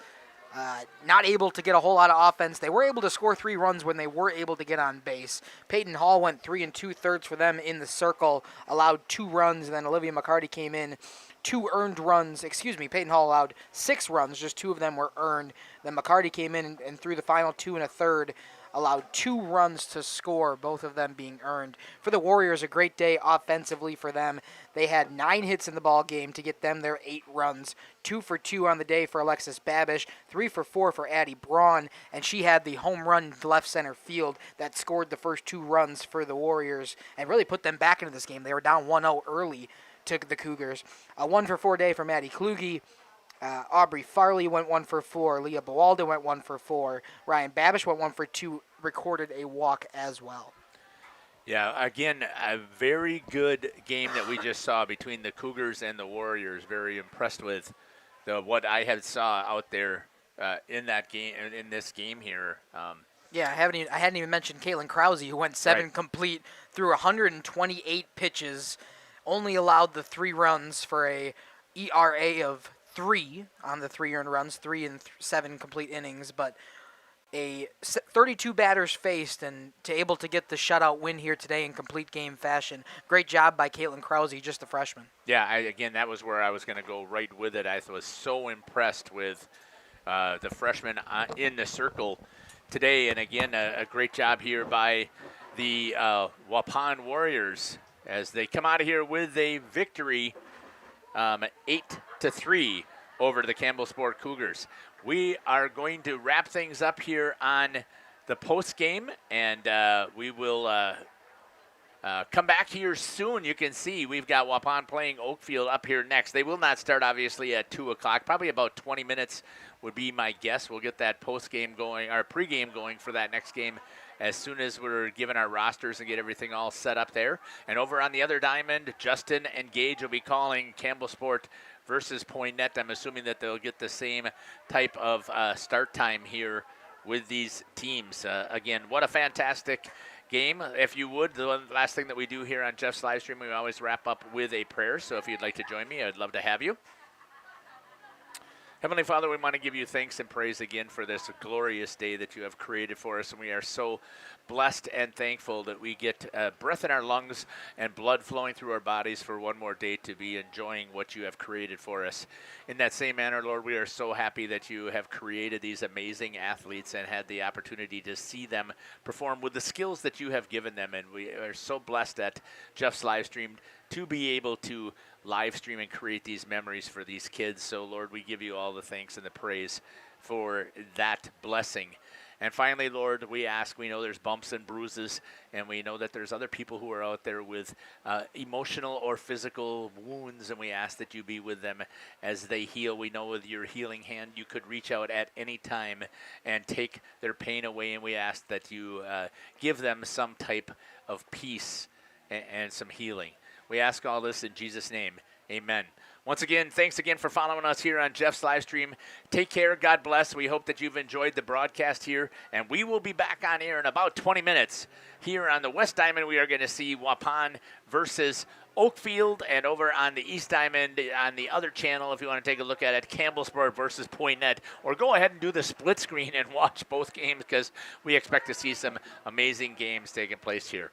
Not able to get a whole lot of offense. They were able to score 3 runs when they were able to get on base. Peyton Hall went 3 2/3 for them in the circle, allowed 2 runs, and then Olivia McCarty came in, 2 earned runs. Peyton Hall allowed 6 runs, just 2 of them were earned. Then McCarty came in and threw the final 2 1/3, allowed 2 runs to score, both of them being earned. For the Warriors, a great day offensively for them. They had 9 hits in the ball game to get them their 8 runs. 2 for 2 on the day for Alexis Babish, 3 for 4 for Addie Braun, and she had the home run to left center field that scored the first 2 runs for the Warriors and really put them back into this game. They were down 1-0 early to the Cougars. A 1 for 4 day for Maddie Kluge. Aubrey Farley went 1 for 4. Leah Bawalda went 1 for 4. Ryan Babish went 1 for 2, recorded a walk as well. Yeah, again, a very good game that we just saw between the Cougars and the Warriors. Very impressed with what I had saw out there in that game, in this game here. Yeah, I hadn't even mentioned Caitlin Krause, who went 7 complete through 128 pitches, only allowed the 3 runs for a ERA of 3 on the 3 earned runs, 3 and 7 complete innings, but a 32 batters faced, and able to get the shutout win here today in complete game fashion. Great job by Caitlin Krause, just a freshman. Yeah, again, that was where I was going to go right with it. I was so impressed with the freshman in the circle today, and again, a great job here by the Waupun Warriors as they come out of here with a victory, 8-3 over the Campbellsport Cougars. We are going to wrap things up here on the post game, and we will come back here soon. You can see we've got Waupun playing Oakfield up here next. They will not start, obviously, at 2 o'clock. Probably about 20 minutes would be my guess. We'll get that post game going, our pregame going for that next game as soon as we're given our rosters and get everything all set up there. And over on the other diamond, Justin and Gage will be calling Campbellsport versus Poinet. I'm assuming that they'll get the same type of start time here with these teams. Again, what a fantastic game. If you would, the last thing that we do here on Jeff's live stream, we always wrap up with a prayer. So if you'd like to join me, I'd love to have you. Heavenly Father, we want to give you thanks and praise again for this glorious day that you have created for us, and we are so blessed and thankful that we get breath in our lungs and blood flowing through our bodies for one more day to be enjoying what you have created for us. In that same manner, Lord, we are so happy that you have created these amazing athletes and had the opportunity to see them perform with the skills that you have given them, and we are so blessed at Jeff's live stream to be able to live stream and create these memories for these kids. So, Lord, we give you all the thanks and the praise for that blessing. And finally, Lord, we know there's bumps and bruises, and we know that there's other people who are out there with emotional or physical wounds, and we ask that you be with them as they heal. We know with your healing hand, you could reach out at any time and take their pain away, and we ask that you give them some type of peace and some healing. We ask all this in Jesus' name. Amen. Once again, thanks again for following us here on Jeff's live stream. Take care. God bless. We hope that you've enjoyed the broadcast here, and we will be back on air in about 20 minutes. Here on the West Diamond, we are going to see Waupun versus Oakfield, and over on the East Diamond, on the other channel, if you want to take a look at it, Campbellsport versus Poinet. Or go ahead and do the split screen and watch both games, because we expect to see some amazing games taking place here.